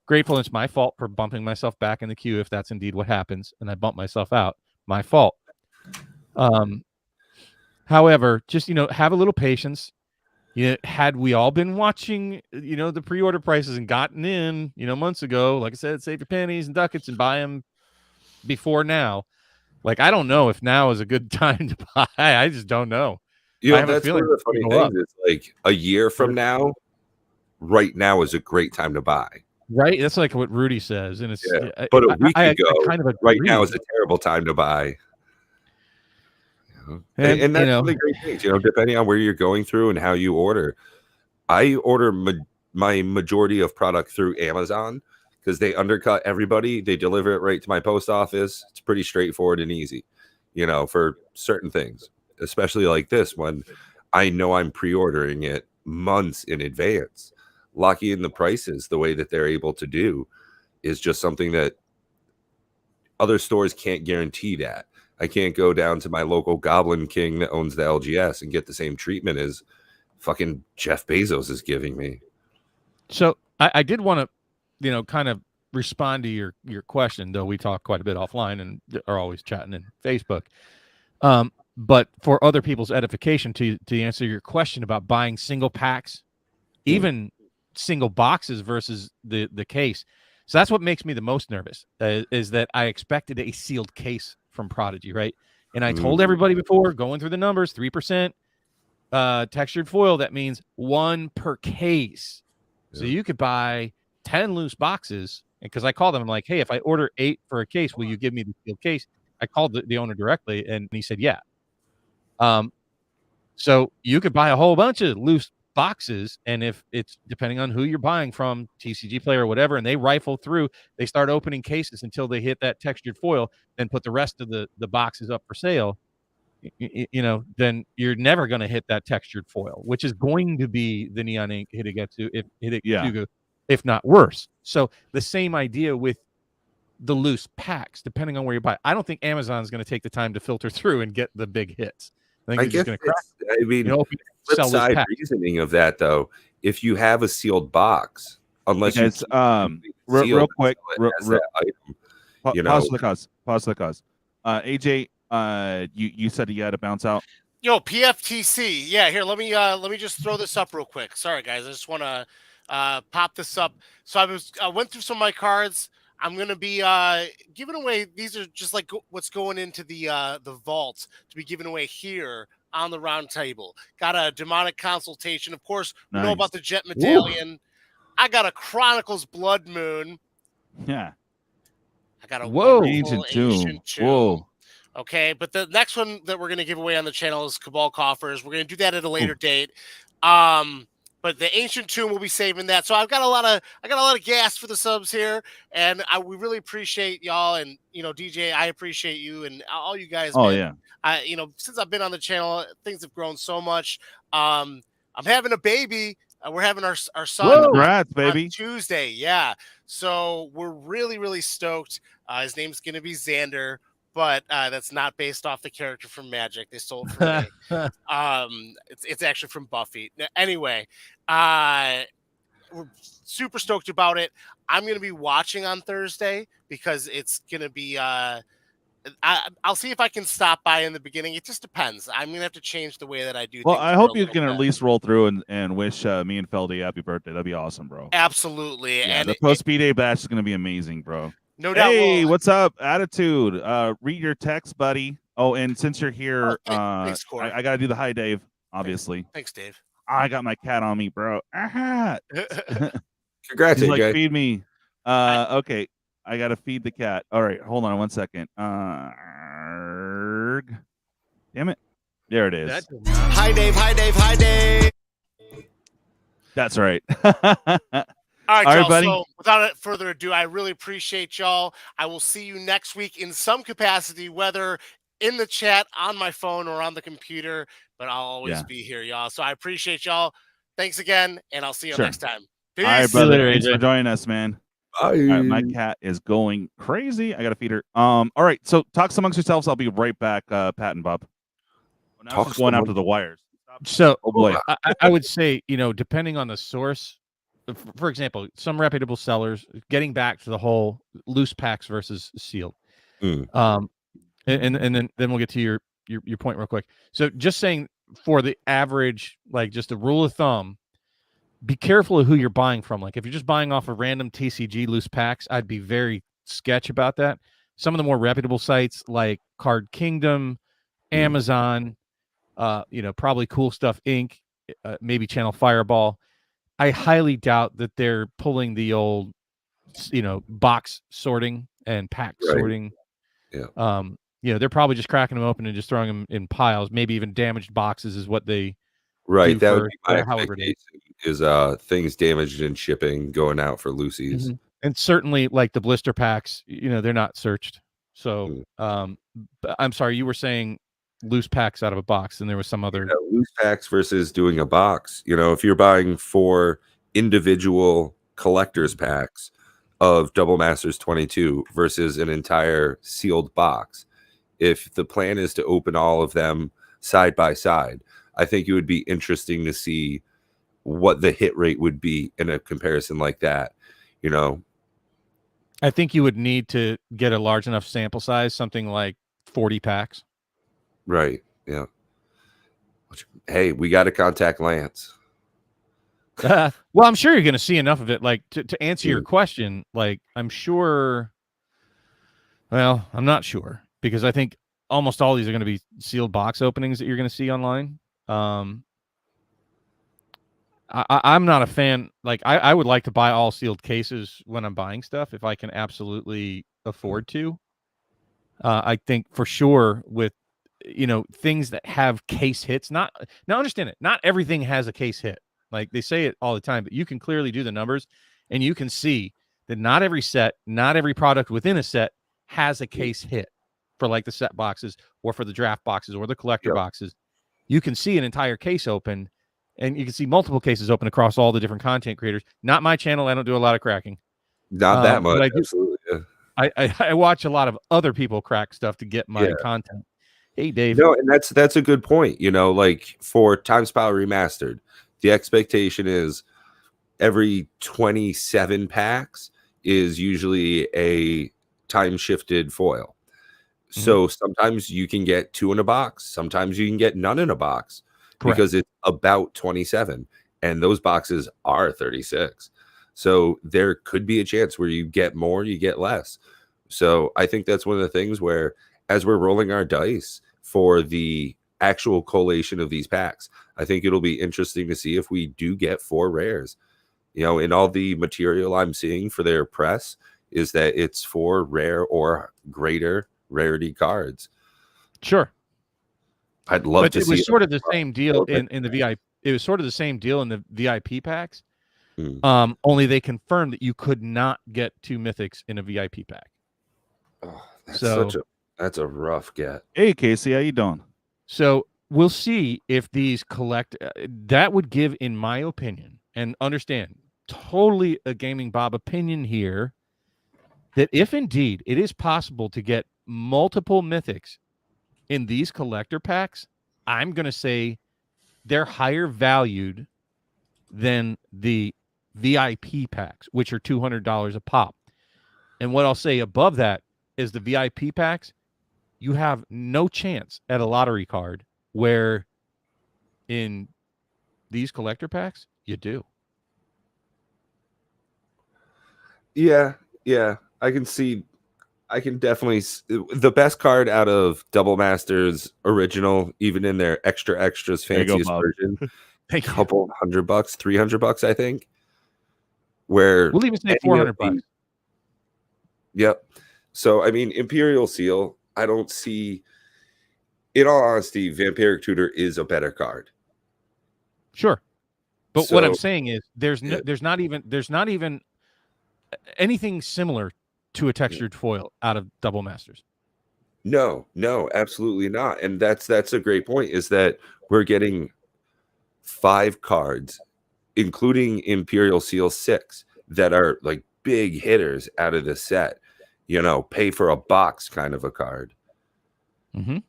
grateful. It's my fault for bumping myself back in the queue if that's indeed what happens, and I bump myself out. My fault. However, just have a little patience. Had we all been watching, the pre-order prices and gotten in, months ago, like I said, save your pennies and ducats and buy them before now. Like, I don't know if now is a good time to buy. I just don't know. That's one of the funny things. It's like a year from now, right now is a great time to buy. Right? That's like what Rudy says. And it's but a week ago, kind of right now is a terrible time to buy. And that's one of the great things, depending on where you're going through and how you order. I order my majority of product through Amazon because they undercut everybody. They deliver it right to my post office. It's pretty straightforward and easy, for certain things, especially like this when I know I'm pre-ordering it months in advance. Locking in the prices the way that they're able to do is just something that other stores can't guarantee that. I can't go down to my local Goblin King that owns the LGS and get the same treatment as fucking Jeff Bezos is giving me. So I did want to, kind of respond to your question, though we talk quite a bit offline and are always chatting in Facebook. But for other people's edification, to answer your question about buying single packs, even single boxes versus the case. So that's what makes me the most nervous, is that I expected a sealed case from Prodigy, right? And I told everybody before, going through the numbers, 3% textured foil, that means 1 per case. Yeah. So you could buy 10 loose boxes, because I called them, I'm like, hey, if I order 8 for a case, will you give me the sealed case? I called the owner directly, and he said, yeah. So you could buy a whole bunch of loose boxes, and if it's depending on who you're buying from, TCG Player or whatever, and they rifle through, they start opening cases until they hit that textured foil, then put the rest of the boxes up for sale, then you're never going to hit that textured foil, which is going to be the neon ink Hitagetsu, if not worse. So the same idea with the loose packs, depending on where you buy. I don't think Amazon's going to take the time to filter through and get the big hits. I think I guess flip side reasoning of that, though, if you have a sealed box, unless real quick, pause the cause. AJ, you said you had to bounce out. Yo, PFTC. Yeah, here, let me just throw this up real quick. Sorry, guys, I just want to pop this up. So I went through some of my cards. I'm going to be giving away. These are just like what's going into the vault to be given away here on the round table. Got a demonic consultation. Of course, we know about the Jet Medallion. Ooh. I got a Chronicles Blood Moon. Yeah. I got a Ancient Tomb. Whoa. Okay, but the next one that we're going to give away on the channel is Cabal Coffers. We're going to do that at a later date. But the Ancient Tomb, will be saving that. So I've got a lot of gas for the subs here, and we really appreciate y'all. And DJ, I appreciate you and all you guys. Oh, man. Yeah. Since I've been on the channel, things have grown so much. I'm having a baby. We're having our son. Congrats, baby. On Tuesday. Yeah. So we're really, really stoked. His name's going to be Xander. But that's not based off the character from Magic. They stole it from me. It's actually from Buffy. Anyway, we're super stoked about it. I'm going to be watching on Thursday because it's going to be I'll see if I can stop by in the beginning. It just depends. I'm going to have to change the way that I do things. Well, I hope you can bit. At least roll through and wish me and Feldy happy birthday. That'd be awesome, bro. Absolutely. Yeah, and the post-B-Day bash is going to be amazing, bro. No doubt. Hey, what's up, Attitude? Read your text, buddy. Oh, and since you're here, thanks, Qore. I got to do the hi, Dave, obviously. Thanks, Dave. I got my cat on me, bro. Congrats, He's AJ. like, feed me. Okay, I got to feed the cat. All right, hold on 1 second. Damn it. There it is. Hi, Dave. Hi, Dave. Hi, Dave. That's right. All right, All right, y'all. buddy. So without further ado, I really appreciate y'all. I will see you next week in some capacity, whether in the chat, on my phone, or on the computer, but I'll always Yeah. be here, y'all. So I appreciate y'all. Thanks again, and I'll see you Sure. next time. All right, Peace. See you brother. later, Thanks AJ. for joining us, man. Bye. All right, my cat is going crazy. I gotta feed her. All right, so talk amongst yourselves. I'll be right back, Pat and Bob. Now Talk she's going some- after the wires. So Oh boy. I would say, depending on the source, for example, some reputable sellers, getting back to the whole loose packs versus sealed. Mm. And then we'll get to your point real quick. So just saying, for the average, like just a rule of thumb, be careful of who you're buying from. Like if you're just buying off of random TCG loose packs, I'd be very sketch about that. Some of the more reputable sites like Card Kingdom, Amazon, probably Cool Stuff Inc., maybe Channel Fireball. I highly doubt that they're pulling the old, box sorting and pack Right. sorting. Yeah. They're probably just cracking them open and just throwing them in piles. Maybe even damaged boxes is what they Right. do That would for be my however it is. expectation is things damaged in shipping going out for loosies. Mhm. And certainly like the blister packs, they're not searched. So but I'm sorry, you were saying loose packs out of a box, and there was some other Loose packs versus doing a box. If you're buying 4 individual collector's packs of Double Masters 22 versus an entire sealed box, if the plan is to open all of them side by side, I think it would be interesting to see what the hit rate would be in a comparison like that. I think you would need to get a large enough sample size, something like 40 packs. Right. Yeah. Hey, we got to contact Lance. Well, I'm sure you're going to see enough of it. Like to answer your question, like I'm sure. Well, I'm not sure, because I think almost all these are going to be sealed box openings that you're going to see online. I'm not a fan. Like I would like to buy all sealed cases when I'm buying stuff if I can absolutely afford to. I think for sure with things that have case hits. Now understand it. Not everything has a case hit. Like they say it all the time, but you can clearly do the numbers, and you can see that not every set, not every product within a set has a case hit for like the set boxes or for the draft boxes or the collector boxes. You can see an entire case open, and you can see multiple cases open across all the different content creators. Not my channel. I don't do a lot of cracking. Not that much. But I do, Absolutely. Yeah. I watch a lot of other people crack stuff to get my content. Hey, Dave. No, and that's a good point. Like for Time Spell Remastered, the expectation is every 27 packs is usually a time shifted foil. So sometimes you can get 2 in a box, sometimes you can get none in a box. Correct. Because it's about 27 and those boxes are 36. So there could be a chance where you get more, you get less. So I think that's one of the things where, as we're rolling our dice for the actual collation of these packs, I think it'll be interesting to see if we do get 4 rares. In all the material I'm seeing for their press is that it's 4 rare or greater rarity cards. Sure. I'd love to see. It was sort of the same deal in the VIP. It was sort of the same deal in the VIP packs. Only they confirmed that you could not get 2 mythics in a VIP pack. Oh, that's a rough get. Hey, Casey, how you doing? So we'll see if these collect. That would give, in my opinion, and understand, totally a Gamingbob opinion here, that if indeed it is possible to get multiple mythics in these collector packs, I'm going to say they're higher valued than the VIP packs, which are $200 a pop. And what I'll say above that is the VIP packs, you have no chance at a lottery card, where in these collector packs, you do. Yeah. I can definitely. The best card out of Double Masters original, even in their extras fanciest version, a couple $100, $300, I think. Where we'll even say $400. Yep. So I mean, Imperial Seal, I don't see. In all honesty, Vampiric Tutor is a better card. Sure. But what I'm saying is there's not even anything similar to a textured foil out of Double Masters. No, absolutely not. And that's a great point, is that we're getting 5 cards, including Imperial Seal 6, that are like big hitters out of the set. You know, pay for a box kind of a card. Mm-hmm.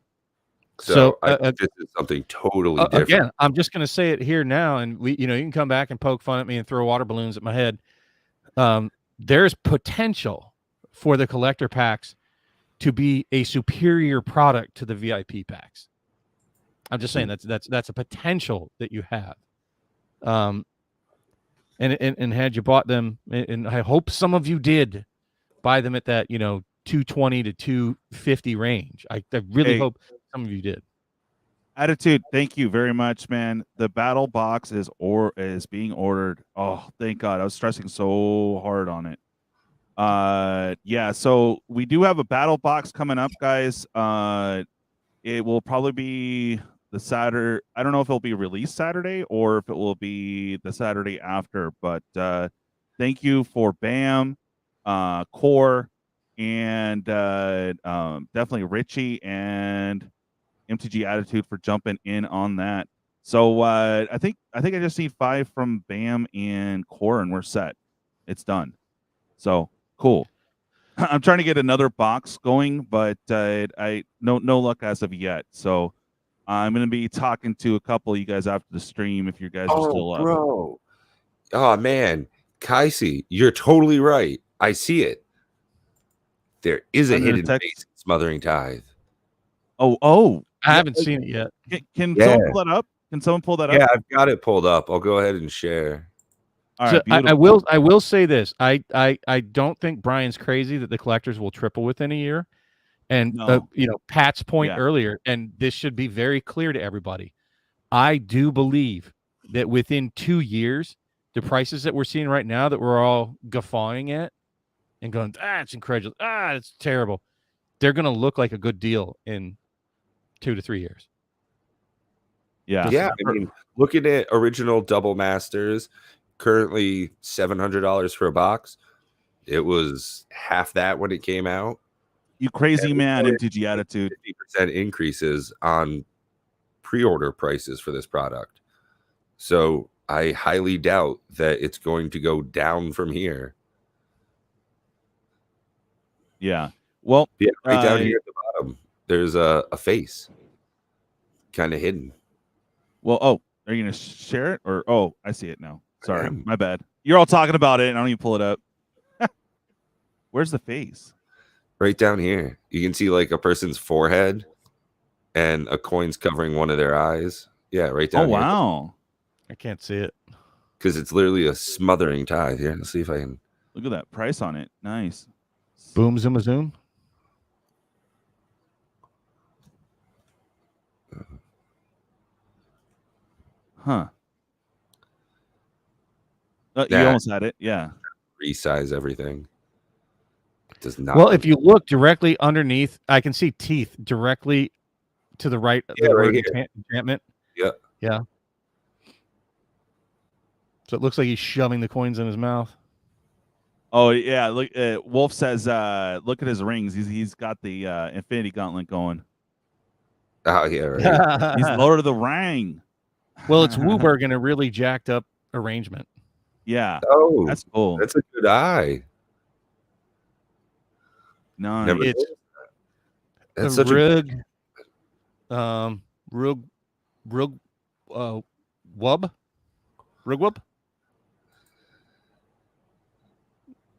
So this is something totally different. Again, I'm just going to say it here now, and you can come back and poke fun at me and throw water balloons at my head. There's potential for the collector packs to be a superior product to the VIP packs. I'm just saying that's a potential that you have. And had you bought them, and I hope some of you did buy them at that 220 to 250 range. I really hope some of you did. Attitude, thank you very much, man. The battle box is being ordered. Oh, thank God. I was stressing so hard on it. Yeah, so we do have a battle box coming up, guys. It will probably be the Saturday. I don't know if it'll be released Saturday or if it will be the Saturday after, but thank you for BAM, Qore, and definitely Richie and MTG Attitude for jumping in on that. So I think I just need 5 from BAM and Qore, and we're set. It's done. So cool. I'm trying to get another box going, but I no luck as of yet. So I'm gonna be talking to a couple of you guys after the stream if you guys are still up. Bro. Oh man, Kaisi, you're totally right. I see it. There is a hidden face smothering tithe. Oh. I haven't seen it yet. Can someone pull that up? Can someone pull that up? Yeah, I've got it pulled up. I'll go ahead and share. All right, so I will say this. I don't think Brian's crazy that the collectors will triple within a year. And Pat's point earlier, and this should be very clear to everybody. I do believe that within 2 years, the prices that we're seeing right now that we're all guffawing at and going, it's incredible, it's terrible, they're going to look like a good deal in 2 to 3 years. Yeah. I mean, looking at original Double Masters, currently $700 for a box. It was half that when it came out. You crazy man, MTG Attitude. 50% increases on pre-order prices for this product. So I highly doubt that it's going to go down from here. Yeah. Well, right down here at the bottom, there's a face kind of hidden. Well, are you going to share it? Or, I see it now. Sorry, my bad. You're all talking about it, and I don't even pull it up. Where's the face? Right down here. You can see like a person's forehead and a coin's covering one of their eyes. Yeah, right down here. Oh, wow. I can't see it. Because it's literally a smothering tithe. Here, let's see if I can. Look at that price on it. Nice. Boom, zoom, a zoom. Huh. You almost had it. Yeah. Resize everything. It does not. Well, if you look directly underneath, I can see teeth directly to the right of the right enchantment. Yeah. Yeah. So it looks like he's shoving the coins in his mouth. Oh yeah, look. Wolf says, "Look at his rings. He's got the Infinity Gauntlet going." Oh yeah, right. He's Lord of the Ring. Well, it's Wooburg in a really jacked up arrangement. Yeah. Oh, that's cool. That's a good eye. No, it's that's the such Rig, Rigwub.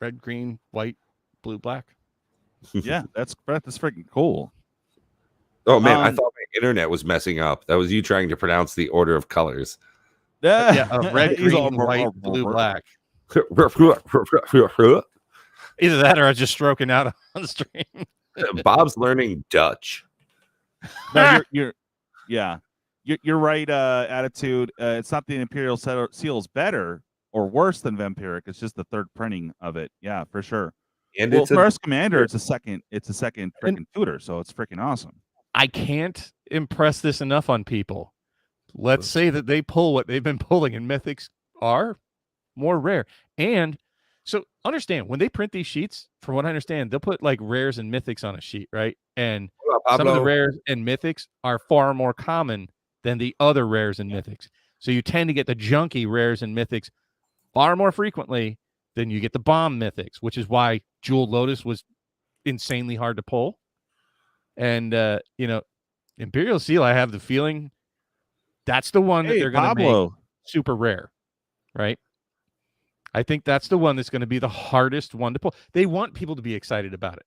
Red, green, white, blue, black. Yeah, that's freaking cool. Oh man, I thought my internet was messing up. That was you trying to pronounce the order of colors. Yeah, red, green, white, blue, black. Either that or I was just stroking out on the stream. Bob's learning Dutch. No, you're right. Attitude. It's not the Imperial Seal is better or worse than Vampiric. It's just the third printing of it. Yeah, for sure. And well, it's First Commander. It's a second freaking tutor. So it's freaking awesome. I can't impress this enough on people. Let's say that they pull what they've been pulling in Mythic's are more rare. And so understand, when they print these sheets, from what I understand, they'll put like rares and mythics on a sheet, right? And some of the rares and mythics are far more common than the other rares and mythics. So you tend to get the junky rares and mythics far more frequently than you get the bomb mythics, which is why Jeweled Lotus was insanely hard to pull. And, Imperial Seal, I have the feeling that's the one that they're going to make super rare, right? I think that's the one that's going to be the hardest one to pull. They want people to be excited about it.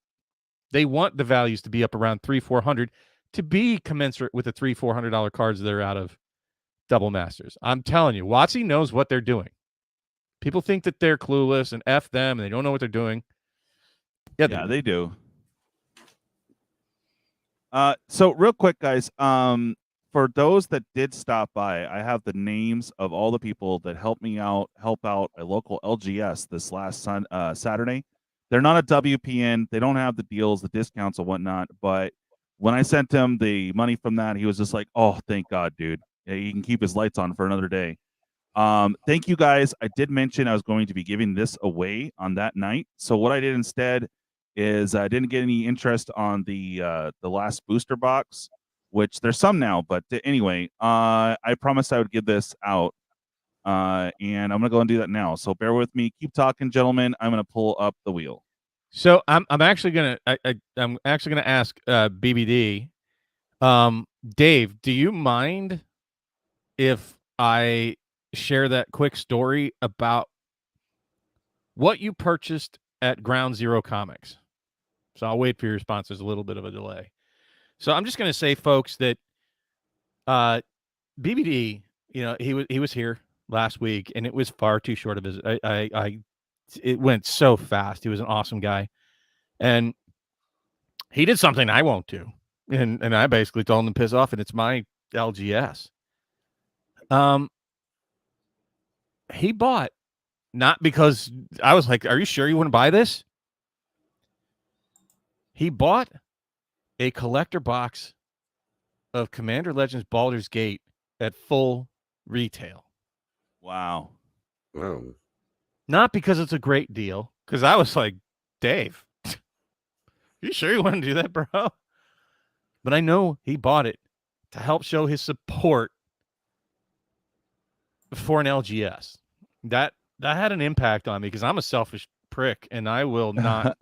They want the values to be up around $300-400 to be commensurate with the $300-400 cards that are out of Double Masters. I'm telling you, WotC knows what they're doing. People think that they're clueless and F them and they don't know what they're doing. Yeah, they do. So real quick, guys, for those that did stop by, I have the names of all the people that help out a local LGS this last Saturday. They're not a WPN. They don't have the deals, the discounts, and whatnot. But when I sent him the money from that, he was just like, "Oh, thank God, dude. Yeah, he can keep his lights on for another day." Thank you, guys. I did mention I was going to be giving this away on that night. So what I did instead is I didn't get any interest on the last booster box, which there's some now. But anyway, I promised I would give this out. And I'm gonna go and do that now. So bear with me. Keep talking, gentlemen. I'm gonna pull up the wheel. So I'm actually gonna ask BBD, Dave, do you mind if I share that quick story about what you purchased at Ground Zero Comics? So I'll wait for your response. There's a little bit of a delay. So I'm just gonna say, folks, that BBD, he was here last week, and it was far too short of his. It went so fast. He was an awesome guy, and he did something I won't do, and I basically told him to piss off, and it's my LGS. He bought, not because I was like, "Are you sure you want to buy this?" He bought a collector box of Commander Legends Baldur's Gate at full retail. Wow. Not because it's a great deal, because I was like, Dave, you sure you want to do that, bro? But I know he bought it to help show his support for an LGS. That had an impact on me because I'm a selfish prick and I will not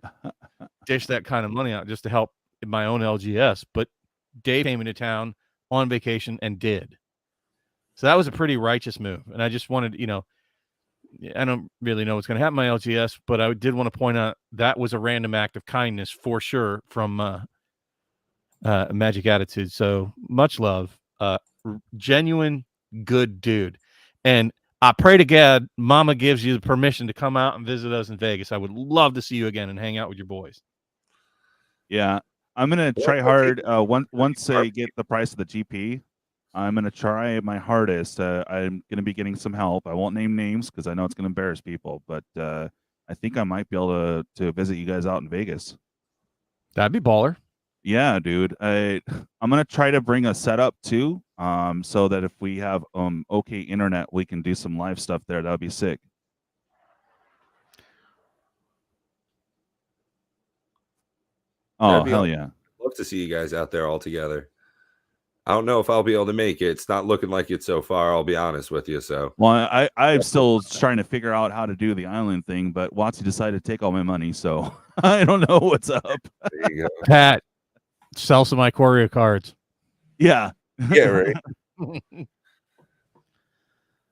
dish that kind of money out just to help my own LGS. But Dave came into town on vacation and did. So that was a pretty righteous move. And I just wanted, I don't really know what's going to happen in my LGS, but I did want to point out that was a random act of kindness for sure from Magic Attitude. So much love. Genuine good dude. And I pray to God Mama gives you the permission to come out and visit us in Vegas. I would love to see you again and hang out with your boys. Yeah, I'm going to try hard. Once I get the price of the GP, I'm going to try my hardest. I'm going to be getting some help. I won't name names because I know it's going to embarrass people, but I think I might be able to visit you guys out in Vegas. That'd be baller. Yeah, dude. I'm going to try to bring a setup too, so that if we have okay internet, we can do some live stuff there. That would be sick. Oh, hell yeah. I'd love to see you guys out there all together. I don't know if I'll be able to make it. It's not looking like it so far, I'll be honest with you. So, well, I'm still trying to figure out how to do the island thing, but WotC decided to take all my money, so I don't know what's up. There you go. Pat, sell some of my Qore cards. Yeah. Yeah, right.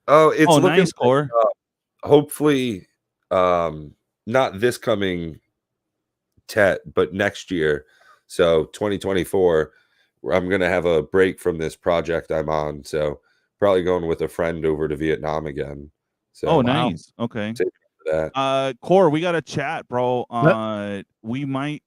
Oh, it's looking nice, Qore. Hopefully, not this coming TET, but next year. So 2024, I'm going to have a break from this project I'm on. So probably going with a friend over to Vietnam again. So nice. Okay. That. Qore, we got a chat, bro. We might,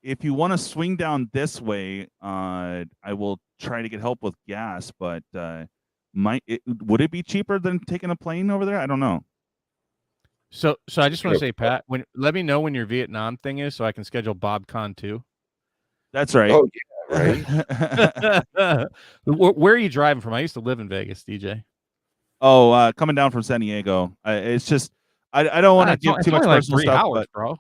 if you want to swing down this way, I will try to get help with gas, but would it be cheaper than taking a plane over there? I don't know. So I just want to say, Pat, let me know when your Vietnam thing is so I can schedule BobCon too. That's right. Oh, yeah, right. Where are you driving from? I used to live in Vegas, DJ. Oh, coming down from San Diego. It's just I don't want to give too much like personal 3 stuff, hours, but bro.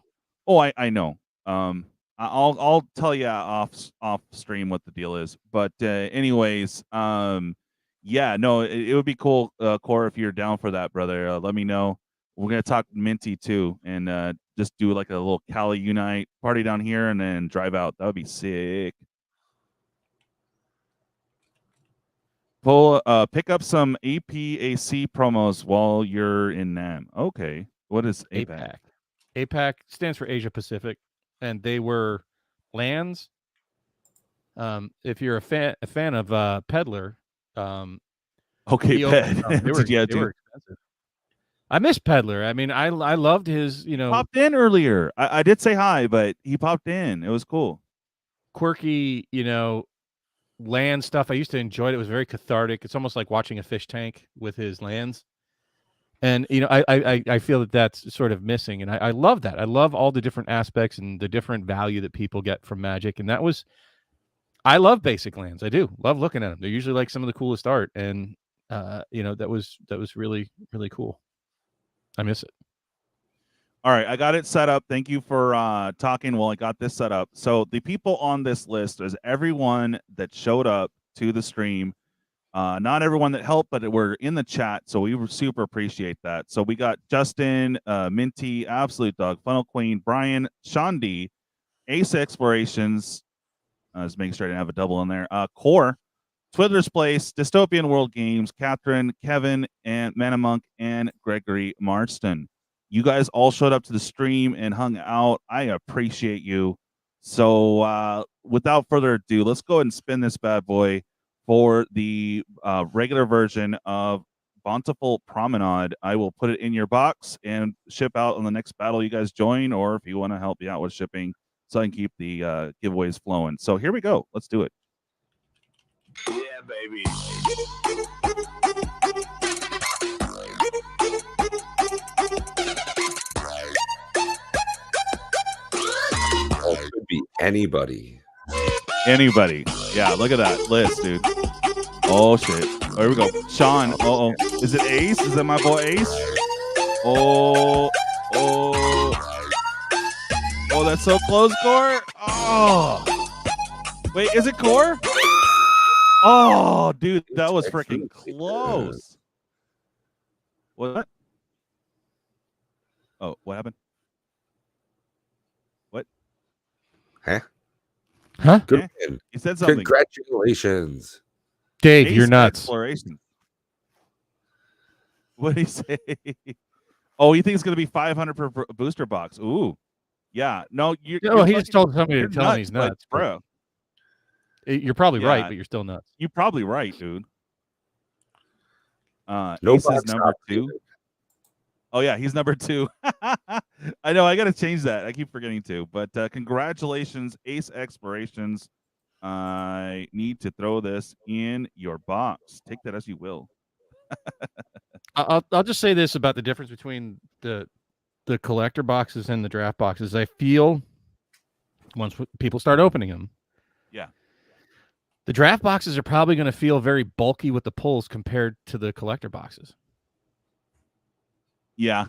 oh, I know. I'll tell you off stream what the deal is. But anyways, yeah, no, it would be cool, Qore, if you're down for that, brother. Let me know. We're gonna talk Minty too, and just do like a little Cali Unite party down here, and then drive out. That would be sick. Pick up some APAC promos while you're in NAM. Okay, what is APAC? APAC stands for Asia Pacific, and they were lands. If you're a fan of Peddler, okay, they were expensive. I miss Peddler. I mean, I loved his, popped in earlier. I did say hi, but he popped in. It was cool. Quirky, land stuff. I used to enjoy it. It was very cathartic. It's almost like watching a fish tank with his lands. And, I feel that that's sort of missing. And I love that. I love all the different aspects and the different value that people get from Magic. And I love basic lands. I do love looking at them. They're usually like some of the coolest art. And, that was really, really cool. I miss it. All right, I got it set up. Thank you for talking while I got this set up. So the people on this list is everyone that showed up to the stream. Not everyone that helped, but we're in the chat, so we super appreciate that. So we got Justin, Minty, Absolute Dog, Funnel Queen, Brian, Shandi, Ace Explorations. I was making sure I didn't have a double in there. Qore, Twiddler's Place, Dystopian World Games, Catherine, Kevin, and Manamonk, and Gregory Marston. You guys all showed up to the stream and hung out. I appreciate you. So without further ado, let's go ahead and spin this bad boy for the regular version of Bountiful Promenade. I will put it in your box and ship out on the next battle you guys join, or if you want to help me out with shipping so I can keep the giveaways flowing. So here we go. Let's do it. Yeah, baby. It could be anybody. Anybody. Yeah, look at that list, dude. Oh, shit. Oh, here we go. Sean. Uh-oh. Is it Ace? Is that my boy Ace? Oh, that's so close, Qore. Oh. Wait, is it Qore? Oh, dude, that was freaking close. What? Oh, what happened? What? Huh? Good. He said something. Congratulations. Dave, Ace you're nuts. Exploration. What did he say? Oh, you think it's going to be 500 per booster box? Ooh. Yeah. No, he just told somebody to tell him he's nuts. Bro. You're probably right, but you're still nuts. You're probably right, dude. No, Ace is number 2. Oh, yeah, he's number 2. I know, I got to change that. I keep forgetting to. But congratulations, Ace Explorations. I need to throw this in your box. Take that as you will. I'll just say this about the difference between the collector boxes and the draft boxes. I feel once people start opening them, yeah, the draft boxes are probably going to feel very bulky with the pulls compared to the collector boxes. Yeah.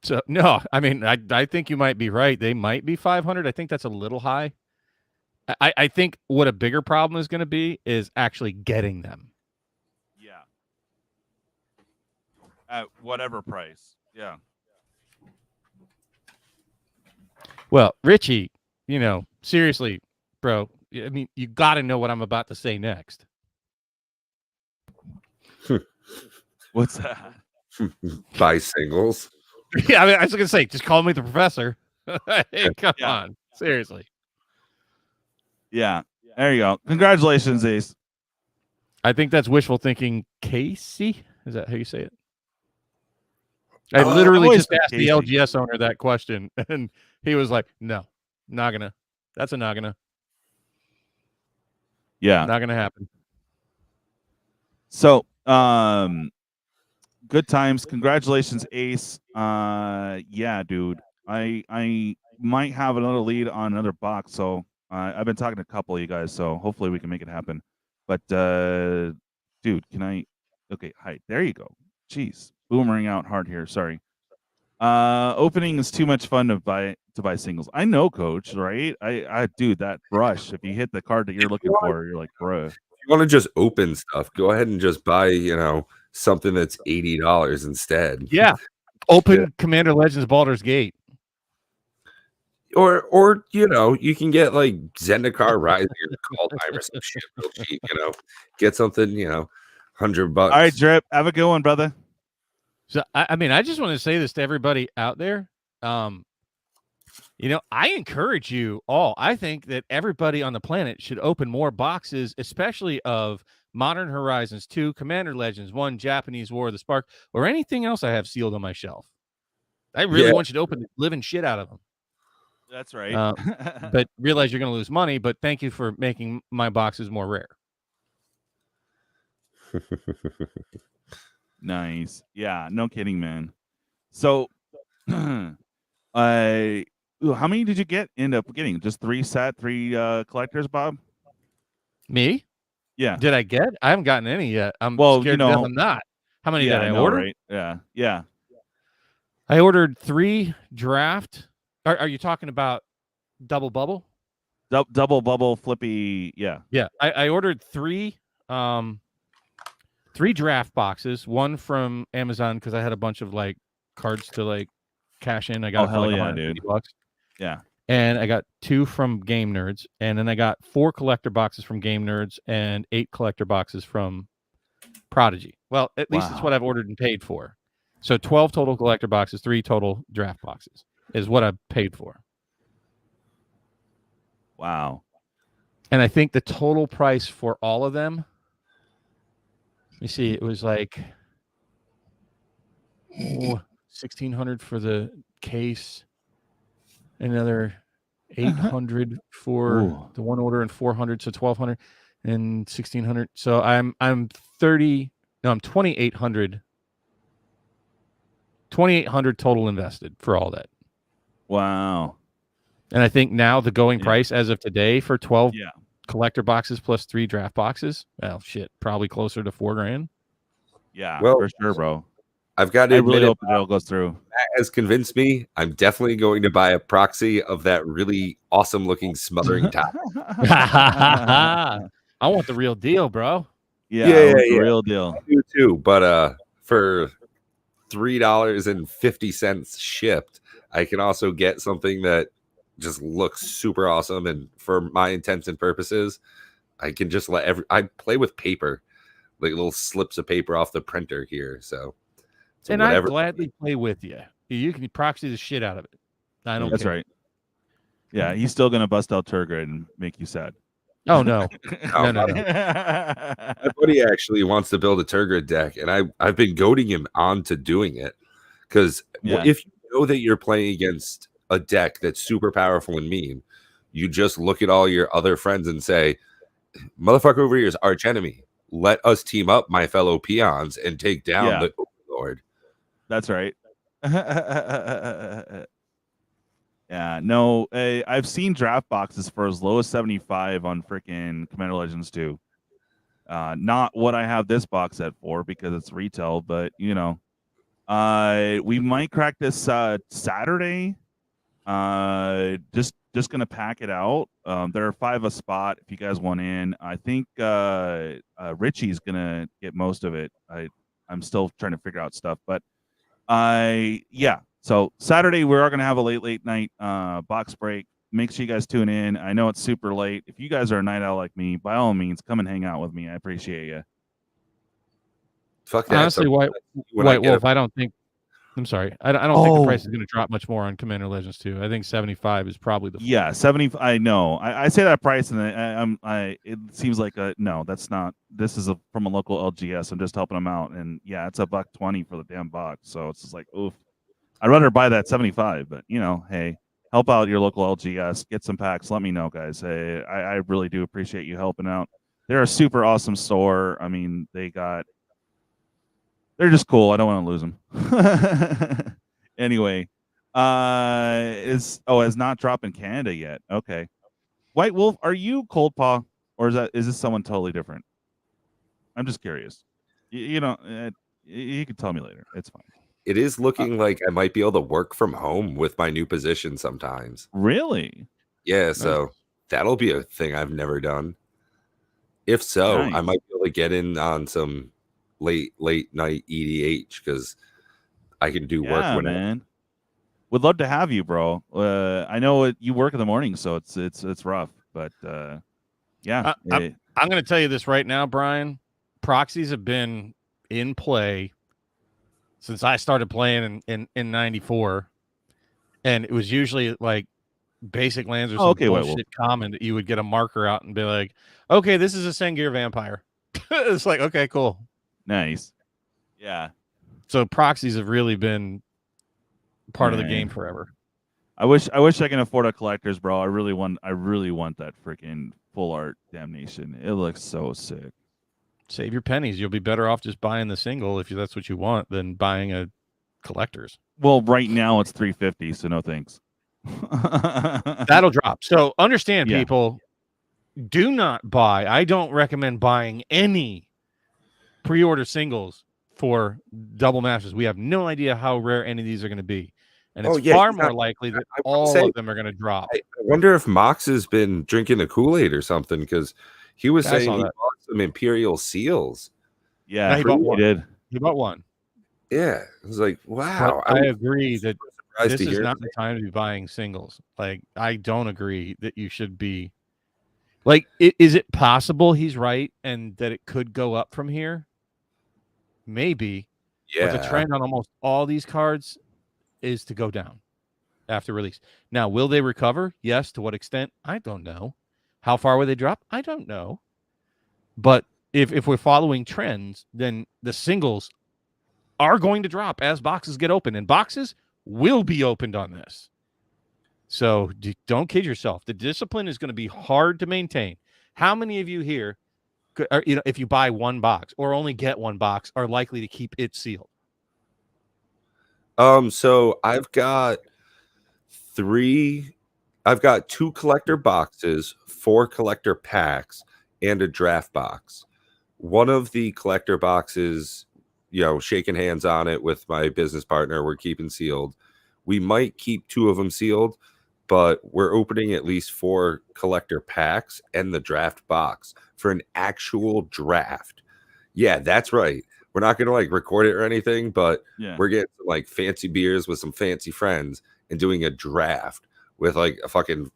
So no, I mean, I think you might be right. They might be 500. I think that's a little high. I think what a bigger problem is going to be is actually getting them. Yeah. At whatever price. Yeah. Well, Richie, seriously, bro. I mean, you got to know what I'm about to say next. What's that? Buy singles. Yeah, I mean, I was going to say, just call me the professor. Hey, come on. Seriously. Yeah. There you go. Congratulations, Ace. I think that's wishful thinking. Casey? Is that how you say it? I literally just asked the LGS owner that question, and he was like, no, not gonna. That's a not gonna. Yeah. Not gonna happen. So, good times. Congratulations, Ace. Yeah, dude. I might have another lead on another box, so I've been talking to a couple of you guys, so hopefully we can make it happen. But dude, can I? Okay, hi. There you go. Jeez, boomering out hard here. Sorry. Opening is too much fun to buy singles. I know, Coach. Right? I dude, that brush. If you hit the card that you're looking for, you're like, bruh. If you want to just open stuff, go ahead and just buy, something that's $80 instead. Yeah. Open Commander Legends Baldur's Gate. Or you can get like Zendikar Rising or Kaldheim or some shit real cheap, Get something, $100. All right, Drip. Have a good one, brother. So I mean, I just want to say this to everybody out there. I encourage you all. I think that everybody on the planet should open more boxes, especially of Modern Horizons 2, Commander Legends 1, Japanese War of the Spark, or anything else I have sealed on my shelf. I really want you to open the living shit out of them. That's right. But realize you're going to lose money, but thank you for making my boxes more rare. Nice. Yeah, no kidding, man. So, how many did you end up getting? Just 3 collectors, Bob? Me? Yeah. Did I get? I haven't gotten any yet. I'm scared to death I'm not. How many did I order? Right? Yeah. Yeah. I ordered 3 draft. Are you talking about double bubble? Double bubble flippy. Yeah. Yeah. I ordered 3 draft boxes, 1 from Amazon because I had a bunch of like cards to like cash in. I got hell like yeah, dude. $150. Yeah. And I got 2 from Game Nerds, and then I got 4 collector boxes from Game Nerds and 8 collector boxes from Prodigy. Well, at least it's what I've ordered and paid for. So 12 total collector boxes, 3 total draft boxes is what I paid for. Wow. And I think the total price for all of them, let me see, it was like $1,600 for the case, another $800 for the one order, and $400, so $1,200 and $1,600. So I'm $2,800 total invested for all that. Wow. And I think now the going price as of today for 12 collector boxes plus 3 draft boxes, well, shit, probably closer to $4,000. Yeah, well, for sure, bro. I've got to admit, really hope it all goes through. That has convinced me. I'm definitely going to buy a proxy of that really awesome looking smothering top. I want the real deal, bro. Yeah, the real deal. I do too, but for $3.50 shipped, I can also get something that just looks super awesome. And for my intents and purposes, I can just I play with paper, like little slips of paper off the printer here. So and I gladly play with you. You can proxy the shit out of it. I don't. That's care. right. Yeah, he's still gonna bust out Turgid and make you sad. Oh no, no. My buddy actually wants to build a Turgid deck, and I've been goading him on to doing it because if you know that you're playing against a deck that's super powerful and meme, you just look at all your other friends and say, "Motherfucker over here is arch enemy. Let us team up, my fellow peons, and take down the Overlord." That's right. Yeah, no, I've seen draft boxes for as low as 75 on freaking Commander Legends 2. Not what I have this box set for because it's retail, but we might crack this Saturday. Just gonna pack it out. There are 5 a spot if you guys want in. I think Richie's gonna get most of it. I'm still trying to figure out stuff, but so Saturday we are gonna have a late night box break. Make sure you guys tune in. I know it's super late. If you guys are a night owl like me, by all means, come and hang out with me. I appreciate you. Fuck that. Honestly, White Wolf, I don't think. I'm sorry. I don't think the price is going to drop much more on Commander Legends 2. I think 75 is probably the 70. I know. I say that price, and it seems like no, that's not. This is from a local LGS. I'm just helping them out, and it's $120 for the damn box. So it's just like, oof. I'd rather buy that 75, but hey, help out your local LGS. Get some packs. Let me know, guys. Hey, I really do appreciate you helping out. They're a super awesome store. I mean, they're just cool. I don't want to lose them. Anyway, it's not dropping Canada yet. Okay. White Wolf, are you Cold Paw, or is this someone totally different? I'm just curious. You know, you can tell me later. It's fine. It is looking like I might be able to work from home with my new position sometimes. Really? Yeah, so that'll be a thing I've never done. If so, I might be able to get in on some late night EDH because I can do work whenever. Man. Would love to have you, bro. I know you work in the morning, so it's rough, but yeah. I'm going to tell you this right now, Brian. Proxies have been in play since I started playing in 94, and it was usually like basic lands or some bullshit common that you would get a marker out and be like, okay, this is a Sengir Vampire. It's like, okay, cool. Nice. Yeah. So proxies have really been part of the game forever. I wish I can afford a collector's, bro. I really want that freaking full art damnation. It looks so sick. Save your pennies. You'll be better off just buying the single if that's what you want than buying a collector's. Well, right now it's $350, so no thanks. That'll drop. So understand, people, do not buy. I don't recommend buying any pre-order singles for double masters. We have no idea how rare any of these are going to be. And it's far more likely that all of them are going to drop. I wonder if Mox has been drinking the Kool-Aid or something, because he was saying he bought some Imperial Seals. Yeah, he bought one. He did. He bought one. Yeah. I was like, wow. But I agree that this is not the time to be buying singles. Like, I don't agree that you should be. Like, is it possible he's right and that it could go up from here? Maybe. Yeah. But the trend on almost all these cards is to go down after release. Now, will they recover? Yes. To what extent? I don't know. How far will they drop? I don't know. But if we're following trends, then the singles are going to drop as boxes get open, and boxes will be opened on this. So don't kid yourself. The discipline is going to be hard to maintain. How many of you here, if you buy one box or only get one box, are likely to keep it sealed? So I've got 2 collector boxes, 4 collector packs, and a draft box. One of the collector boxes, shaking hands on it with my business partner, we're keeping sealed. We might keep 2 of them sealed, but we're opening at least 4 collector packs and the draft box for an actual draft. Yeah, that's right. We're not going to record it or anything, but we're getting some fancy beers with some fancy friends and doing a draft with a fucking.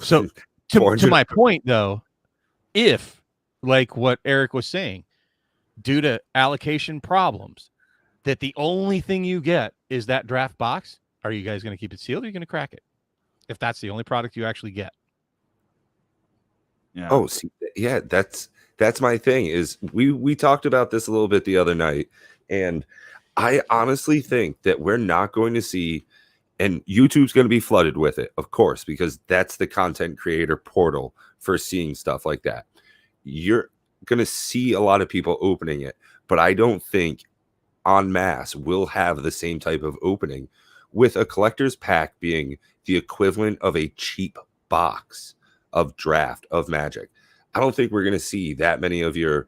So to my point, though, if what Eric was saying, due to allocation problems, that the only thing you get is that draft box, are you guys going to keep it sealed or are you going to crack it? If that's the only product you actually get. Yeah. Oh, see, yeah, that's my thing. Is we talked about this a little bit the other night, and I honestly think that we're not going to see, and YouTube's going to be flooded with it, of course, because that's the content creator portal for seeing stuff like that. You're going to see a lot of people opening it, but I don't think en masse will have the same type of opening, with a collector's pack being the equivalent of a cheap box of draft of Magic. I don't think we're going to see that many of your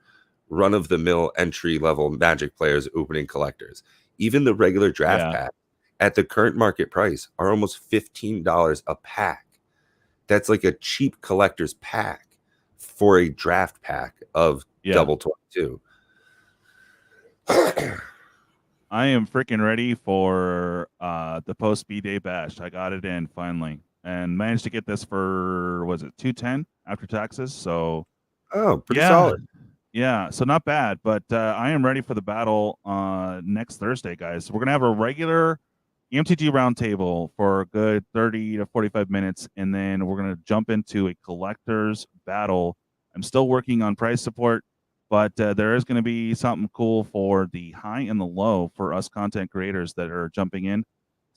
run-of-the-mill entry-level Magic players opening collectors. Even the regular draft pack at the current market price are almost $15 a pack. That's like a cheap collector's pack for a draft pack of double 22. I am freaking ready for the post B-Day bash. I got it in finally and managed to get this for, was it $210 after taxes? So, pretty solid. Yeah, so not bad, but I am ready for the battle next Thursday, guys. So we're going to have a regular MTG roundtable for a good 30 to 45 minutes, and then we're going to jump into a collector's battle. I'm still working on price support, but there is going to be something cool for the high and the low for us content creators that are jumping in.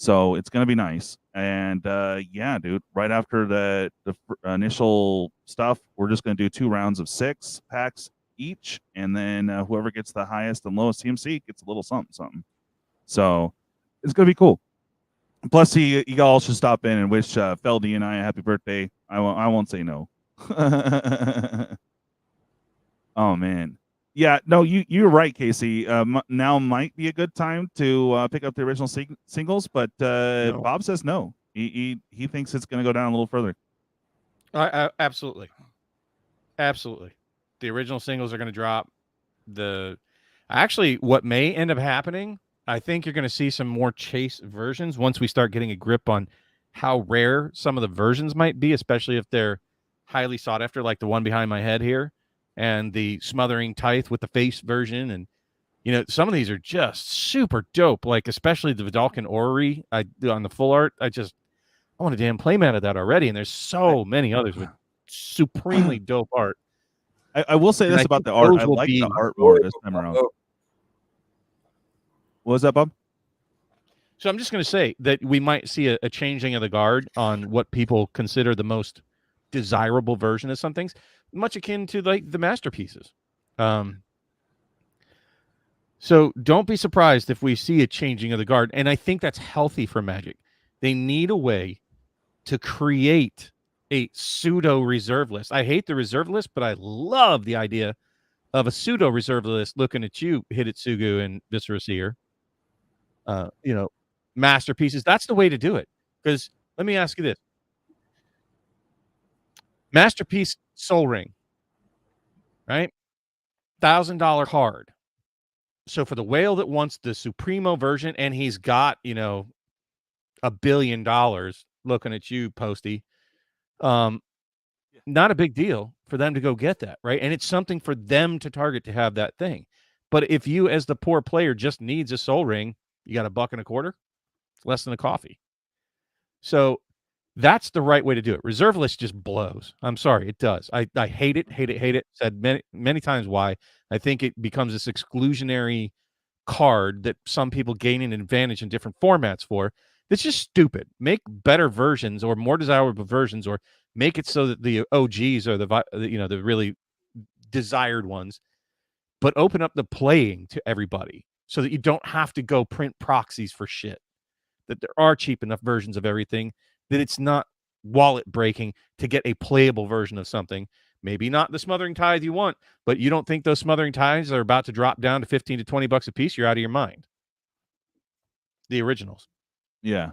So it's going to be nice. And yeah, dude, right after the initial stuff, we're just going to do 2 rounds of 6 packs each. And then whoever gets the highest and lowest CMC gets a little something. So it's going to be cool. Plus, you all should stop in and wish Feldy and I a happy birthday. I won't say no. Oh, man. Yeah, no, you're right, Casey. Now might be a good time to pick up the original singles, but No. Bob says no. He thinks it's going to go down a little further. Absolutely. The original singles are going to drop. Actually, what may end up happening, I think you're going to see some more chase versions once we start getting a grip on how rare some of the versions might be, especially if they're highly sought after, like the one behind my head here, and the Smothering Tithe with the face version. And, some of these are just super dope, like especially the Vidalcan Orrery on the full art. I want a damn playmat of that already, and there's so many others with supremely dope art. I will say this about the art. I like the art more this time around. What was that, Bob? So I'm just going to say that we might see a changing of the guard on what people consider the most desirable version of some things, much akin to like the masterpieces. So don't be surprised if we see a changing of the guard. And I think that's healthy for Magic. They need a way to create a pseudo reserve list. I hate the reserve list, but I love the idea of a pseudo reserve list looking at you, Hidetsugu and Viscera Seer. Masterpieces. That's the way to do it. Because let me ask you this. Masterpiece Soul Ring, right? $1,000 card. So for the whale that wants the Supremo version, and he's got, $1 billion looking at you, Posty, not a big deal for them to go get that, right? And it's something for them to target to have that thing. But if you, as the poor player, just needs a Soul Ring, you got $1.25. It's less than a coffee. So that's the right way to do it. Reserve list just blows. I'm sorry, it does. I hate it. Said many, many times why. I think it becomes this exclusionary card that some people gain an advantage in different formats for. It's just stupid. Make better versions or more desirable versions, or make it so that the OGs are the really desired ones, but open up the playing to everybody so that you don't have to go print proxies for shit. That there are cheap enough versions of everything, that it's not wallet breaking to get a playable version of something. Maybe not the Smothering Tithe you want, but you don't think those Smothering Tithes are about to drop down to $15 to $20 a piece? You're out of your mind. The originals. Yeah.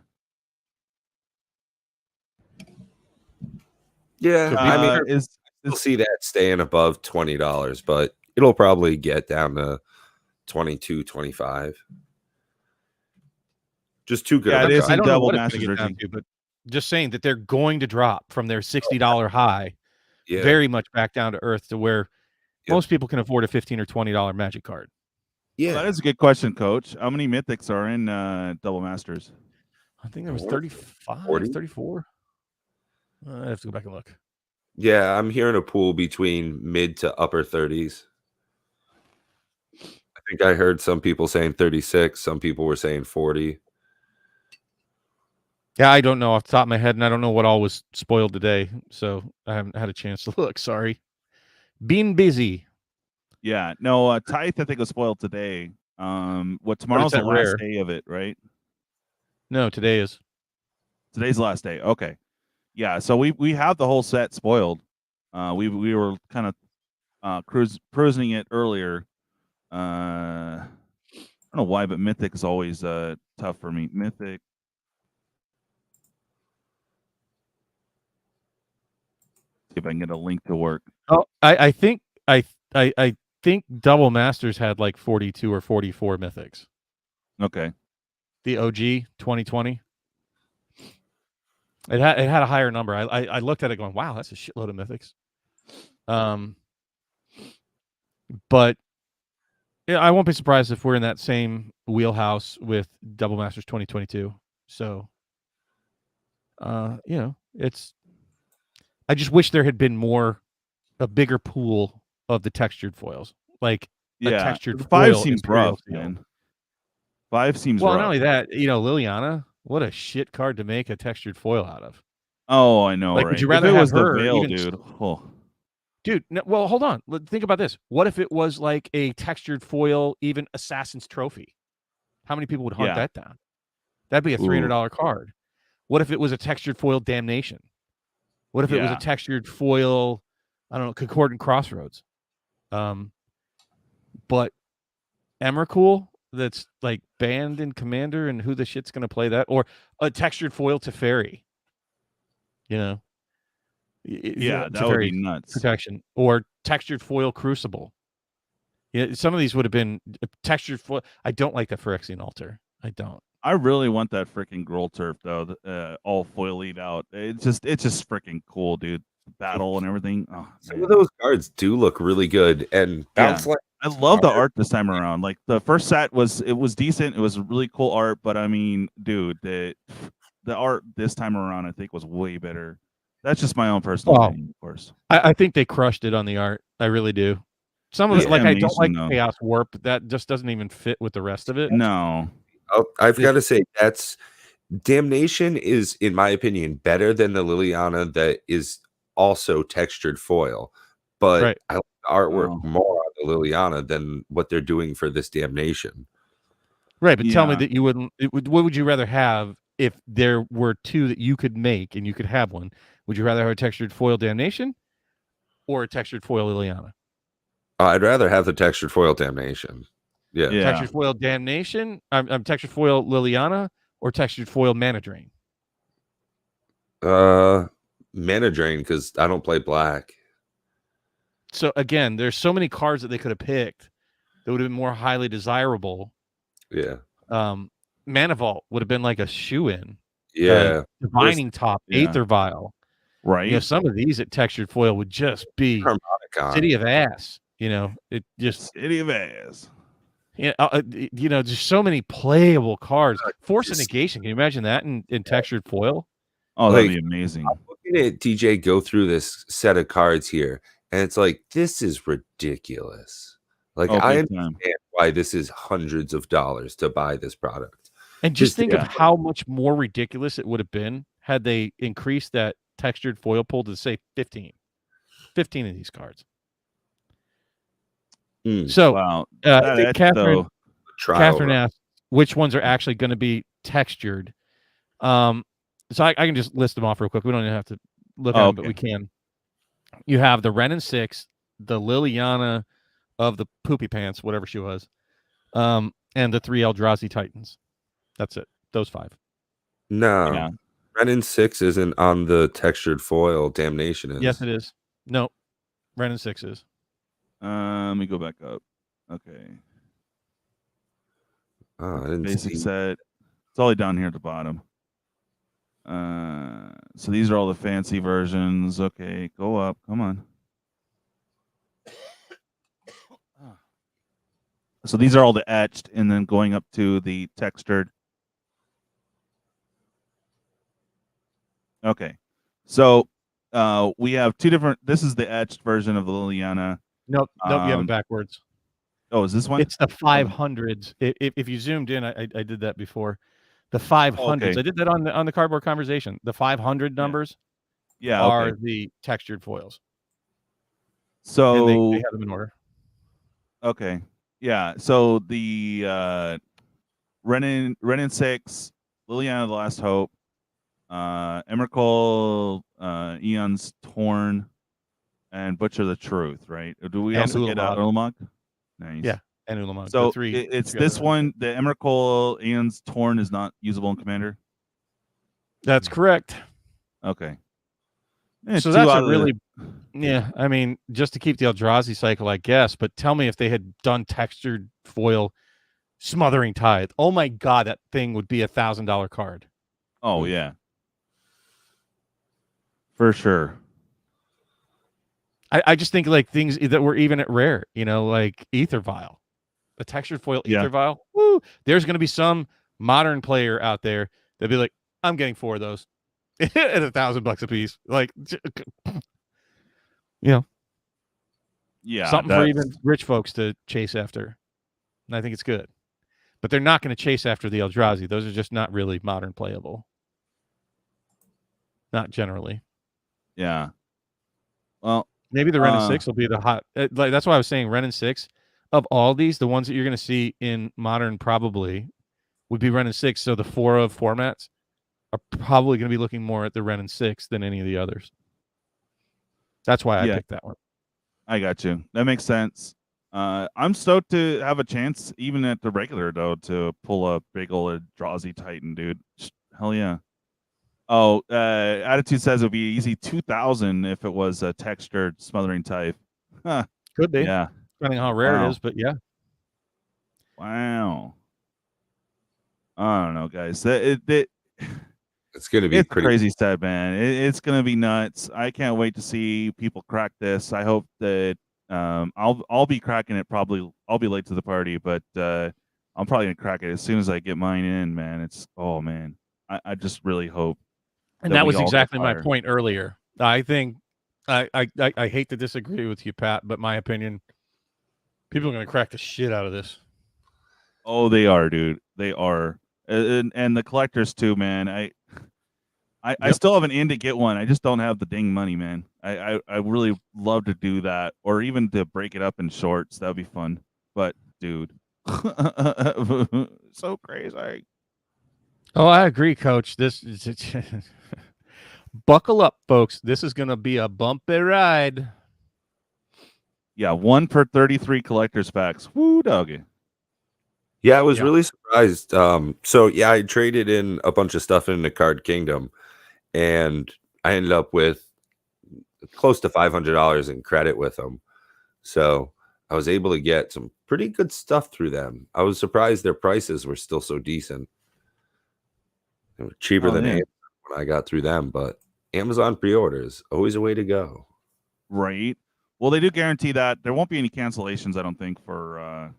Yeah. I mean, you'll see that staying above $20, but it'll probably get down to 22, 25. Just too good. Yeah, it is. I don't know what it's going to get down to, but just saying that they're going to drop from their $60 high, very much back down to earth to where most people can afford a $15 or $20 Magic card. Yeah, well, that is a good question, Coach. How many mythics are in Double Masters? I think there was 35, 40? 34. I have to go back and look. Yeah, I'm hearing a pool between mid to upper 30s. I think I heard some people saying 36. Some people were saying 40. Yeah, I don't know off the top of my head, and I don't know what all was spoiled today, so I haven't had a chance to look. Sorry. Been busy. Yeah, no, Tithe, I think, was spoiled today. Tomorrow's the last day of it, right? No, today is. Today's the last day. Okay. Yeah, so we have the whole set spoiled. We were kind of cruising it earlier. I don't know why, but Mythic is always tough for me. Mythic. See if I can get a link to work. Oh, I think Double Masters had like 42 or 44 Mythics. Okay. The OG 2020. It had a higher number. I looked at it going, wow, that's a shitload of Mythics. But yeah, I won't be surprised if we're in that same wheelhouse with Double Masters 2022. So, it's. I just wish there had been a bigger pool of the textured foils. Like, a textured 5 seems rough, man. 5 seems rough. Well, not only that, Liliana, what a shit card to make a textured foil out of. Oh, I know, like, right? Would you rather have her, veil, dude? Oh. Dude, no, well, hold on. Think about this. What if it was like a textured foil, even Assassin's Trophy? How many people would hunt that down? That'd be a $300 card. What if it was a textured foil Damnation? What if it was a textured foil, I don't know, Concordant Crossroads? but Emrakul that's like banned in Commander, and who the shit's going to play that? Or a textured foil Teferi. You know? Yeah, that would be nuts. Protection. Or textured foil Crucible. Yeah, some of these would have been textured foil. I don't like that Phyrexian Altar. I don't. I really want that freaking Growl Turf though, all foiled out. It's just freaking cool, dude. Battle and everything. Oh, some of those cards do look really good, and bounce like I love the art this time around. Like the first set was decent. It was really cool art, but I mean, dude, the art this time around I think was way better. That's just my own personal opinion, of course. I think they crushed it on the art. I really do. Some of it, like I don't like Chaos Warp. That just doesn't even fit with the rest of it. No. I've got to say that's Damnation is, in my opinion, better than the Liliana that is also textured foil. But I like the artwork more on the Liliana than what they're doing for this Damnation. Right, but tell me that you wouldn't. What would you rather have if there were two that you could make and you could have one? Would you rather have a textured foil Damnation or a textured foil Liliana? I'd rather have the textured foil Damnation. Yeah. Textured foil Damnation. I'm textured foil Liliana or textured foil Mana Drain. Mana Drain, because I don't play black. So again, there's so many cards that they could have picked that would have been more highly desirable. Yeah. Mana Vault would have been like a shoe-in. Yeah. Divining Top, Aether Vial. Right. You know, some of these at textured foil would just be City of Ass. You know, it just City of Ass. Yeah, you know, there's so many playable cards. Force of Negation. Can you imagine that in textured foil? Oh, that'd be amazing. I'm looking at DJ go through this set of cards here, and it's like, this is ridiculous. Like, I understand why this is hundreds of dollars to buy this product. And just think of how much more ridiculous it would have been had they increased that textured foil pool to, say, 15. 15 of these cards. So, Catherine asked which ones are actually going to be textured. So I can just list them off real quick. We don't even have to look at them, but we can. You have the Ren and 6, the Liliana of the Poopy Pants, whatever she was, and the 3 Eldrazi Titans. That's it. Those 5. No. Yeah. Ren and 6 isn't on the textured foil. Damnation is. Yes, it is. No. Ren and 6 is. Let me go back up. Okay. Oh, I didn't Basic set. It's all the way down here at the bottom. So these are all the fancy versions. Okay, go up. Come on. So these are all the etched, and then going up to the textured. Okay. So we have two different. This is the etched version of the Liliana. Nope, you have it backwards. Oh, is this one? It's the 500s. If you zoomed in, I did that before. The 500s. Okay. I did that on the Cardboard Conversation. The 500 numbers are the textured foils. So and they have them in order. Okay. Yeah. So the Ren and 6, Liliana the Last Hope, Emrakul, Eon's Torn, and Butcher the Truth, right? Do we also get Ulamog? Nice. Yeah, and Ulamog. So it's this one. The Emrakul, Eon's Torn is not usable in Commander? That's correct. Okay. So that's a really... Yeah, I mean, just to keep the Eldrazi cycle, I guess, but tell me if they had done textured foil Smothering Tithe. Oh my God, that thing would be $1,000 card. Oh, yeah. For sure. I just think like things that were even at rare, you know, like Aether Vial, a textured foil Aether Vial. Woo! There's going to be some modern player out there that'd be like, I'm getting 4 of those at $1,000 a piece. Like, you know, something for even rich folks to chase after. And I think it's good, but they're not going to chase after the Eldrazi. Those are just not really modern playable. Not generally. Yeah. Well, maybe the Ren and 6 will be the hot. Like that's why I was saying Ren and 6. Of all these, the ones that you're going to see in modern probably would be Ren and 6. So the 4 of formats are probably going to be looking more at the Ren and 6 than any of the others. That's why I picked that one. I got you. That makes sense. I'm stoked to have a chance, even at the regular though, to pull a big old Drazi Titan, dude. Hell yeah. Oh, Attitude says it would be easy 2,000 if it was a textured Smothering Type. Huh. Could be. Yeah. Depending on how rare Wow. it is, but yeah. Wow. I don't know, guys. It's going to be It's pretty crazy stuff, man. It's going to be nuts. I can't wait to see people crack this. I hope that I'll be cracking it probably. I'll be late to the party, but I'm probably gonna crack it as soon as I get mine in, man. Oh man. I just really hope. And that was exactly my point earlier. I think I hate to disagree with you, Pat, but my opinion, people are going to crack the shit out of this. Oh, they are, dude. They are, and the collectors too, man. I still have an in to get one. I just don't have the dang money, man. I really love to do that, or even to break it up in shorts. That'd be fun. But dude, so crazy. Oh, I agree, Coach. This is buckle up, folks. This is going to be a bumpy ride. Yeah, 1 per 33 collectors packs. Woo, doggy. Yeah, I was really surprised. So yeah, I traded in a bunch of stuff into Card Kingdom, and I ended up with close to $500 in credit with them. So I was able to get some pretty good stuff through them. I was surprised their prices were still so decent. They were cheaper than Amazon when I got through them, but Amazon pre-orders, always a way to go. Right. Well, they do guarantee that there won't be any cancellations, I don't think, for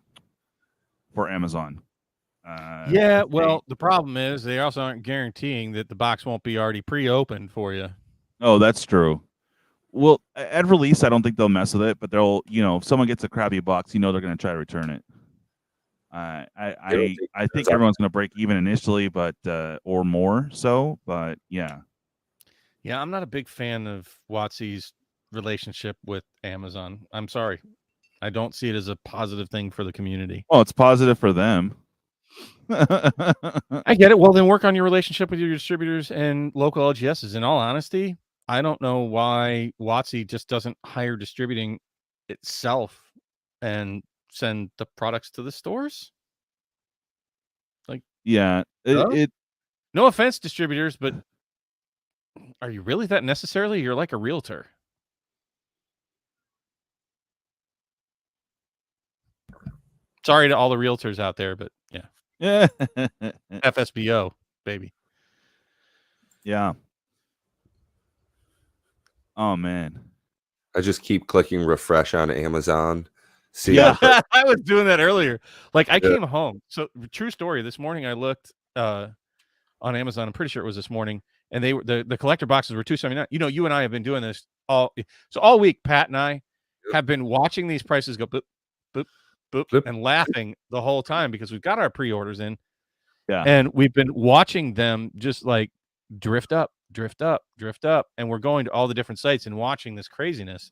Amazon. Yeah, well, the problem is they also aren't guaranteeing that the box won't be already pre-opened for you. Oh, that's true. Well, at release, I don't think they'll mess with it, but they'll, if someone gets a crappy box, they're going to try to return it. I think everyone's going to break even initially, but or more so, but yeah. Yeah, I'm not a big fan of WotC's relationship with Amazon. I'm sorry. I don't see it as a positive thing for the community. Oh, it's positive for them. I get it. Well, then work on your relationship with your distributors and local LGSs. In all honesty, I don't know why WotC just doesn't hire distributing itself and send the products to the stores. Like, yeah, no offense, distributors, but are you really that necessarily? You're like a realtor. Sorry to all the realtors out there, but yeah. FSBO, baby. Yeah. Oh man. I just keep clicking refresh on Amazon. I was doing that earlier. Like I came home. So true story. This morning I looked on Amazon. I'm pretty sure it was this morning, and they were the collector boxes were $279. You and I have been doing this all week. Pat and I have been watching these prices go boop, boop, boop, boop, and laughing the whole time because we've got our pre-orders in. Yeah. And we've been watching them just like drift up, and we're going to all the different sites and watching this craziness.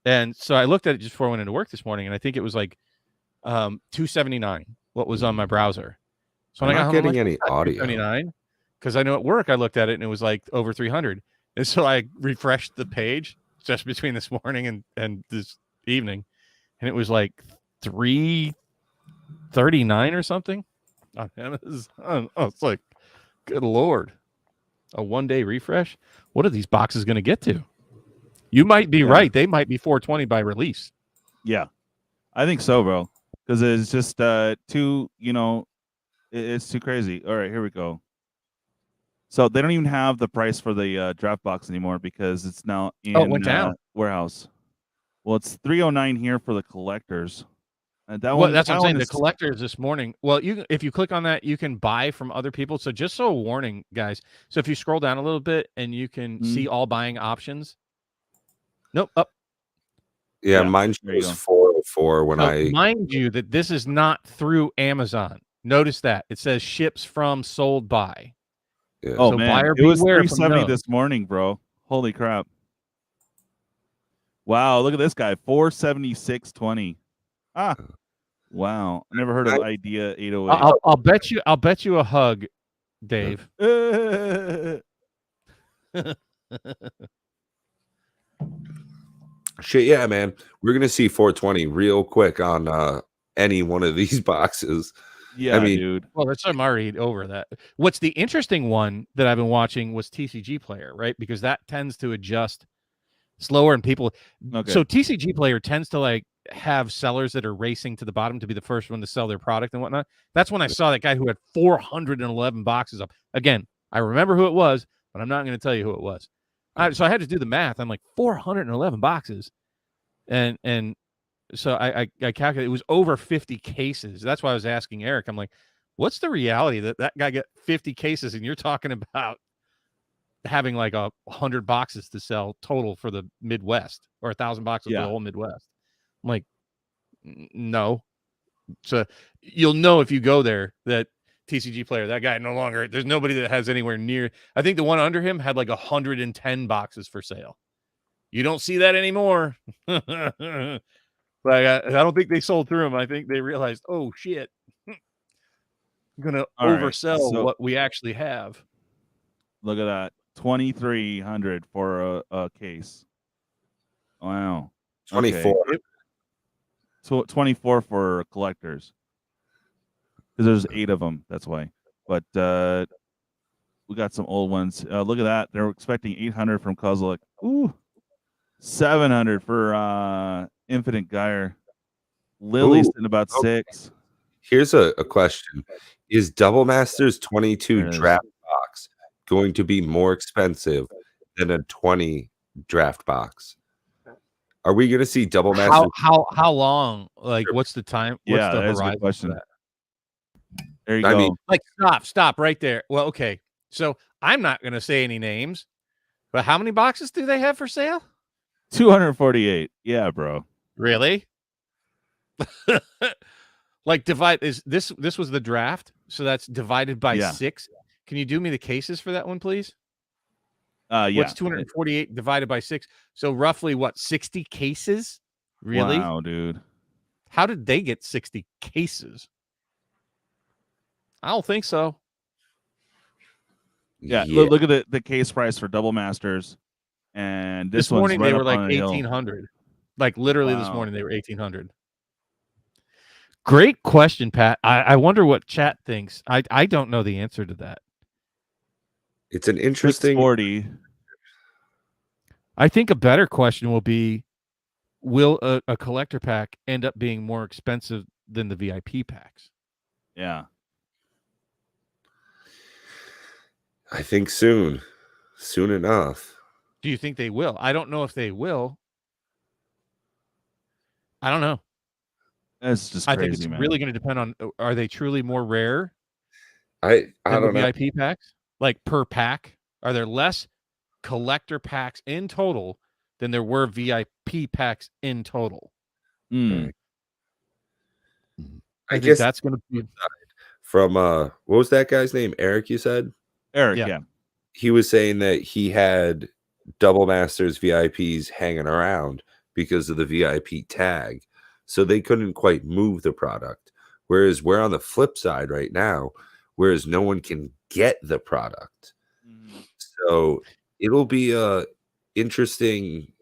And so I looked at it just before I went into work this morning, and I think it was like $279 what was on my browser. So I'm not getting any audio. $279 because I know at work I looked at it and it was like over 300. And so I refreshed the page just between this morning and this evening, and it was like $339 or something on Amazon. Oh, it's like, good Lord. A one-day refresh? What are these boxes going to get to? You might be right. They might be $420 by release. Yeah, I think so, bro. Because it's just too, it's too crazy. All right, here we go. So they don't even have the price for the draft box anymore because it's now in it went down. Warehouse. Well, it's $309 here for the collectors. That's what I'm saying. The collectors this morning. Well, if you click on that, you can buy from other people. So just so a warning, guys. So if you scroll down a little bit and you can see all buying options. Nope. Up. Yeah, mine shows 404 when I mind you that this is not through Amazon. Notice that it says ships from, sold by. Yeah. Oh, so man, it was $370 this morning, bro. Holy crap! Wow, look at this guy, $476.20. Ah, wow! I never heard of Idea 808. I'll bet you a hug, Dave. Shit, yeah, man. We're gonna see 420 real quick on any one of these boxes. Yeah, I mean, dude. Well, that's I'm already over that. What's the interesting one that I've been watching was TCG Player, right? Because that tends to adjust slower and people. Okay. So TCG Player tends to like have sellers that are racing to the bottom to be the first one to sell their product and whatnot. That's when I saw that guy who had 411 boxes up. Again, I remember who it was, but I'm not going to tell you who it was. So I had to do the math. I'm like 411 boxes, and so I calculated it was over 50 cases. That's why I was asking Eric. I'm like, what's the reality that guy got 50 cases and you're talking about having like 100 boxes to sell total for the Midwest or 1,000 boxes for the whole Midwest? I'm like, no. So you'll know if you go there that TCG Player, that guy no longer, there's nobody that has anywhere near. I think the one under him had like 110 boxes for sale. You don't see that anymore. Like I don't think they sold through them. I think they realized, oh shit, I'm gonna oversell what we actually have. Look at that, 2,300 for a case. Wow, 24. Okay. 24 for collectors because there's 8 of them. That's why. But we got some old ones. Look at that. They're expecting 800 from Kozilek. Ooh, 700 for Infinite Gyre. Lily's in about 6. Here's a question. Is Double Masters 22 draft box going to be more expensive than a 20 draft box? Are we going to see Double Masters? How long? Like, what's the time? What's the that's a horizon good question. for that? There you go. mean, Like, stop right there. Well, okay. So I'm not going to say any names, but how many boxes do they have for sale? 248. Yeah, bro. Really? Like divide is this was the draft, so that's divided by 6. Can you do me the cases for that one, please? Yeah. What's 248 divided by 6? So roughly what, 60 cases? Really? Wow, dude. How did they get 60 cases? I don't think so. Yeah. Look at the case price for Double Masters, and this morning one's right they were up like on the hill. 1,800. Like literally this Wow. morning they were 1,800. Great question, Pat. I wonder what chat thinks. I don't know the answer to that. It's an interesting 640. I think a better question will be, will a collector pack end up being more expensive than the VIP packs? Yeah. I think soon enough. Do you think they will? I don't know if they will. I don't know. That's just I crazy, think it's man. really going to depend on, are they truly more rare I than don't the know. VIP packs? Like per pack? Are there less collector packs in total than there were VIP packs in total? Mm. I think guess that's going to be from what was that guy's name? Eric, you said? Eric, Yeah. yeah. He was saying that he had Double Masters VIPs hanging around because of the VIP tag. So they couldn't quite move the product. Whereas we're on the flip side right now, whereas no one can get the product. So it'll be a interesting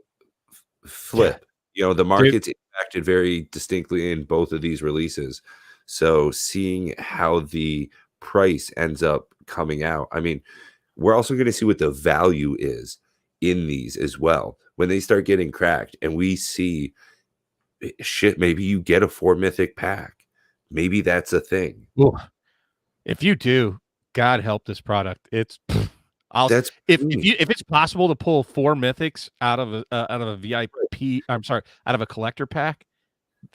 flip. You know, the market's impacted very distinctly in both of these releases. So seeing how the price ends up coming out. I mean, we're also going to see what the value is in these as well. When they start getting cracked and we see shit, maybe you get a 4 mythic pack. Maybe that's a thing. Well, if you do, God help this product. It's if it's possible to pull 4 mythics out of a VIP, I'm sorry, out of a collector pack,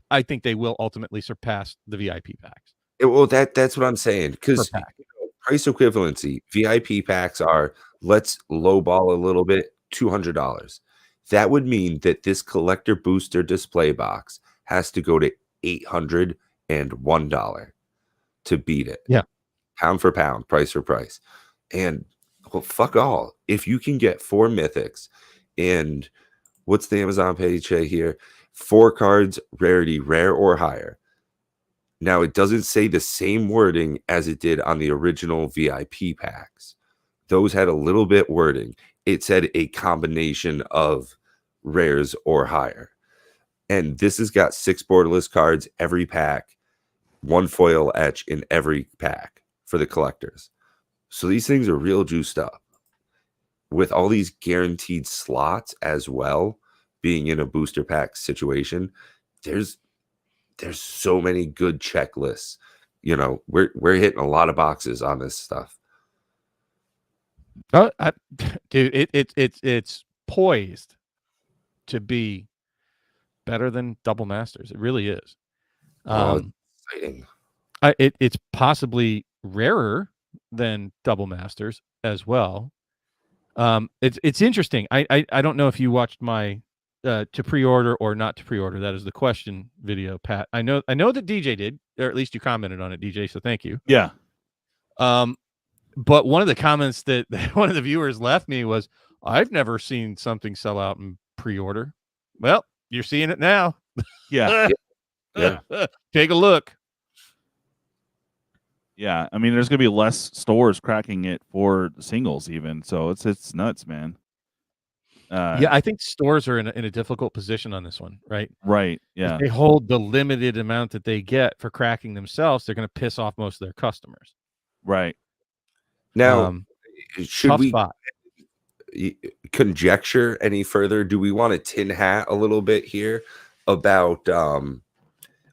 I think they will ultimately surpass the VIP packs. Well, that's what I'm saying, because price equivalency, VIP packs are, let's lowball a little bit, $200. That would mean that this collector booster display box has to go to $801 to beat it. Yeah. Pound for pound, price for price. And well, fuck all. If you can get 4 mythics and what's the Amazon page here? 4 cards, rarity, rare or higher. Now, it doesn't say the same wording as it did on the original VIP packs. Those had a little bit wording. It said a combination of rares or higher. And this has got 6 borderless cards every pack, 1 foil etch in every pack for the collectors. So these things are real juiced up. With all these guaranteed slots as well, being in a booster pack situation, there's so many good checklists. You know, we're hitting a lot of boxes on this stuff. Dude, it's poised to be better than Double Masters. It really is. Exciting. It's possibly rarer than Double Masters as well. It's interesting. I don't know if you watched my to pre-order or not to pre-order. That is the question video, Pat. I know that DJ did, or at least you commented on it, DJ. So thank you. Yeah. But one of the comments that one of the viewers left me was, "I've never seen something sell out in pre-order." Well, you're seeing it now. Yeah. Yeah. Take a look. Yeah, I mean, there's gonna be less stores cracking it for singles, even. So it's nuts, man. Yeah, I think stores are in a difficult position on this one, right? Right. Yeah. If they hold the limited amount that they get for cracking themselves, they're going to piss off most of their customers. Right. Now, should tough we spot. conjecture any further? Do we want to tin hat a little bit here about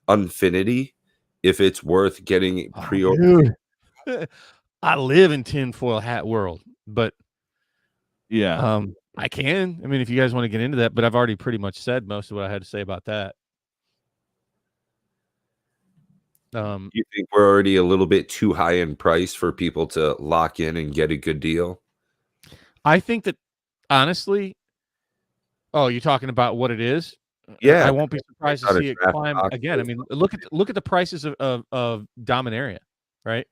Unfinity? If it's worth getting pre-ordered? I live in tinfoil hat world, but yeah, I can. I mean, if you guys want to get into that, but I've already pretty much said most of what I had to say about that. You think we're already a little bit too high in price for people to lock in and get a good deal? I think that, honestly, you're talking about what it is? Yeah, I won't be surprised to see it climb again. I mean, look at the prices of Dominaria, right?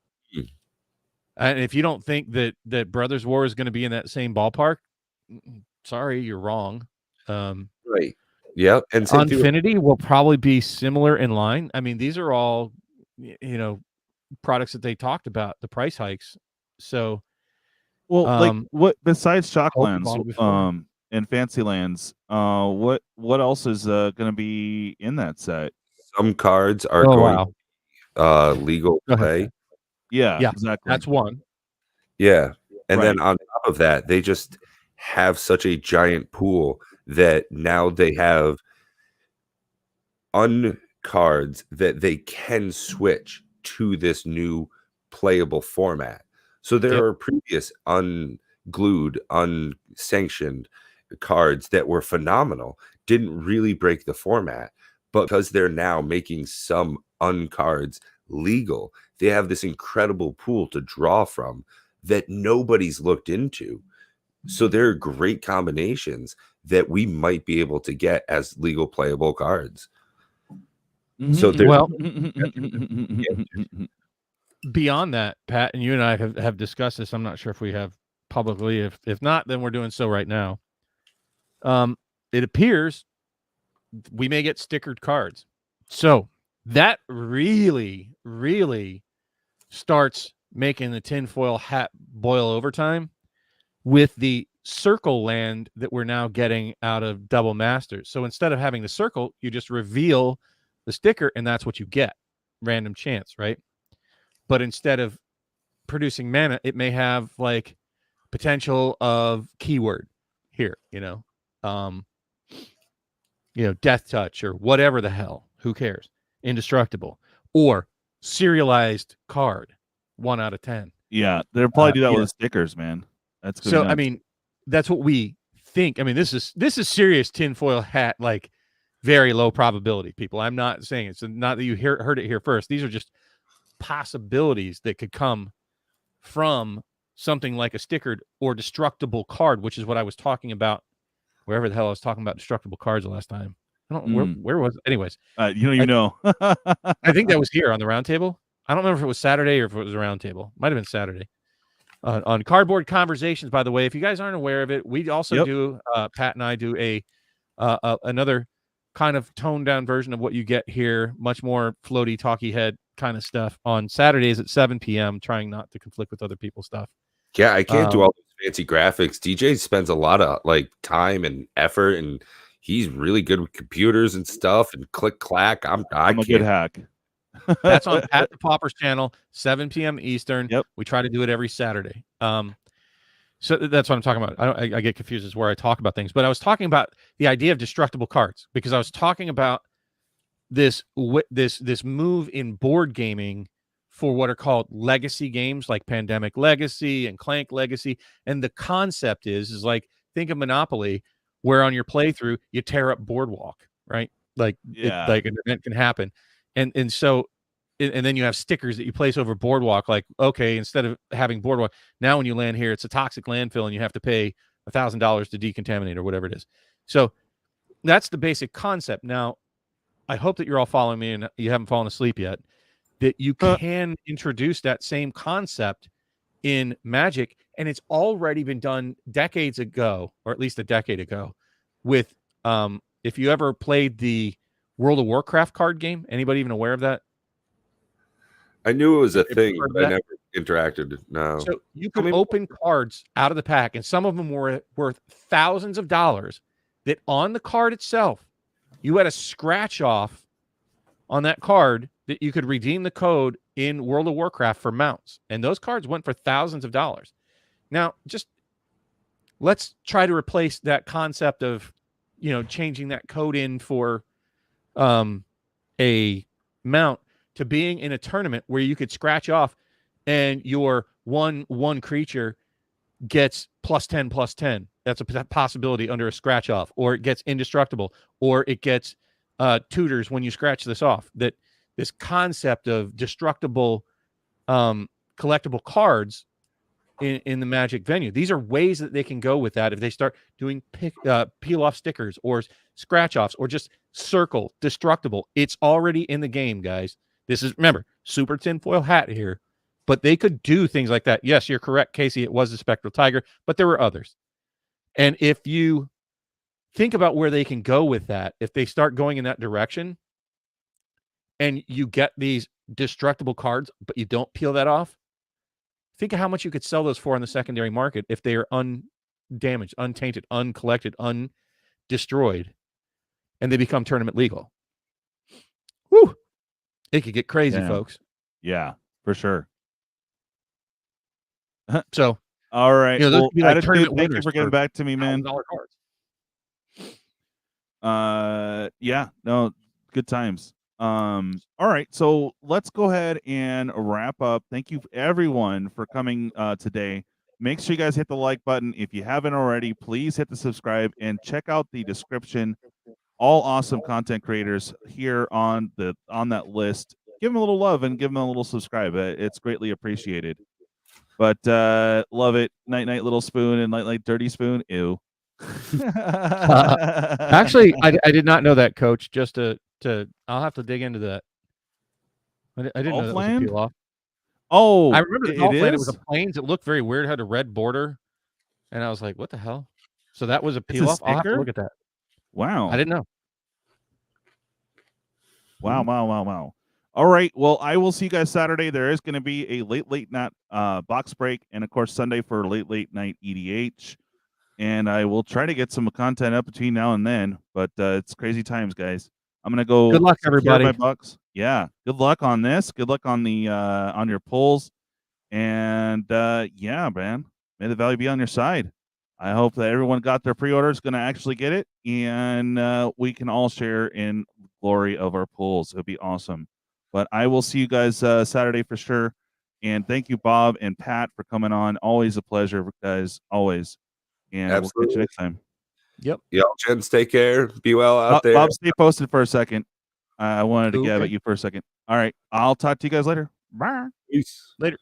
And if you don't think that Brothers War is going to be in that same ballpark, sorry, you're wrong. Right. Yeah, and Unfinity will probably be similar in line. I mean, these are all, products that they talked about, the price hikes. So, well, like what besides Shocklands, and Fancylands, what else is going to be in that set? Some cards are legal to play. Yeah, exactly. That's one. Yeah, and then on top of that, they just have such a giant pool that now they have cards that they can switch to this new playable format. So there are previous unglued, unsanctioned cards that were phenomenal, didn't really break the format, but because they're now making some uncards legal, they have this incredible pool to draw from that nobody's looked into. So there are great combinations that we might be able to get as legal playable cards. So beyond that, Pat, and you and I have discussed this. I'm not sure if we have publicly. If not, then we're doing so right now. It appears we may get stickered cards. So that really, really starts making the tinfoil hat boil over time with the circle land that we're now getting out of Double Masters. So instead of having the circle, you just reveal the sticker and that's what you get. Random chance, right? But instead of producing mana, it may have like potential of keyword here, death touch or whatever the hell. Who cares? Indestructible or serialized card. 1 out of 10. Yeah, they'll probably do that with stickers, man. That's so. I mean, that's what we think. I mean, this is serious tinfoil hat, like very low probability. People, I'm not saying it's not that you heard it here first. These are just possibilities that could come from something like a stickered or destructible card, which is what I was talking about. Wherever the hell I was talking about destructible cards the last time. I don't know where was it? Anyways. I think that was here on the round table. I don't remember if it was Saturday or if it was a round table. Might have been Saturday. On Cardboard Conversations, by the way, if you guys aren't aware of it, we also do, Pat and I do another kind of toned down version of what you get here, much more floaty, talky head kind of stuff on Saturdays at 7 p.m., trying not to conflict with other people's stuff. Yeah, I can't do all those fancy graphics. DJ spends a lot of like time and effort, and he's really good with computers and stuff and click clack. I I'm a good hack. That's on Pat the Pauper's channel, 7 p.m. Eastern. Yep. We try to do it every Saturday. So that's what I'm talking about. I get confused as where I talk about things, but I was talking about the idea of destructible cards because I was talking about this move in board gaming for what are called legacy games like Pandemic Legacy and Clank Legacy. And the concept is like, think of Monopoly, where on your playthrough, you tear up Boardwalk, right? Like, like an event can happen. And so, and then you have stickers that you place over Boardwalk. Like, okay, instead of having Boardwalk, now when you land here, it's a toxic landfill and you have to pay $1,000 to decontaminate or whatever it is. So that's the basic concept. Now, I hope that you're all following me and you haven't fallen asleep yet, that you can introduce that same concept in Magic. And it's already been done decades ago, or at least a decade ago, with, if you ever played the World of Warcraft card game, anybody even aware of that? I knew it was a thing, but I never interacted. No. So you could open cards out of the pack, and some of them were worth thousands of dollars, that on the card itself, you had a scratch off on that card that you could redeem the code in World of Warcraft for mounts. And those cards went for thousands of dollars. Now, just let's try to replace that concept of, you know, changing that code in for a mount to being in a tournament where you could scratch off and your one creature gets +10/+10. That's a possibility under a scratch off, or it gets indestructible, or it gets tutors when you scratch this off. That this concept of destructible collectible cards in the Magic venue. These are ways that they can go with that if they start doing peel off stickers or scratch offs or just circle destructible. It's already in the game, guys. This is, remember, super tinfoil hat here, but they could do things like that. Yes, you're correct, Casey. It was the Spectral Tiger, but there were others. And if you think about where they can go with that, if they start going in that direction and you get these destructible cards, but you don't peel that off, think of how much you could sell those for in the secondary market if they are undamaged, untainted, uncollected, undestroyed, and they become tournament legal. Woo! It could get crazy, folks. Yeah, for sure. So, all right. you know, Well, like Attitude, thank you for getting back to me, man. Cards. Yeah, no, good times. All right, so let's go ahead and wrap up. Thank you everyone for coming today. Make sure you guys hit the like button. If you haven't already, please hit the subscribe and check out the description. All awesome content creators here on that list. Give them a little love and give them a little subscribe. It's greatly appreciated. But love it. Night night little spoon and night dirty spoon. Ew. Actually, I did not know that, Coach. Just to I'll have to dig into that. I didn't know that was a peel off. Oh, I remember the Golfland. It was a plains. It looked very weird. It had a red border, and I was like, "What the hell?" So that was a peel off. I'll have to look at that. Wow, I didn't know. Wow. All right. Well, I will see you guys Saturday. There is going to be a late night box break, and of course Sunday for late night EDH. And I will try to get some content up between now and then. But it's crazy times, guys. I'm gonna go. Good luck, everybody. My bucks. Yeah. Good luck on this. Good luck on the on your pulls. And yeah, man. May the value be on your side. I hope that everyone got their pre-orders, going to actually get it, and we can all share in glory of our pulls. It'll be awesome. But I will see you guys Saturday for sure. And thank you, Bob and Pat, for coming on. Always a pleasure, guys. Always. And we'll catch you next time. Yep. Y'all, gents, take care. Be well out there. Bob, stay posted for a second. I wanted to get at you for a second. All right. I'll talk to you guys later. Bye. Peace. Later.